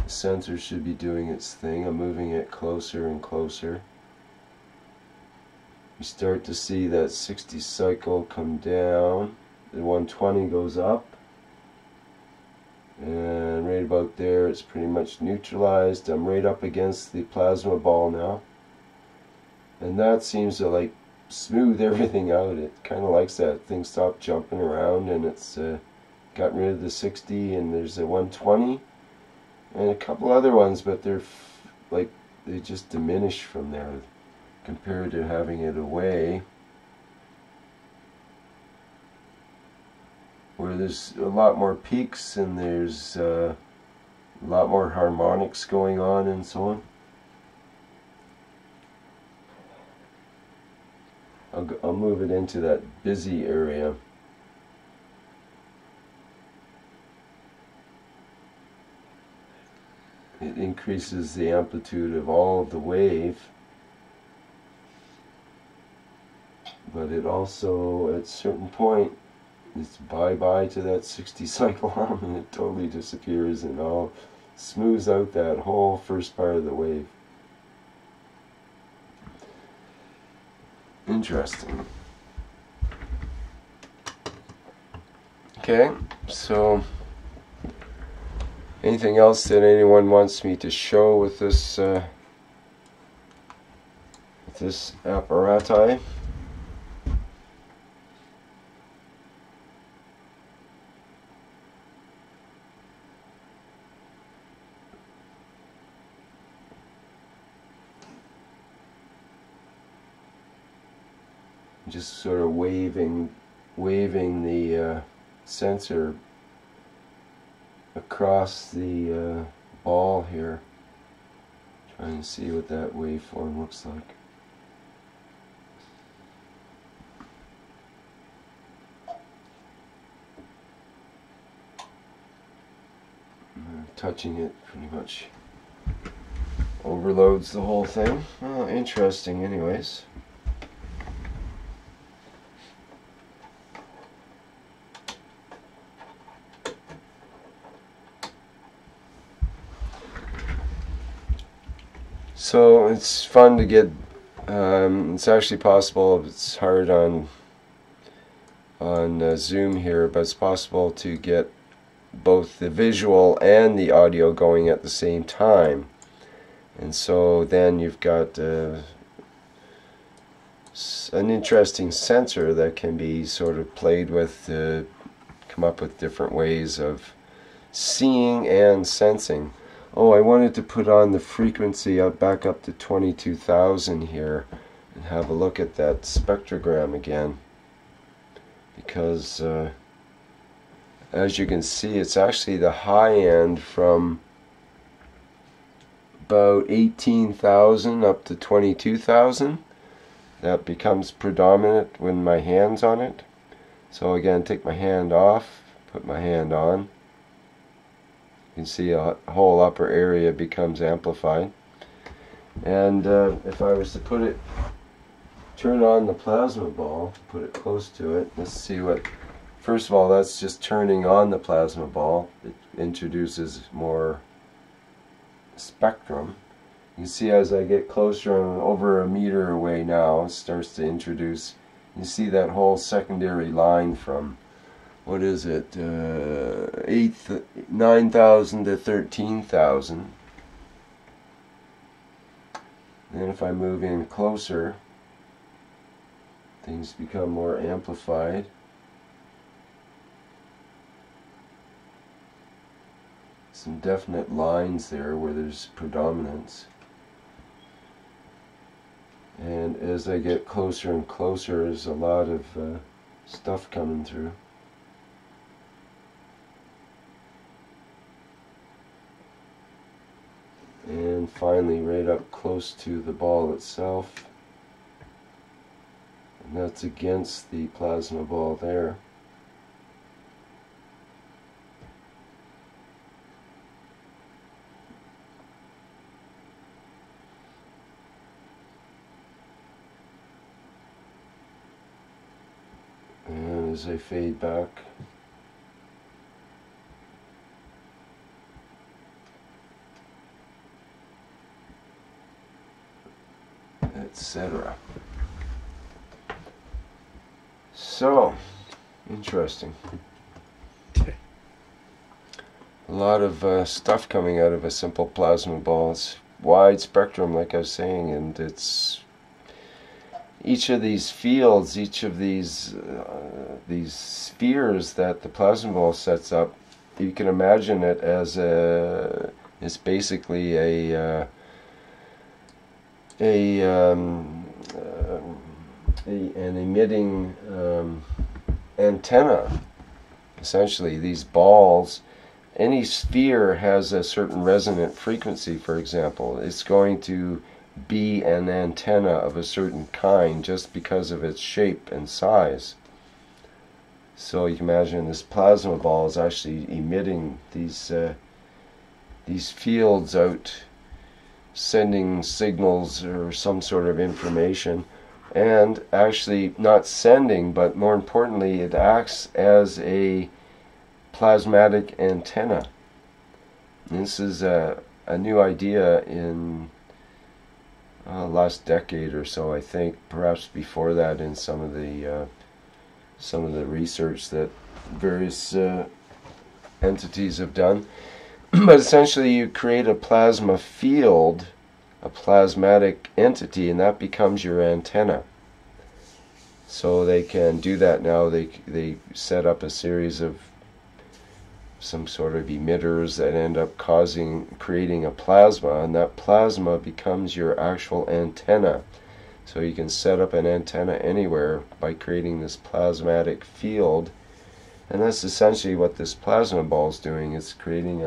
sensor should be doing its thing. I'm moving it closer and closer. You start to see that 60 cycle come down, the 120 goes up, and right about there it's pretty much neutralized. I'm right up against the plasma ball now, and that seems to like smooth everything out. It kind of likes that. Things stop jumping around, and it's gotten rid of the 60, and there's a 120 and a couple other ones, but they're like they just diminish from there compared to having it away, where there's a lot more peaks and there's a lot more harmonics going on and so on. I'll move it into that busy area. It increases the amplitude of all of the wave, but it also, at a certain point, it's bye-bye to that 60 cycle hum, and it totally disappears and all smooths out that whole first part of the wave. Interesting. Okay, so anything else that anyone wants me to show with this apparatus? Just sort of waving the sensor across the ball here, trying to see what that waveform looks like. Touching it pretty much overloads the whole thing. Well, interesting anyways. So it's fun to get, it's actually possible, it's hard on Zoom here, but it's possible to get both the visual and the audio going at the same time. And so then you've got an interesting sensor that can be sort of played with to come up with different ways of seeing and sensing. Oh, I wanted to put on the frequency back up to 22,000 here and have a look at that spectrogram again, because as you can see, it's actually the high end from about 18,000 up to 22,000 that becomes predominant when my hand's on it. So again, take my hand off, put my hand on. You can see a whole upper area becomes amplified. And if I was to turn on the plasma ball, put it close to it, let's see what, first of all, that's just turning on the plasma ball. It introduces more spectrum. You see as I get closer, and over a meter away now, it starts to introduce, you see that whole secondary line from, what is it, 9,000 to 13,000. Then if I move in closer, things become more amplified. Some definite lines there where there's predominance. And as I get closer and closer, there's a lot of stuff coming through. And finally right up close to the ball itself, and that's against the plasma ball there. And as I fade back, etc. So, interesting. A lot of stuff coming out of a simple plasma ball. It's wide spectrum, like I was saying, and it's each of these fields, each of these spheres that the plasma ball sets up. You can imagine it as it's basically an emitting antenna. Essentially, these balls, any sphere has a certain resonant frequency, for example. It's going to be an antenna of a certain kind just because of its shape and size. So you can imagine this plasma ball is actually emitting these fields out, sending signals or some sort of information, and actually not sending, but more importantly, it acts as a plasmatic antenna. And this is a new idea in last decade or so, I think. Perhaps before that, in some of the research that various entities have done. But essentially, you create a plasma field, a plasmatic entity, and that becomes your antenna. So they can do that now. They set up a series of some sort of emitters that end up creating a plasma, and that plasma becomes your actual antenna. So you can set up an antenna anywhere by creating this plasmatic field, and that's essentially what this plasma ball is doing. It's creating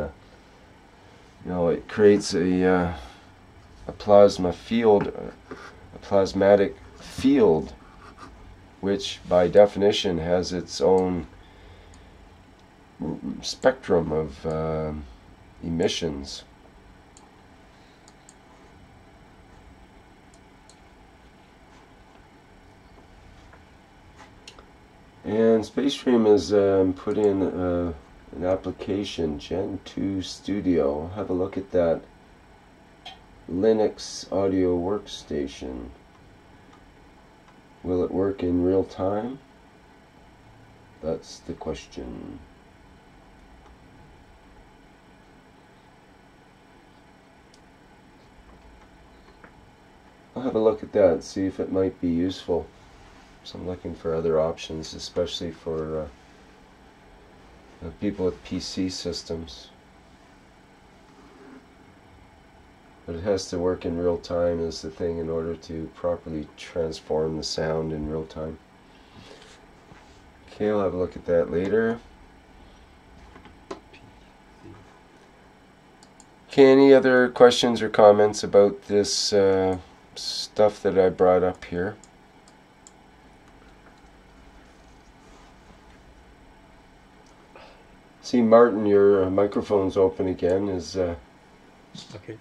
it creates a plasma field, a plasmatic field, which by definition has its own spectrum of emissions. And SpaceStream has put in an application, Gen 2 Studio. I'll have a look at that. Linux audio workstation. Will it work in real time? That's the question. I'll have a look at that and see if it might be useful. So I'm looking for other options, especially for people with PC systems. But it has to work in real time is the thing in order to properly transform the sound in real time. Okay, I'll have a look at that later. Okay, any other questions or comments about this stuff that I brought up here? See, Martin, your microphone's open again.
Okay.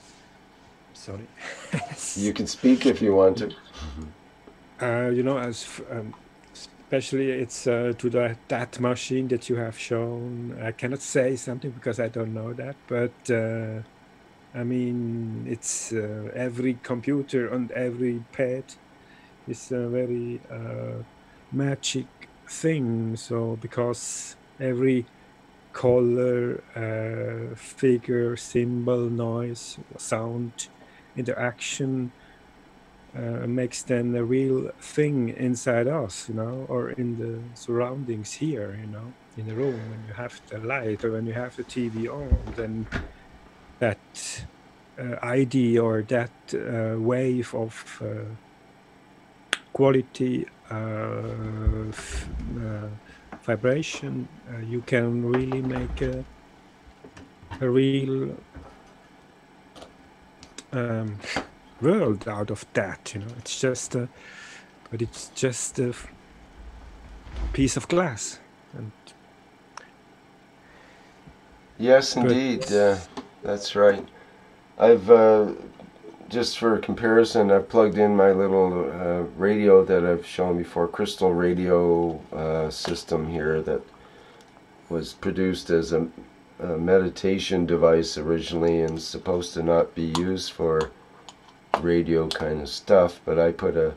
Sorry.
You can speak if you want to.
Especially it's to that machine that you have shown. I cannot say something because I don't know that, but I mean, it's every computer and every pad is a very magic thing. So because every color, figure, symbol, noise, sound, interaction makes then a real thing inside us, or in the surroundings here, in the room. When you have the light or when you have the TV on, then that ID or that wave of quality vibration, you can really make a real world out of that. It's just but it's just a piece of glass. And
yes, indeed, that's right. I've just for comparison, I've plugged in my little radio that I've shown before, crystal radio system here that was produced as a meditation device originally and supposed to not be used for radio kind of stuff, but I put a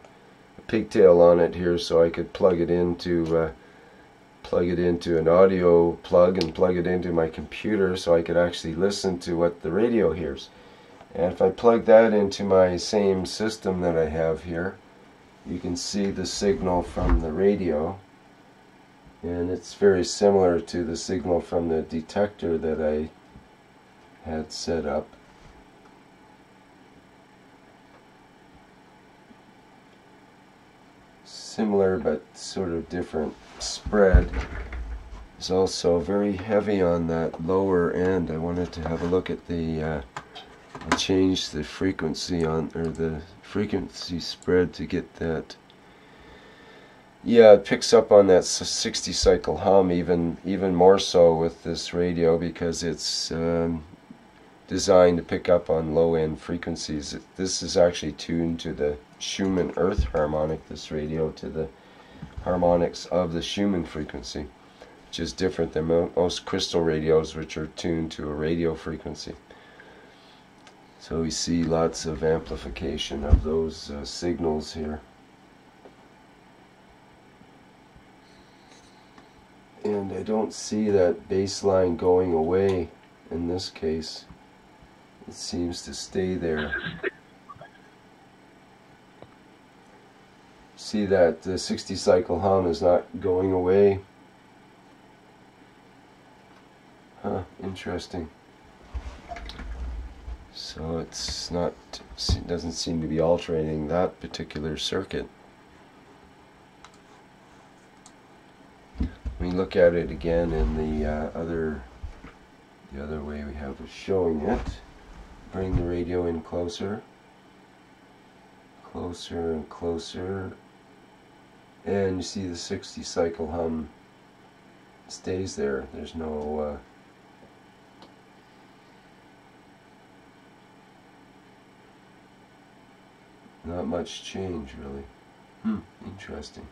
pigtail on it here so I could plug it into an audio plug and plug it into my computer so I could actually listen to what the radio hears. And if I plug that into my same system that I have here, you can see the signal from the radio, and it's very similar to the signal from the detector that I had set up. Similar but sort of different spread. It's also very heavy on that lower end. I wanted to have a look at the I'll change the frequency the frequency spread to get that. Yeah, it picks up on that 60 cycle hum even more so with this radio because it's designed to pick up on low end frequencies. This is actually tuned to the Schumann Earth harmonic, this radio, to the harmonics of the Schumann frequency, which is different than most crystal radios, which are tuned to a radio frequency. So we see lots of amplification of those signals here. And I don't see that baseline going away in this case. It seems to stay there. See that the 60 cycle hum is not going away. Huh, interesting. So it's not, it doesn't seem to be altering that particular circuit. We look at it again in the other way we have of showing it. Bring the radio in closer, closer and closer, and you see the 60 cycle hum stays there. There's no not much change really. Interesting.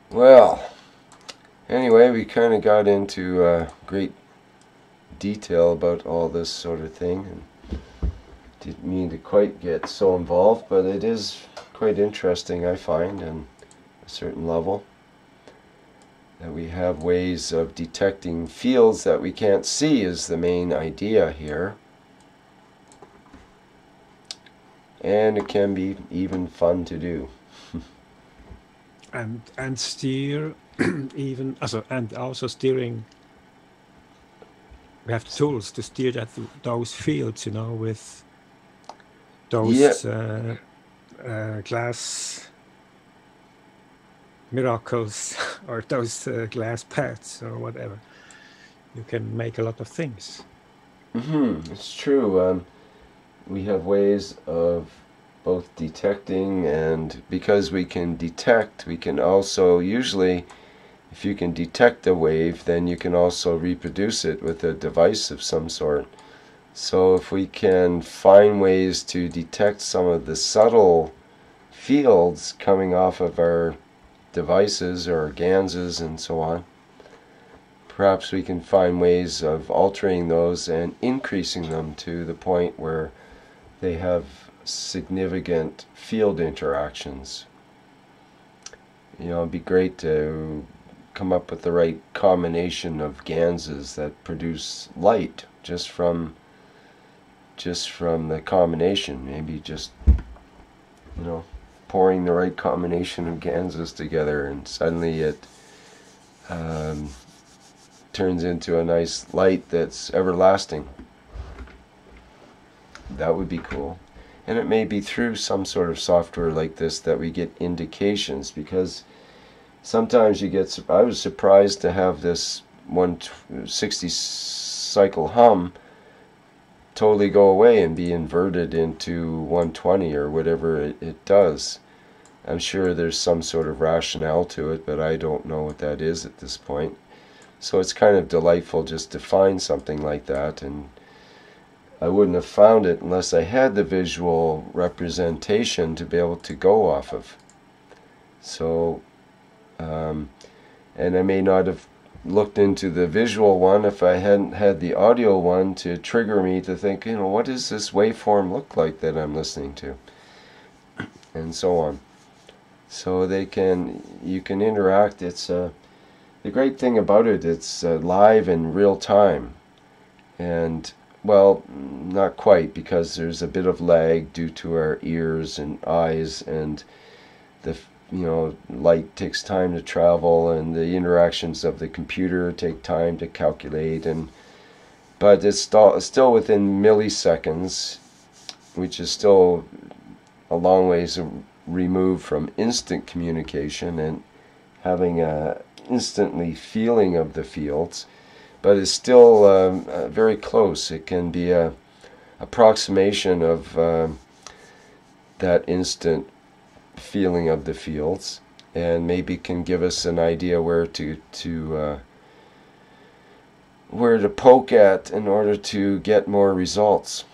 Well, anyway, we kind of got into great detail about all this sort of thing, and didn't mean to quite get so involved, but it is quite interesting, I find, on a certain level, that we have ways of detecting fields that we can't see is the main idea here. And it can be even fun to do.
And steer even and also steering. We have tools to steer those fields, you know, with those glass miracles or those glass pads or whatever. You can make a lot of things.
It's true. We have ways of both detecting, and because we can detect, we can also usually, if you can detect a wave, then you can also reproduce it with a device of some sort. So if we can find ways to detect some of the subtle fields coming off of our devices or Ganses and so on, perhaps we can find ways of altering those and increasing them to the point where they have significant field interactions. You know, it'd be great to come up with the right combination of Ganses that produce light just from the combination. Maybe just, you know, pouring the right combination of Ganses together, and suddenly it turns into a nice light that's everlasting. That would be cool. And it may be through some sort of software like this that we get indications, because sometimes you get, I was surprised to have this 160 cycle hum totally go away and be inverted into 120 or whatever it does. I'm sure there's some sort of rationale to it, but I don't know what that is at this point. So it's kind of delightful just to find something like that, and I wouldn't have found it unless I had the visual representation to be able to go off of. So, and I may not have looked into the visual one if I hadn't had the audio one to trigger me to think, you know, what does this waveform look like that I'm listening to? And so on. So you can interact. It's the great thing about it, it's live in real time. And well, not quite, because there's a bit of lag due to our ears and eyes, and the light takes time to travel, and the interactions of the computer take time to calculate, but it's still within milliseconds, which is still a long ways removed from instant communication and having a instantly feeling of the fields. But it's still very close. It can be a approximation of that instant feeling of the fields, and maybe can give us an idea where to poke at in order to get more results.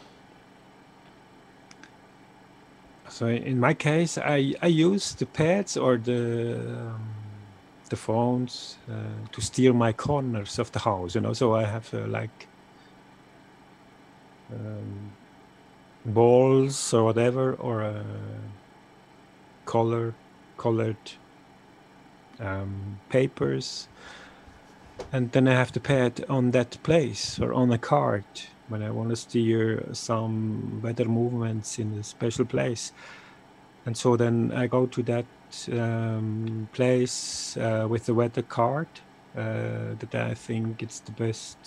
So in my case, I use the pads or the the phones to steer my corners of the house, you know. So I have like balls or whatever, or colored papers, and then I have to pad on that place or on a card when I want to steer some weather movements in a special place. And so then I go to that place with the weather card that I think it's the best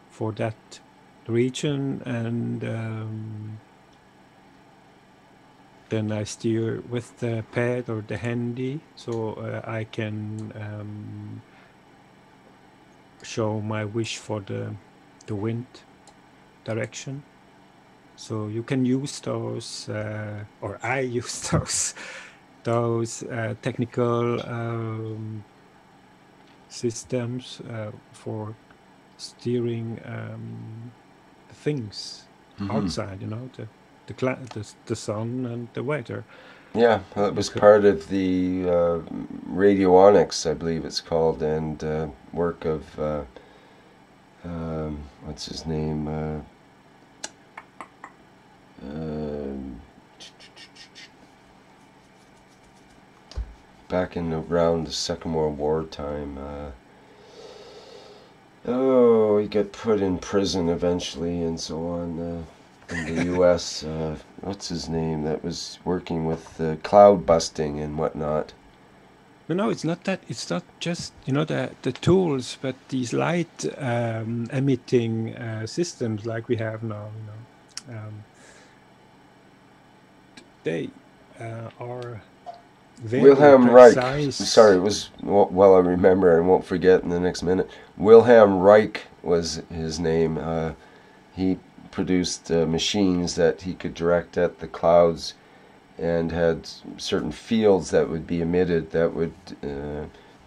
for that region, and then I steer with the pad or the handy, so I can show my wish for the wind direction. So you can use those, or I use those technical systems for steering things outside, you know, the sun and the weather.
Yeah, that was part of the radionics, I believe it's called, and work of what's his name? Back in around the Second World War time. He got put in prison eventually and so on in the U.S. What's his name? That was working with cloud busting and whatnot.
No, it's not that. It's not just, you know, the tools, but these light emitting systems like we have now. You know, they are very
Wilhelm
precise.
Reich. Sorry, it was, well, I remember, I won't forget in the next minute. Wilhelm Reich was his name. He produced machines that he could direct at the clouds, and had certain fields that would be emitted that would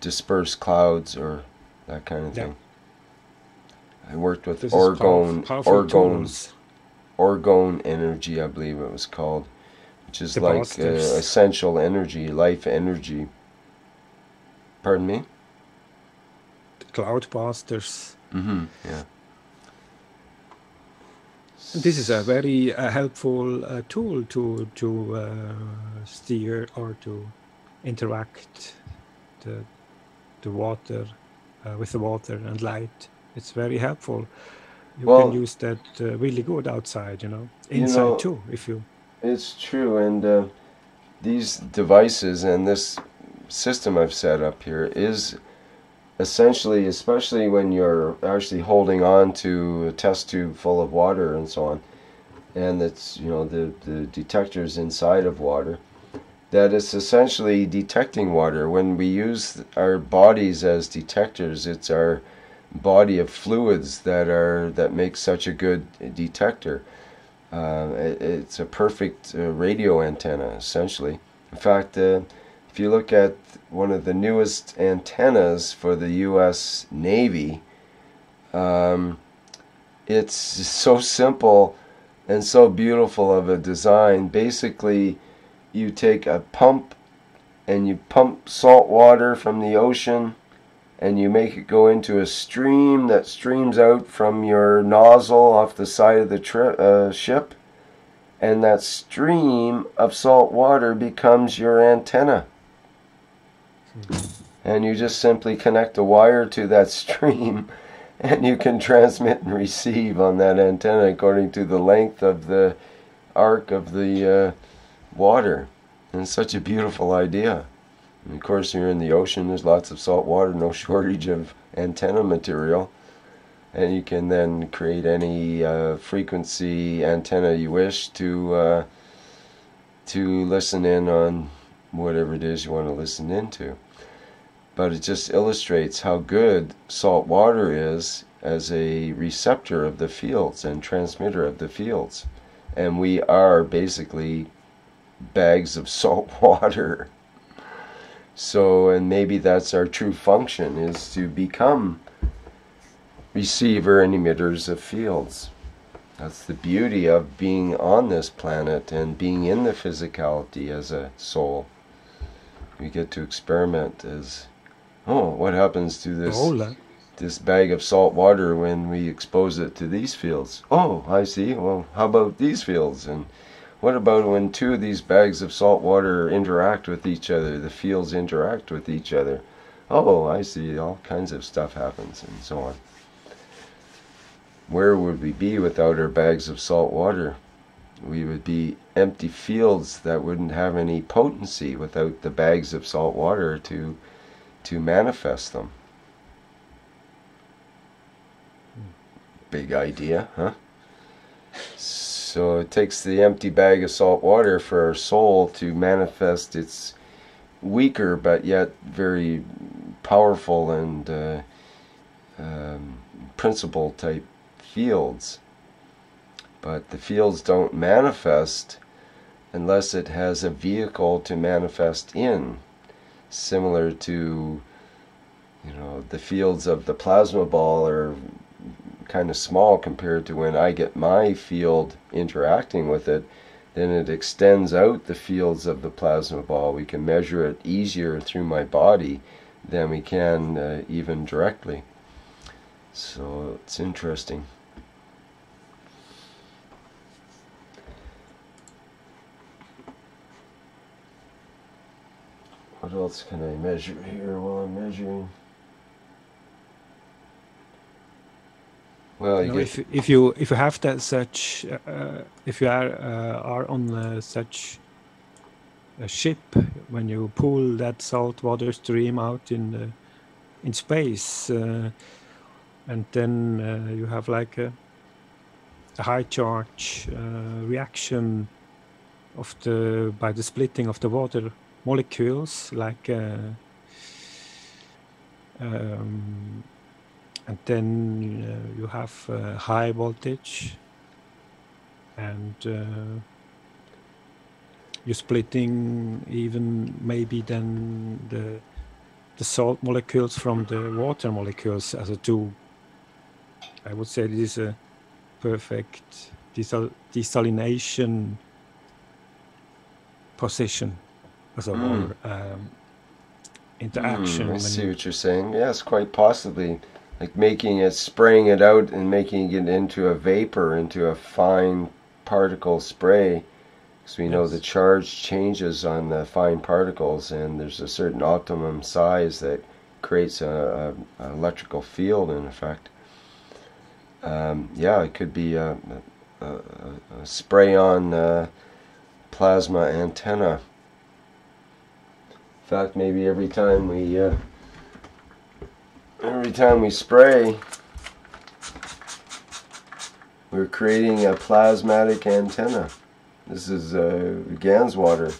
disperse clouds or that kind of thing. I worked with orgone energy, I believe it was called, which is like essential energy, life energy. Pardon me?
The cloudbusters.
Yeah.
This is a very helpful tool to steer or to interact the water with the water and light. It's very helpful. You can use that really good outside, you know, inside too, if you.
It's true, and these devices and this system I've set up here is essentially, especially when you're actually holding on to a test tube full of water and so on, and it's, you know, the detectors inside of water, that it's essentially detecting water. When we use our bodies as detectors, it's our body of fluids that make such a good detector. It's a perfect radio antenna, essentially. In fact, if you look at one of the newest antennas for the U.S. Navy, it's so simple and so beautiful of a design. Basically, you take a pump and you pump salt water from the ocean, and you make it go into a stream that streams out from your nozzle off the side of the ship, and that stream of salt water becomes your antenna. And you just simply connect a wire to that stream, and you can transmit and receive on that antenna according to the length of the arc of the water. And it's such a beautiful idea. And of course, you're in the ocean, there's lots of salt water, no shortage of antenna material. And you can then create any frequency antenna you wish to listen in on whatever it is you want to listen into. But it just illustrates how good salt water is as a receptor of the fields and transmitter of the fields. And we are basically bags of salt water. So, and maybe that's our true function, is to become receiver and emitters of fields. That's the beauty of being on this planet and being in the physicality as a soul. we get to experiment is, oh, what happens to this bag of salt water when we expose it to these fields? Oh, I see. Well, how about these fields? And what about when two of these bags of salt water interact with each other? The fields interact with each other. Oh, I see. All kinds of stuff happens, and so on. Where would we be without our bags of salt water? We would be empty fields that wouldn't have any potency without the bags of salt water to manifest them. Big idea, huh? So it takes the empty bag of salt water for our soul to manifest its weaker but yet very powerful and principle type fields. But the fields don't manifest unless it has a vehicle to manifest in, similar to, you know, the fields of the plasma ball are kind of small compared to when I get my field interacting with it. Then it extends out the fields of the plasma ball. We can measure it easier through my body than we can even directly. So it's interesting. What else can I measure here while I'm measuring? Well,
if you have that such if you are on such a ship, when you pull that saltwater stream out in space, and then you have like a high charge reaction of by the splitting of the water molecules, like and then you have high voltage, and you're splitting even maybe then the salt molecules from the water molecules as a two. I would say this is a perfect desalination position as a water interaction.
I see what you're saying. Yes, quite possibly. Like making it, spraying it out and making it into a vapor, into a fine particle spray. Because we know the charge changes on the fine particles, and there's a certain optimum size that creates an electrical field, in effect. Yeah, it could be a spray-on plasma antenna. In fact, maybe every time we spray, we're creating a plasmatic antenna. This is Gans water.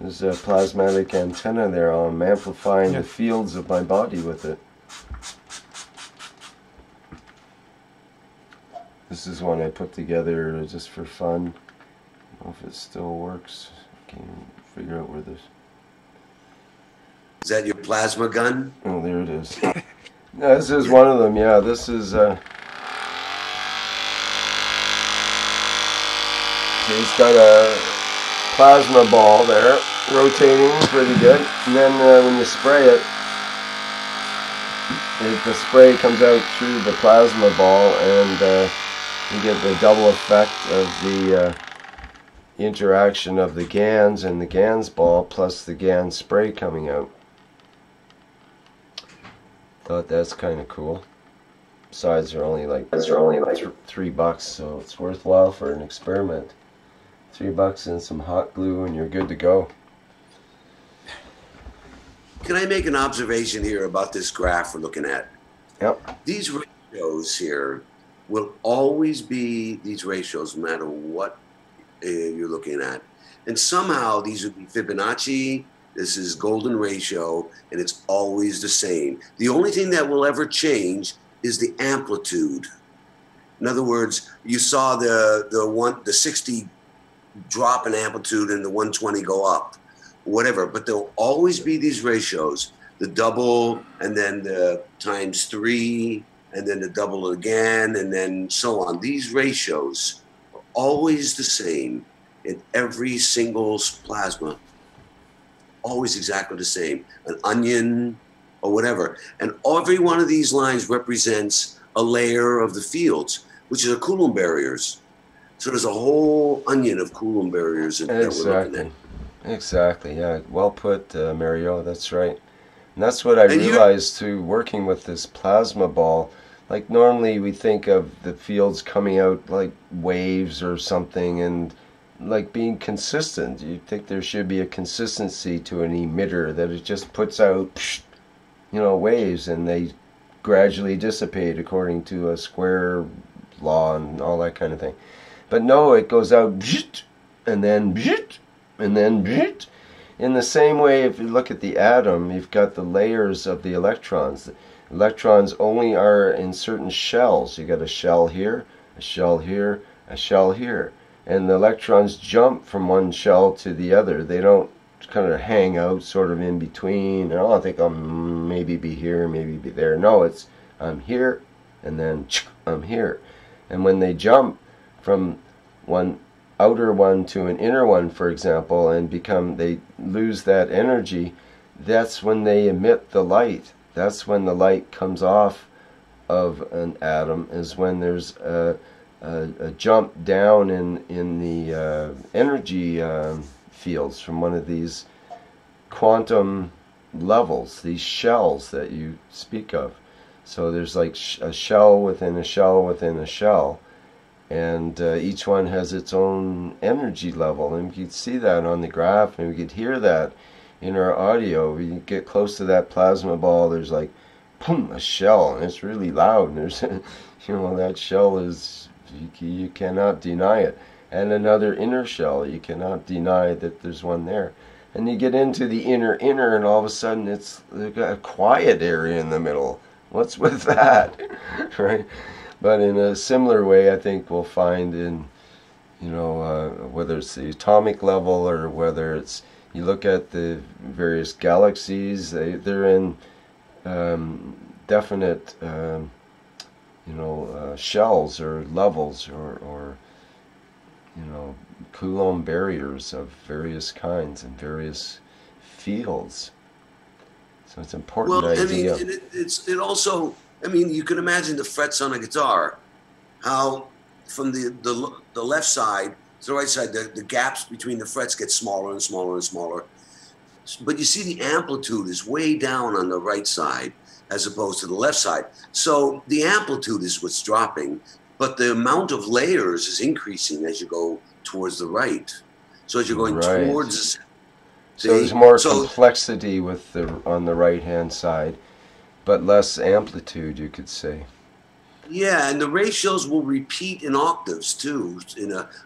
There's a plasmatic antenna there. I'm amplifying the fields of my body with it. This is one I put together just for fun. I don't know if it still works. I can't figure out where this...
Is that your plasma gun?
Oh, there it is. No, this is one of them. Yeah, this is. He's got a plasma ball there, rotating pretty good. And then when you spray it, the spray comes out through the plasma ball, and you get the double effect of the interaction of the Gans and the Gans ball plus the Gans spray coming out. Thought that's kind of cool. Besides, they're only like $3, so it's worthwhile for an experiment. $3 and some hot glue, and you're good to go.
Can I make an observation here about this graph we're looking at?
Yep.
These ratios here will always be these ratios, no matter what you're looking at. And somehow these would be Fibonacci. This is golden ratio, and it's always the same. The only thing that will ever change is the amplitude. In other words, you saw the 60 drop in amplitude and the 120 go up, whatever. But there'll always be these ratios: the double, and then the ×3, and then the double again, and then so on. These ratios are always the same in every single plasma. always exactly the same, an onion or whatever. And every one of these lines represents a layer of the fields, which are Coulomb barriers. So there's a whole onion of Coulomb barriers that we're looking at.
Exactly. Yeah. Well put, Mario. That's right. And that's what I realized too, working with this plasma ball. Like normally we think of the fields coming out like waves or something, and like being consistent. You think there should be a consistency to an emitter, that it just puts out, you know, waves, and they gradually dissipate according to a square law and all that kind of thing. But no, it goes out and then and then in the same way. If you look at the atom, you've got the layers of the electrons. The electrons only are in certain shells. You got a shell here, a shell here, a shell here, and the electrons jump from one shell to the other. They don't kind of hang out sort of in between. Oh, I think I'll maybe be here, maybe be there. No, it's I'm here, and then I'm here. And when they jump from one outer one to an inner one, for example, and they lose that energy, that's when they emit the light. That's when the light comes off of an atom, is when there's a jump down in the energy fields from one of these quantum levels, these shells that you speak of. So there's like a shell within a shell within a shell, and each one has its own energy level, and we could see that on the graph, and we could hear that in our audio. We get close to that plasma ball, there's like boom, a shell, and it's really loud, and there's you know, that shell is, you cannot deny it. And another inner shell, you cannot deny that there's one there. And you get into the inner, and all of a sudden it's a quiet area in the middle. What's with that? Right? But in a similar way, I think we'll find in, you know, whether it's the atomic level or whether it's, you look at the various galaxies, they're in definite, you know, shells or levels or you know, Coulomb barriers of various kinds and various fields. So it's an important idea.
I mean, it also, I mean, you can imagine the frets on a guitar, how from the left side to the right side, the gaps between the frets get smaller and smaller and smaller. But you see the amplitude is way down on the right side as opposed to the left side. So the amplitude is what's dropping, but the amount of layers is increasing as you go towards the right. So as you're going towards,
so there's more complexity with on the right hand side, but less amplitude, you could say.
Yeah, and the ratios will repeat in octaves too,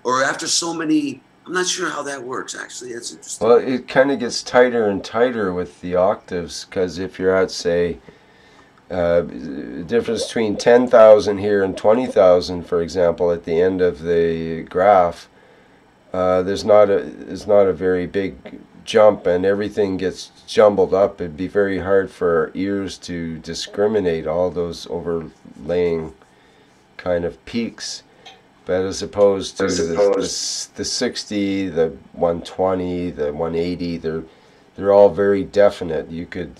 or after so many. I'm not sure how that works, actually. That's interesting.
Well, it kind of gets tighter and tighter with the octaves, because if you're at, say, difference between 10,000 here and 20,000, for example, at the end of the graph, there's not a very big jump, and everything gets jumbled up. It'd be very hard for our ears to discriminate all those overlaying kind of peaks. But as opposed to the 60, the 120, the 180, they're all very definite. You could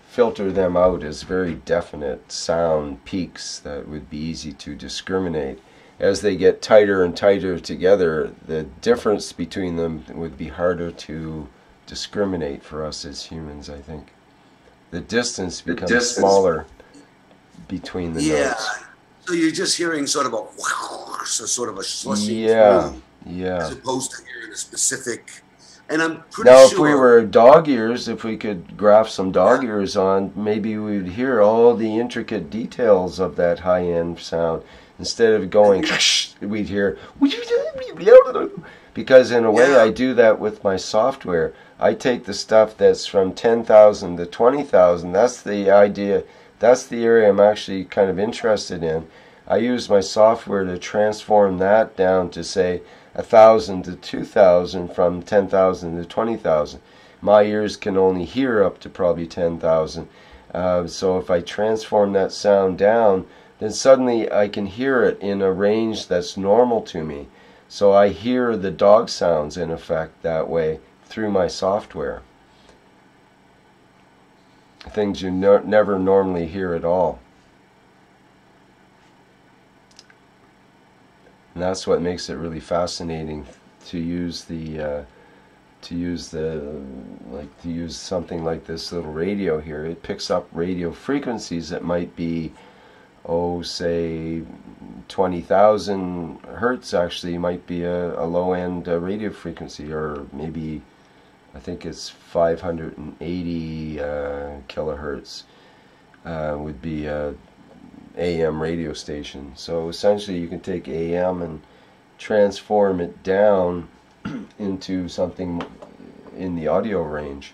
filter them out as very definite sound peaks that would be easy to discriminate. As they get tighter and tighter together, the difference between them would be harder to discriminate for us as humans, I think. The distance becomes smaller between the notes.
So you're just hearing sort of a slushing through, as opposed to hearing a specific. And I'm pretty sure. Now,
if we were dog ears, if we could graph some dog ears on, maybe we'd hear all the intricate details of that high-end sound. Instead of going, we'd hear, because in a way I do that with my software. I take the stuff that's from 10,000 to 20,000. That's the idea. That's the area I'm actually kind of interested in. I use my software to transform that down to, say, 1,000 to 2,000 from 10,000 to 20,000. My ears can only hear up to probably 10,000. So if I transform that sound down, then suddenly I can hear it in a range that's normal to me. So I hear the dog sounds, in effect, that way, through my software. Things you never normally hear at all. And that's what makes it really fascinating to use something like this little radio here. It picks up radio frequencies that might be, oh, say 20,000 hertz. Actually might be a low-end radio frequency, or maybe I think it's 580 kilohertz would be a AM radio station. So essentially you can take AM and transform it down into something in the audio range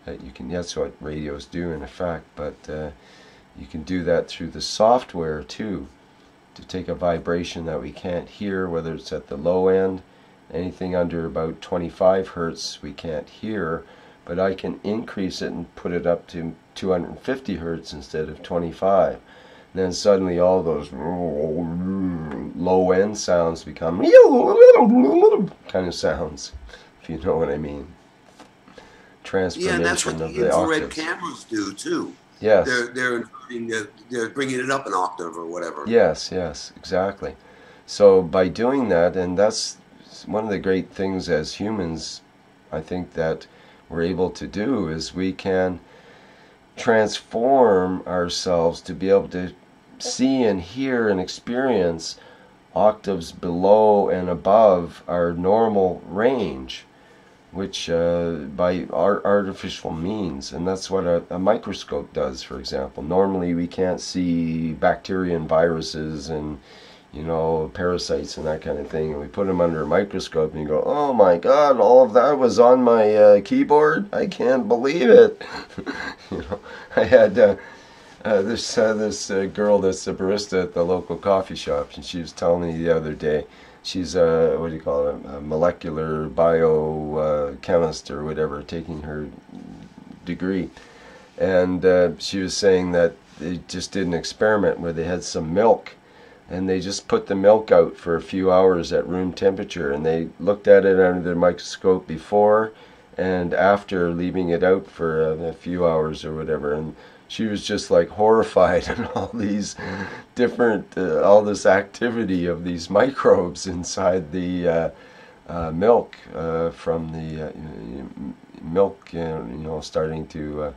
that you can. That's what radios do in effect, but you can do that through the software too, to take a vibration that we can't hear, whether it's at the low end. Anything under about 25 hertz we can't hear, but I can increase it and put it up to 250 hertz instead of 25. And then suddenly all those low end sounds become kind of sounds, if you know what I mean. Transformation.
Yeah, and that's what the infrared cameras do too.
Yes.
They're bringing it up an octave or whatever.
Yes, yes, exactly. So by doing that, and that's one of the great things as humans, I think, that we're able to do, is we can transform ourselves to be able to see and hear and experience octaves below and above our normal range, which by artificial means. And that's what a microscope does, for example. Normally we can't see bacteria and viruses and, you know, parasites and that kind of thing, and we put them under a microscope and you go, oh my god, all of that was on my keyboard? I can't believe it. You know, I had this girl that's a barista at the local coffee shop, and she was telling me the other day, she's what do you call it, a molecular biochemist or whatever, taking her degree, and she was saying that they just did an experiment where they had some milk, and they just put the milk out for a few hours at room temperature, and they looked at it under the microscope before and after leaving it out for a few hours or whatever, and she was just like horrified at all these different, all this activity of these microbes inside the milk from the milk, you know, starting to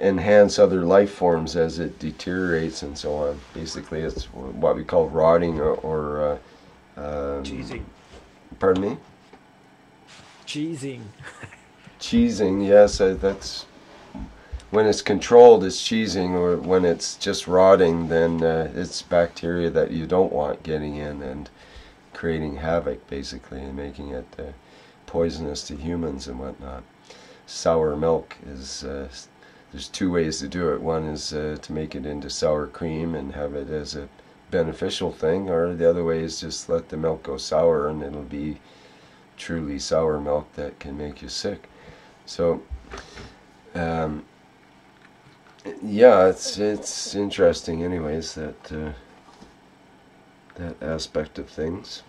enhance other life forms as it deteriorates and so on. Basically, it's what we call rotting or
cheesing.
Pardon me?
Cheesing.
Cheesing, yes, that's when it's controlled, it's cheesing, or when it's just rotting, then it's bacteria that you don't want getting in and creating havoc, basically, and making it poisonous to humans and whatnot. Sour milk is, there's two ways to do it. One is to make it into sour cream and have it as a beneficial thing, or the other way is just let the milk go sour and it'll be truly sour milk that can make you sick. So, yeah, it's interesting, anyways, that that aspect of things.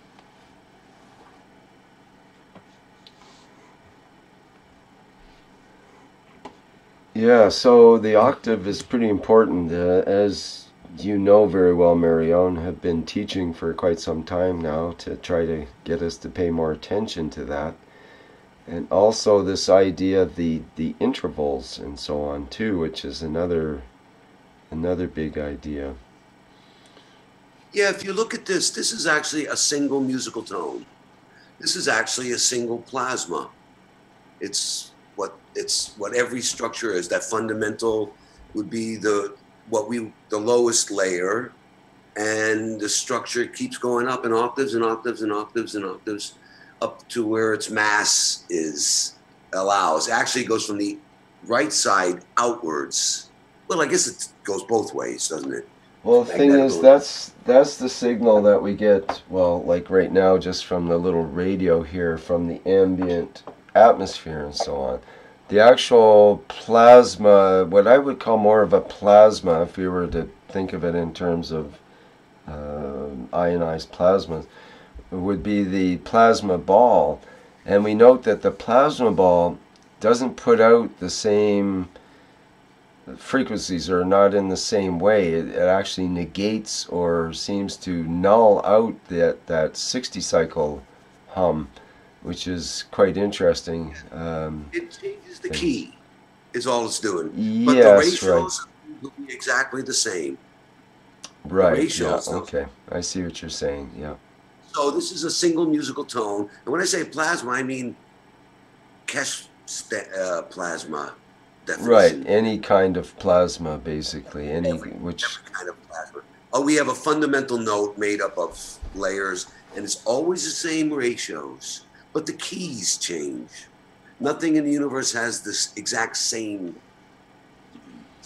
Yeah, so the octave is pretty important. As you know very well, Marion, have been teaching for quite some time now to try to get us to pay more attention to that. And also this idea of the intervals and so on too, which is another big idea.
Yeah, if you look at this, this is actually a single musical tone. This is actually a single plasma. It's what every structure is. That fundamental would be the lowest layer, and the structure keeps going up in octaves and octaves and octaves and octaves, up to where its mass allows. Actually, it goes from the right side outwards. Well, I guess it goes both ways, doesn't it?
Well, the thing is, that's the signal that we get, well, like right now, just from the little radio here, from the ambient atmosphere and so on. The actual plasma, what I would call more of a plasma, if we were to think of it in terms of ionized plasmas, would be the plasma ball. And we note that the plasma ball doesn't put out the same frequencies, or not in the same way. It actually negates or seems to null out that 60 cycle hum, which is quite interesting.
It changes the key, is all it's doing.
Yes,
but the ratios will be exactly the same.
Right.
Ratios,
yeah. Okay. I see what you're saying. Yeah.
So this is a single musical tone, and when I say plasma, I mean Keshe plasma definition.
Right. Any kind of plasma, basically.
Every kind of plasma. Oh, we have a fundamental note made up of layers, and it's always the same ratios, but the keys change. Nothing in the universe has this exact same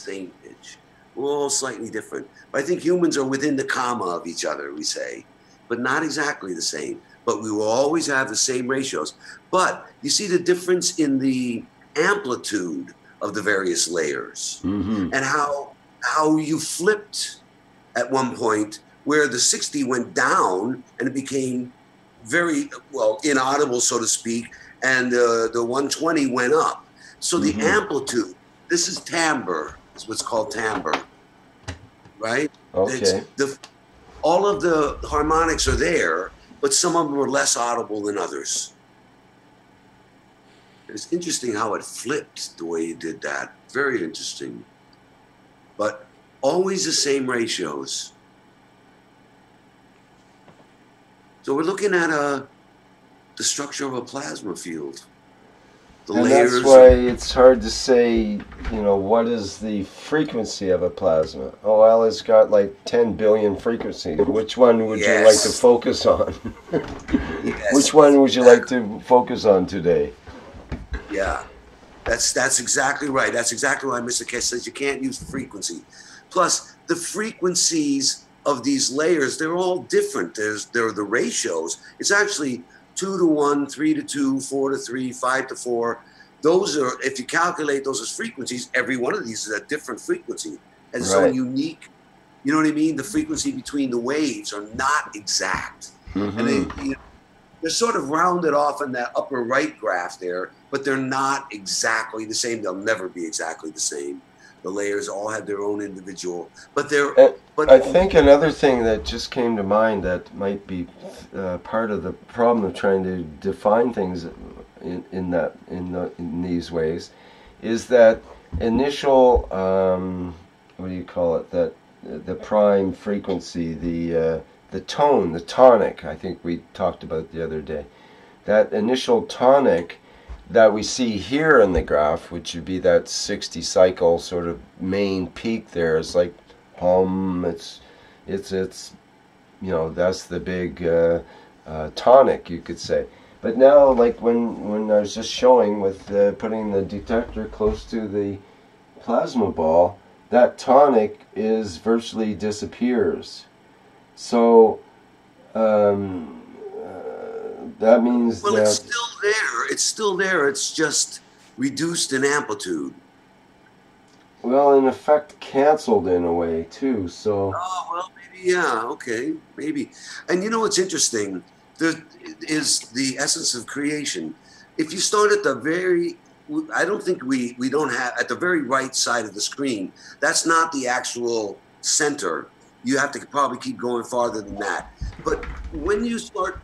pitch. We're all slightly different. But I think humans are within the comma of each other, we say, but not exactly the same. But we will always have the same ratios. But you see the difference in the amplitude of the various layers, and how you flipped at one point where the 60 went down and it became very, well, inaudible, so to speak, and the 120 went up. So the amplitude, this is timbre, is what's called timbre, right?
Okay.
All of the harmonics are there, but some of them are less audible than others. It's interesting how it flipped the way you did that. Very interesting. But always the same ratios. So we're looking at the structure of a plasma field. The
and
layers.
That's why it's hard to say, what is the frequency of a plasma? Oh, well, it's got like 10 billion frequencies. Which one would you like to focus on? Which one would you like to focus on today?
Yeah, that's exactly right. That's exactly why Mr. Keshe says you can't use frequency. Plus, the frequencies of these layers, they're all different. There are the ratios. It's actually 2 to 1, 3 to 2, 4 to 3, 5 to 4. Those are, if you calculate those as frequencies, every one of these is a different frequency. And so unique, you know what I mean? The frequency between the waves are not exact. And they're sort of rounded off in that upper right graph there, but they're not exactly the same. They'll never be exactly the same. The layers all have their own individual, but they're. But
I think another thing that just came to mind that might be part of the problem of trying to define things in these ways is that initial what do you call it? That the prime frequency, the tone, the tonic. I think we talked about the other day. That initial tonic that we see here in the graph, which would be that 60 cycle sort of main peak there, is like hum. It's that's the big tonic, you could say. But now, like when I was just showing with putting the detector close to the plasma ball, that tonic is virtually disappears. So that means that
it's still there. It's still there. It's just reduced in amplitude.
Well, in effect, canceled in a way too. So.
Oh well, maybe okay, maybe. And you know what's interesting? There is the essence of creation. If you start at the very, I don't think we don't have at the very right side of the screen. That's not the actual center. You have to probably keep going farther than that. But when you start,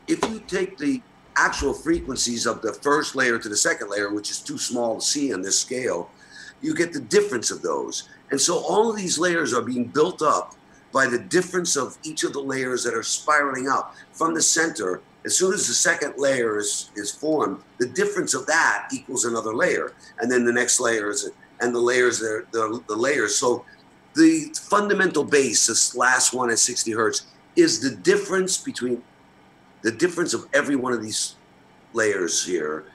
if you take the actual frequencies of the first layer to the second layer, which is too small to see on this scale, you get the difference of those. And so all of these layers are being built up by the difference of each of the layers that are spiraling up from the center. As soon as the second layer is formed, the difference of that equals another layer. And then the next layers and the layers, the layers. So the fundamental base, this last one at 60 hertz, is the difference between the difference of every one of these layers here,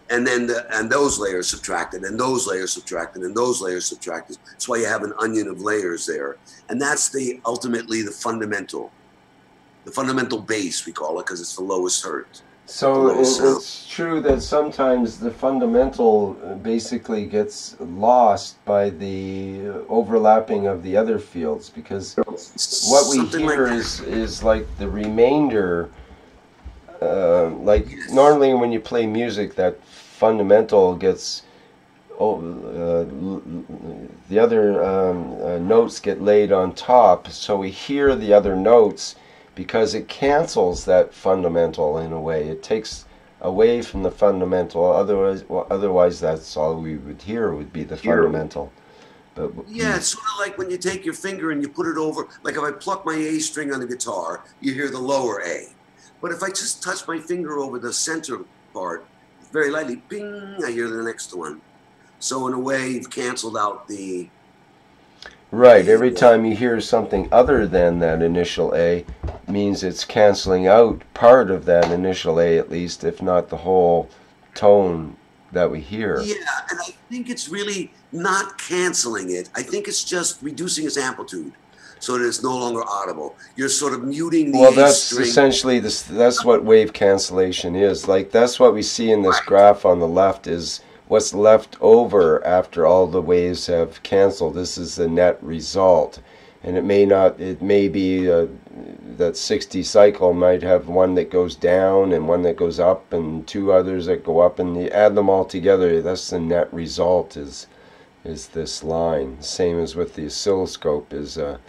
and then and those layers subtracted, and those layers subtracted, and those layers subtracted. That's why you have an onion of layers there, and that's ultimately the fundamental base, we call it, because it's the lowest hertz.
So it's true that sometimes the fundamental basically gets lost by the overlapping of the other fields, because what we hear is like the remainder like normally when you play music, that fundamental gets, the other notes get laid on top, so we hear the other notes because it cancels that fundamental in a way. It takes away from the fundamental. Otherwise, that's all we would hear would be the fundamental. But
yeah, it's sort of like when you take your finger and you put it over. Like if I pluck my A string on the guitar, you hear the lower A. But if I just touch my finger over the center part, very lightly, bing, I hear the next one. So in a way, you've canceled out the...
Right, every time you hear something other than that initial A, means it's canceling out part of that initial A at least, if not the whole tone that we hear.
Yeah, and I think it's really not canceling it. I think it's just reducing its amplitude so that it's no longer audible. You're sort of muting the A
that's
string.
essentially that's what wave cancellation is. Like, that's what we see in this graph on the left is what's left over after all the waves have canceled. This is the net result. And it may be that 60 cycle might have one that goes down and one that goes up and two others that go up, and you add them all together, that's the net result is this line. Same as with the oscilloscope is a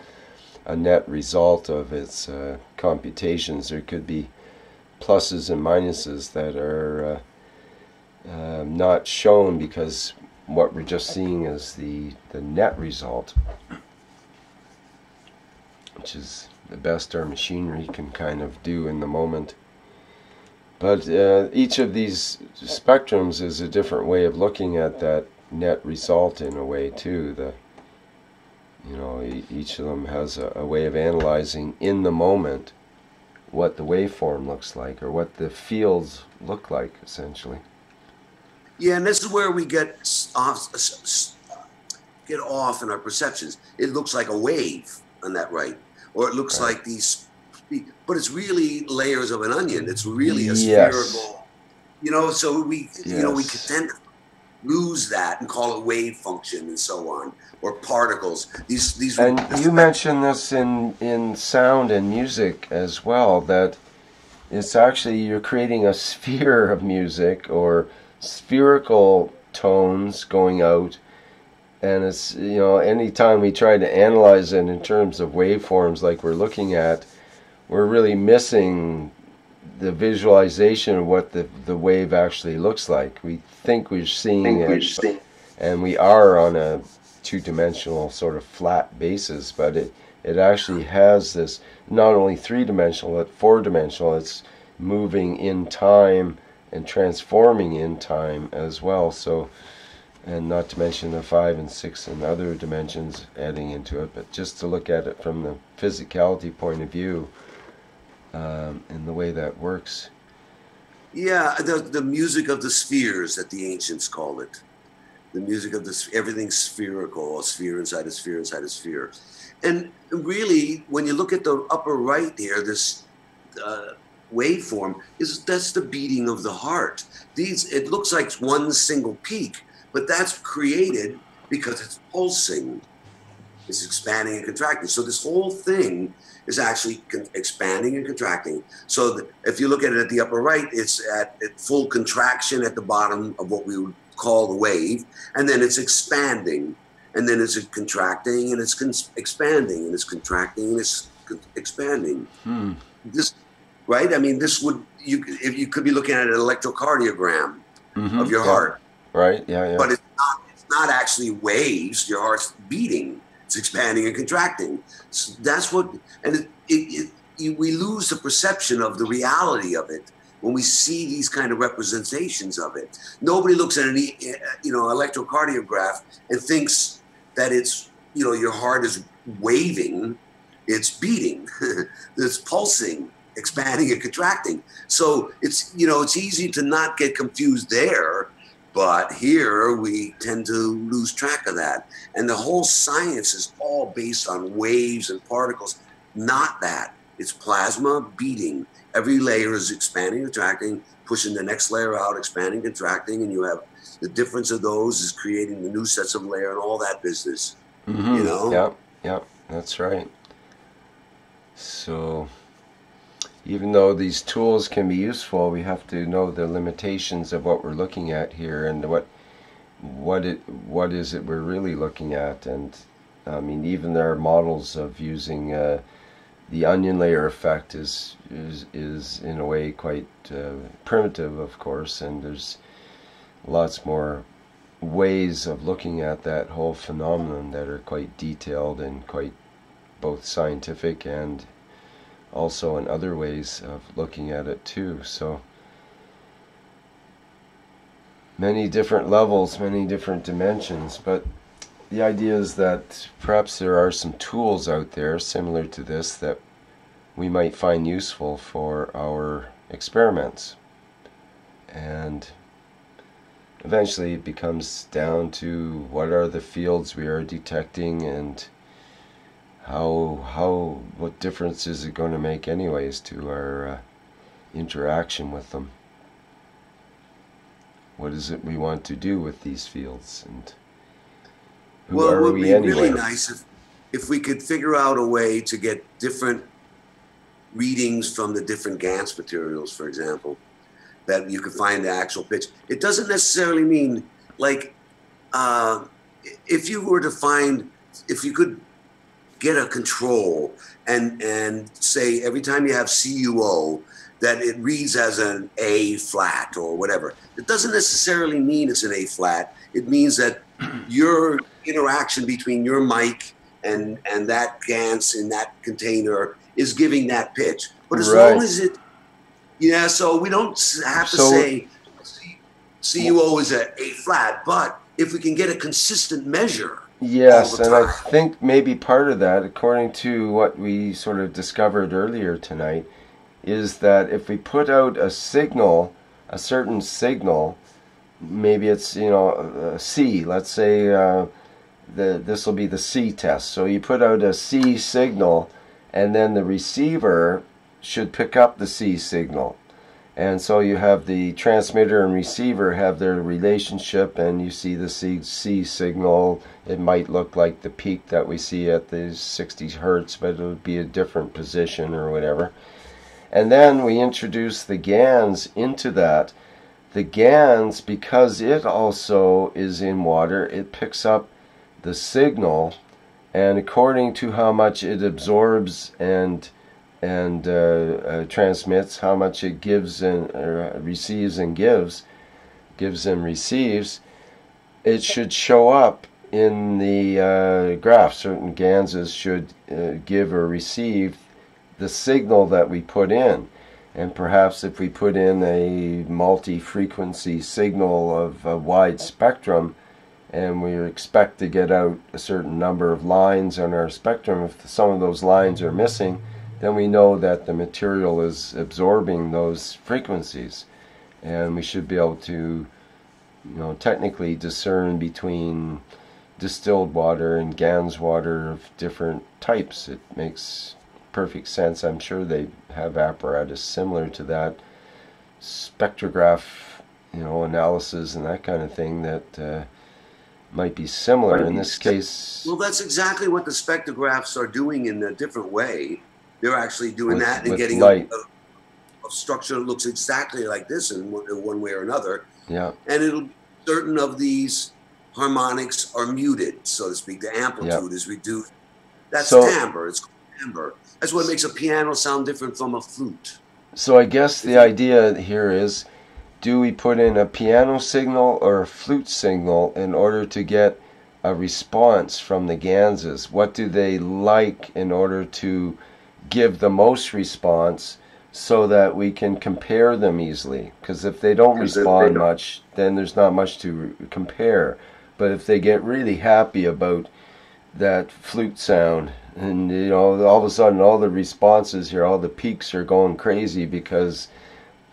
net result of its computations. There could be pluses and minuses that are not shown because what we're just seeing is the net result, which is the best our machinery can kind of do in the moment. But each of these spectrums is a different way of looking at that net result in a way too. Each of them has a way of analyzing in the moment what the waveform looks like or what the fields look like, essentially.
Yeah, and this is where we get off in our perceptions. It looks like a wave on that right, or it looks like these, but it's really layers of an onion. It's really a spherical, so we we could tend to lose that and call it wave function and so on, or particles. These
and you mentioned this in sound and music as well, that it's actually you're creating a sphere of music or spherical tones going out, and it's anytime we try to analyze it in terms of waveforms like we're looking at, we're really missing the visualization of what the wave actually looks like. We think we're seeing it, and we are on a two-dimensional sort of flat basis, but it actually has this not only three-dimensional but four-dimensional. It's moving in time and transforming in time as well. So, and not to mention the 5 and 6 and other dimensions adding into it, but just to look at it from the physicality point of view, and the way that works.
Yeah, the music of the spheres that the ancients called it. The music of everything's spherical, a sphere inside a sphere inside a sphere. And really, when you look at the upper right here, this waveform that's the beating of the heart. It looks like one single peak, but that's created because it's pulsing. It's expanding and contracting. So this whole thing is actually expanding and contracting. So if you look at it at the upper right, it's at full contraction at the bottom of what we would call the wave, and then it's expanding, and then it's contracting, and it's expanding, and it's contracting, and it's expanding. This, right? I mean, this would you could be looking at an electrocardiogram of your heart,
right? Yeah.
But it's not actually waves. Your heart's beating. It's expanding and contracting. So that's what, and we lose the perception of the reality of it when we see these kind of representations of it. Nobody looks at an electrocardiograph and thinks that it's your heart is waving, it's beating, it's pulsing, expanding and contracting. So it's it's easy to not get confused there. But here we tend to lose track of that. And the whole science is all based on waves and particles. Not that. It's plasma beating. Every layer is expanding, contracting, pushing the next layer out, expanding, contracting, and you have the difference of those is creating the new sets of layer and all that business.
Yep, that's right. So, even though these tools can be useful, we have to know the limitations of what we're looking at here, and what is it we're really looking at. And I mean, even there are models of using the onion layer effect is in a way quite primitive, of course, and there's lots more ways of looking at that whole phenomenon that are quite detailed and quite both scientific and also in other ways of looking at it too. So many different levels, many different dimensions, but the idea is that perhaps there are some tools out there similar to this that we might find useful for our experiments. And eventually it becomes down to what are the fields we are detecting, and what difference is it going to make anyways to our interaction with them. What is it we want to do with these fields, and who are
it would
we
be
anyway?
really nice if we could figure out a way to get different readings from the different Gans materials, for example, that you could find the actual pitch. It doesn't necessarily mean, like, if you were to find, if you could get a control and say every time you have CUO that it reads as an A flat or whatever. It doesn't necessarily mean it's an A flat. It means that your interaction between your mic and that Gans in that container is giving that pitch. But as long as it, yeah, so we don't have to say CUO is a A flat, but if we can get a consistent measure.
Yes, and I think maybe part of that, according to what we sort of discovered earlier tonight, is that if we put out a signal, a certain signal, maybe it's, you know, C, let's say this will be the C test. So you put out a C signal, and then the receiver should pick up the C signal. And so you have the transmitter and receiver have their relationship, and you see the C signal. It might look like the peak that we see at the 60 hertz, but it would be a different position or whatever. And then we introduce the Gans into that. The Gans, because it also is in water, it picks up the signal, and according to how much it absorbs and transmits, how much it gives and receives and gives and receives, it should show up in the graph. Certain Ganses should give or receive the signal that we put in. And perhaps if we put in a multi-frequency signal of a wide spectrum, and we expect to get out a certain number of lines on our spectrum, if some of those lines are missing, then we know that the material is absorbing those frequencies, and we should be able to, you know, technically discern between distilled water and Gans water of different types. It makes perfect sense. I'm sure they have apparatus similar to that, spectrograph, you know, analysis and that kind of thing that might be similar in this case.
Well, that's exactly what the spectrographs are doing in a different way. They're actually doing that and getting a structure that looks exactly like this in one way or another.
Yeah.
And certain of these harmonics are muted, so to speak. The amplitude is reduced. That's timbre. It's called timbre. That's what makes a piano sound different from a flute.
So I guess the idea here is, do we put in a piano signal or a flute signal in order to get a response from the Ganses? What do they like in order to give the most response so that we can compare them easily? Because if they don't respond much, then there's not much to compare. But if they get really happy about that flute sound, and you know, all of a sudden all the responses here, all the peaks are going crazy because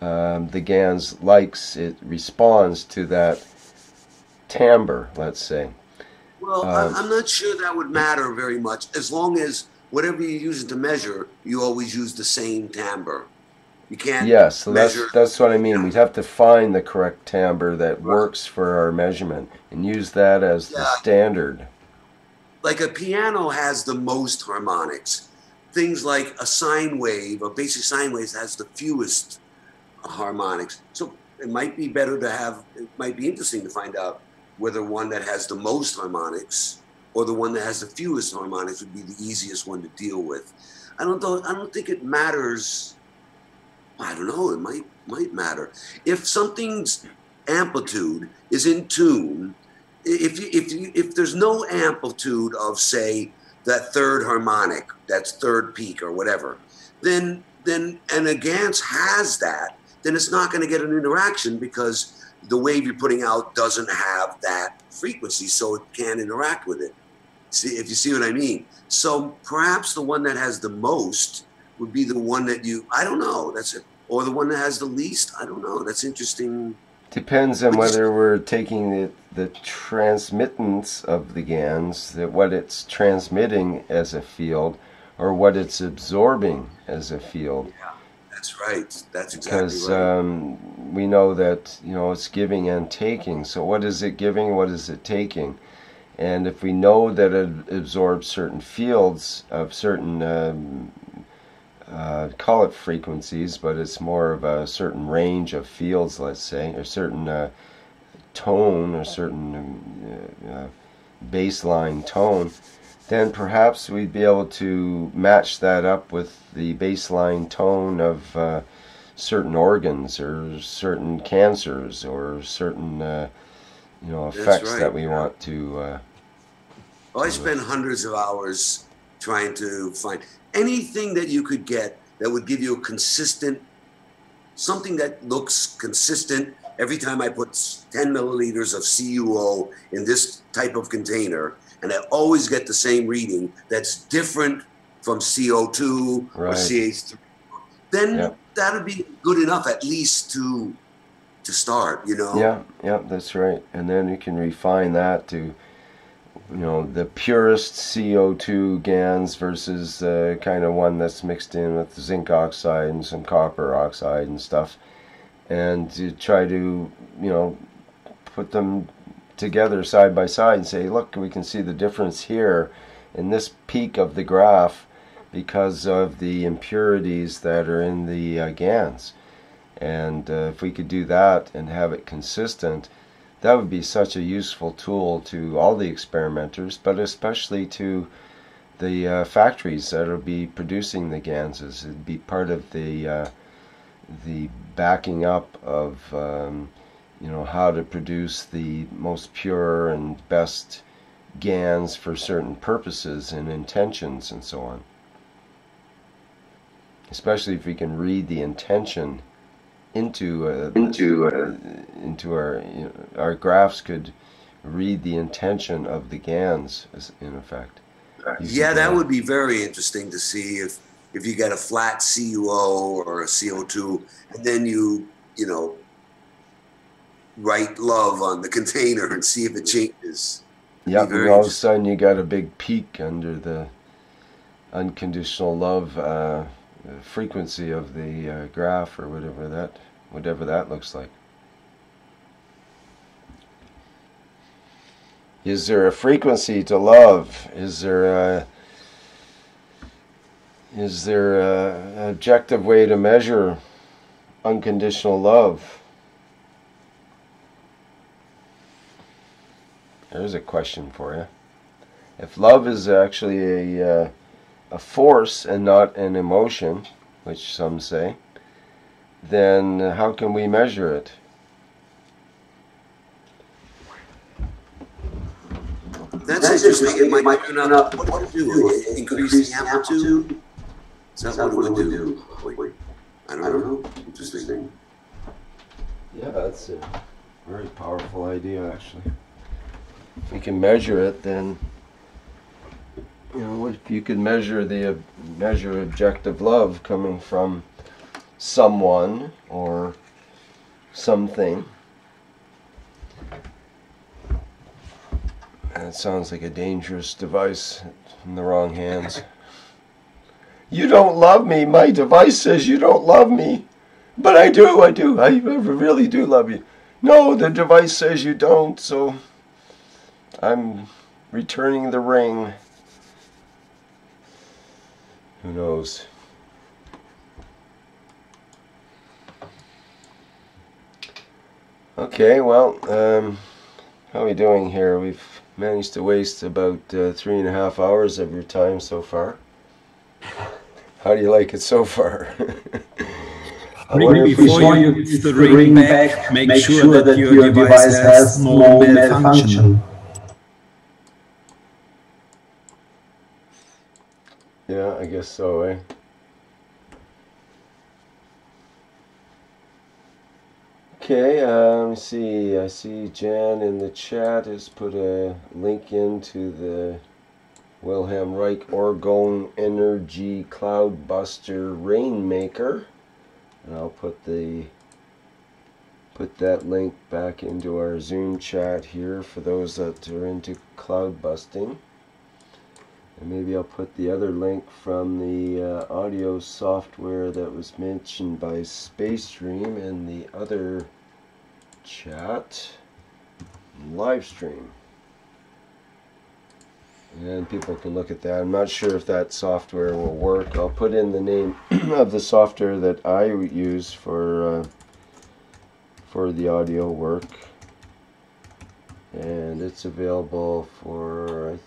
the Gans likes, it responds to that timbre, let's say.
Well, I'm not sure that would matter very much, as long as whatever you're using to measure, you always use the same timbre. You can't
so
measure.
That's what I mean. We'd have to find the correct timbre that works for our measurement and use that as the standard.
Like a piano has the most harmonics, things like a sine wave, a basic sine wave has the fewest harmonics. So it might be better to have, it might be interesting to find out whether one that has the most harmonics or the one that has the fewest harmonics would be the easiest one to deal with. I don't think it matters. I don't know, it might matter. If something's amplitude is in tune, if there's no amplitude of, say, that third harmonic, that's third peak or whatever, then and a Gans has that, then it's not going to get an interaction because the wave you're putting out doesn't have that frequency, so it can't interact with it. See, if you see what I mean. So perhaps the one that has the most would be the one that I don't know, that's it. Or the one that has the least, I don't know, that's interesting.
Depends on whether we're taking the transmittance of the Gans, what it's transmitting as a field, or what it's absorbing as a field.
Yeah, that's right. That's exactly
because,
right.
We know that, it's giving and taking. So what is it giving? What is it taking? And if we know that it absorbs certain fields of certain call it frequencies, but it's more of a certain range of fields, let's say, or certain tone or certain baseline tone, then perhaps we'd be able to match that up with the baseline tone of certain organs or certain cancers or certain effects that we want to.
I spend hundreds of hours trying to find anything that you could get that would give you a consistent, something that looks consistent every time I put 10 milliliters of CuO in this type of container, and I always get the same reading that's different from CO2 or CH3. Then that would be good enough at least to start,
Yeah, that's right. And then you can refine that to the purest CO2 Gans versus kind of one that's mixed in with zinc oxide and some copper oxide and stuff, and to try to put them together side by side and say, look, we can see the difference here in this peak of the graph because of the impurities that are in the Gans. And if we could do that and have it consistent, that would be such a useful tool to all the experimenters, but especially to the factories that will be producing the Ganses. It'd be part of the backing up of how to produce the most pure and best Gans for certain purposes and intentions and so on. Especially if we can read the intention into our graphs could read the intention of the Gans in effect.
Yeah, that would be very interesting to see if you get a flat CuO or a CO2, and then you write love on the container and see if it changes.
Yeah, and all of a sudden you got a big peak under the unconditional love frequency of the graph or whatever that looks like. Is there a frequency to love? Is there a objective way to measure unconditional love? There's a question for you. If love is actually a force and not an emotion, which some say, then how can we measure it?
That's interesting. It might turn out what to do. Increase the amplitude? Is that what it would do? I don't know. Interesting.
Yeah, that's a very powerful idea, actually. If we can measure it, then what if you could measure objective love coming from someone or something? That sounds like a dangerous device in the wrong hands. You don't love me. My device says you don't love me. But I do. I really do love you. No, the device says you don't, so I'm returning the ring. Who knows? Okay, well, how are we doing here? We've managed to waste about 3.5 hours of your time so far. How do you like it so far?
Before you use the ring back, make sure that your device has no malfunction.
Yeah, I guess so, eh? Okay, let me see. I see Jan in the chat has put a link into the Wilhelm Reich Orgone Energy Cloudbuster Rainmaker, and I'll put that link back into our Zoom chat here for those that are into cloud busting. And maybe I'll put the other link from the audio software that was mentioned by Space Stream in the other chat live stream. And people can look at that. I'm not sure if that software will work. I'll put in the name of the software that I use for the audio work. And it's available for,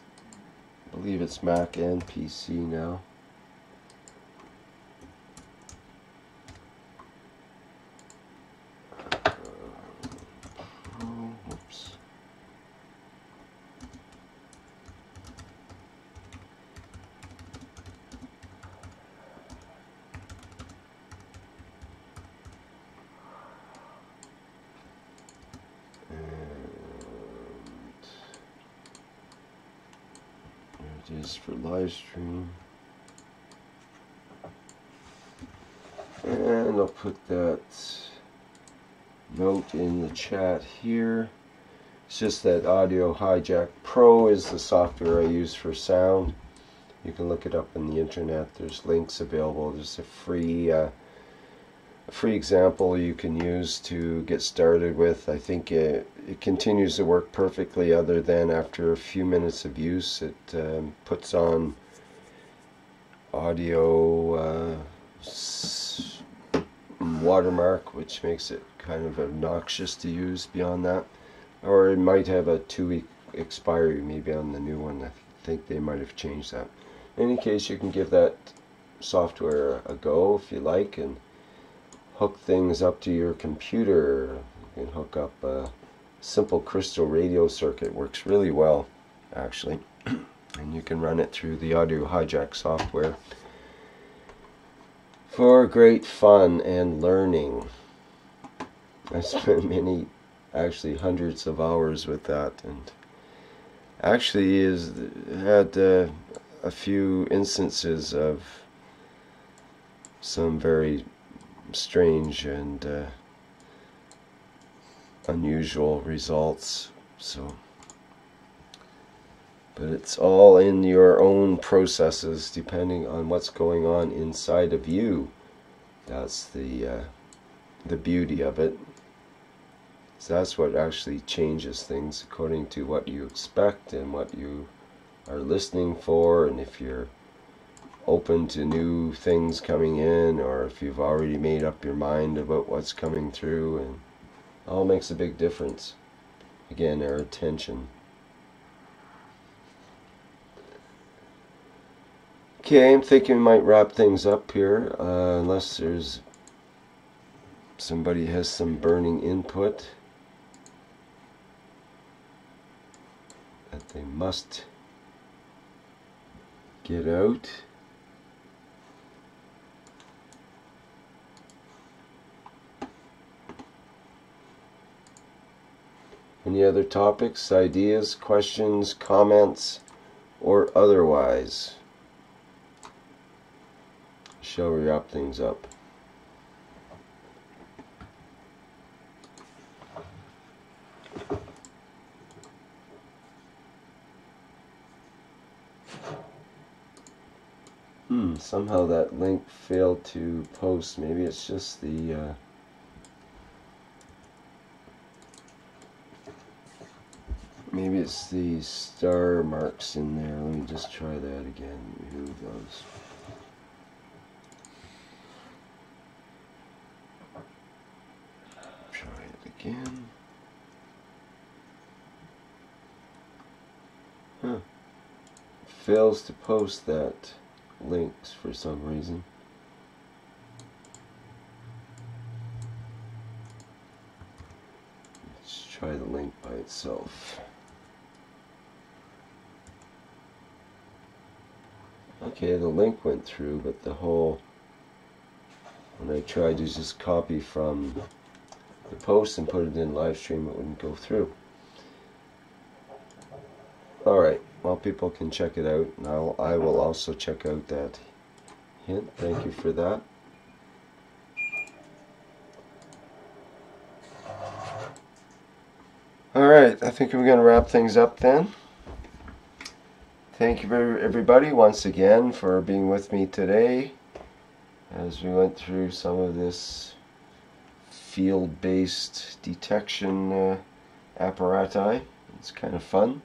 I believe it's Mac and PC now. Oops. There it is for live stream. And I'll put that note in the chat here. It's just that Audio Hijack Pro is the software I use for sound. You can look it up on the internet. There's links available. There's a free example you can use to get started with. I think it continues to work perfectly, other than after a few minutes of use it puts on audio watermark, which makes it kind of obnoxious to use beyond that. Or it might have a 2-week expiry maybe on the new one. I think they might have changed that. In any case, you can give that software a go if you like and hook things up to your computer. You can hook up a simple crystal radio circuit. Works really well, actually. And you can run it through the Audio Hijack software for great fun and learning. I spent actually hundreds of hours with that, and actually had a few instances of some very strange and unusual results. But it's all in your own processes, depending on what's going on inside of you. That's the beauty of it. So that's what actually changes things, according to what you expect and what you are listening for, and if you're open to new things coming in, or if you've already made up your mind about what's coming through, and it all makes a big difference. Again, our attention. Okay, I'm thinking we might wrap things up here, unless there's somebody has some burning input that they must get out. Any other topics, ideas, questions, comments, or otherwise? Shall we wrap things up? Somehow that link failed to post. Maybe it's just the maybe it's the star marks in there. Let me just try that again. Here it goes. again. Huh. Fails to post that links for some reason. Let's try the link by itself. Okay, the link went through, but the whole, when I tried to just copy from the post and put it in live stream, it wouldn't go through. Alright, well, people can check it out. Now I will also check out that hint. Thank you for that. Alright, I think we're going to wrap things up then. Thank you everybody once again for being with me today as we went through some of this field-based detection apparatus. It's kind of fun.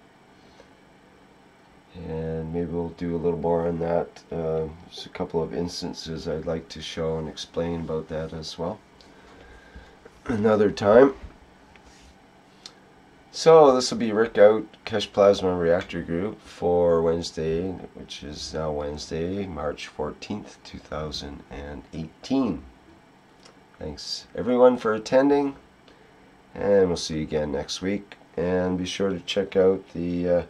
And maybe we'll do a little more on that. There's a couple of instances I'd like to show and explain about that as well another time. So this will be Rick out, Keshe Plasma Reactor Group for Wednesday, which is now Wednesday, March 14th, 2018. Thanks everyone for attending, and we'll see you again next week. And be sure to check out the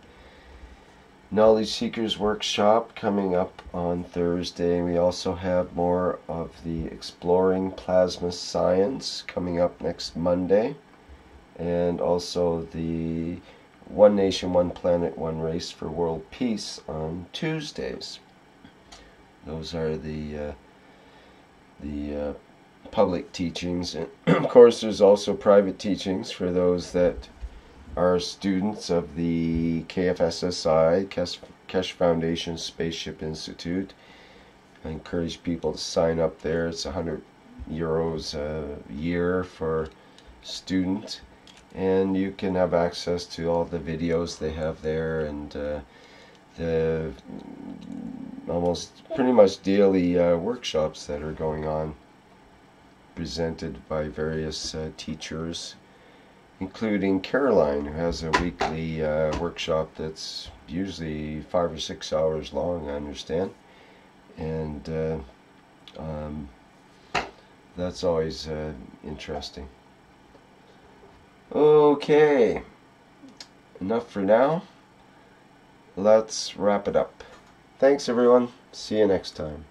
Knowledge Seekers Workshop coming up on Thursday. We also have more of the Exploring Plasma Science coming up next Monday. And also the One Nation, One Planet, One Race for World Peace on Tuesdays. Those are the public teachings. And of course there's also private teachings for those that are students of the KFSSI, Keshe Foundation Spaceship Institute. I encourage people to sign up there. It's €100 a year for student, and you can have access to all the videos they have there, and the almost pretty much daily workshops that are going on, presented by various teachers, including Caroline, who has a weekly workshop that's usually 5 or 6 hours long, I understand. And that's always interesting. Okay, enough for now. Let's wrap it up. Thanks everyone. See you next time.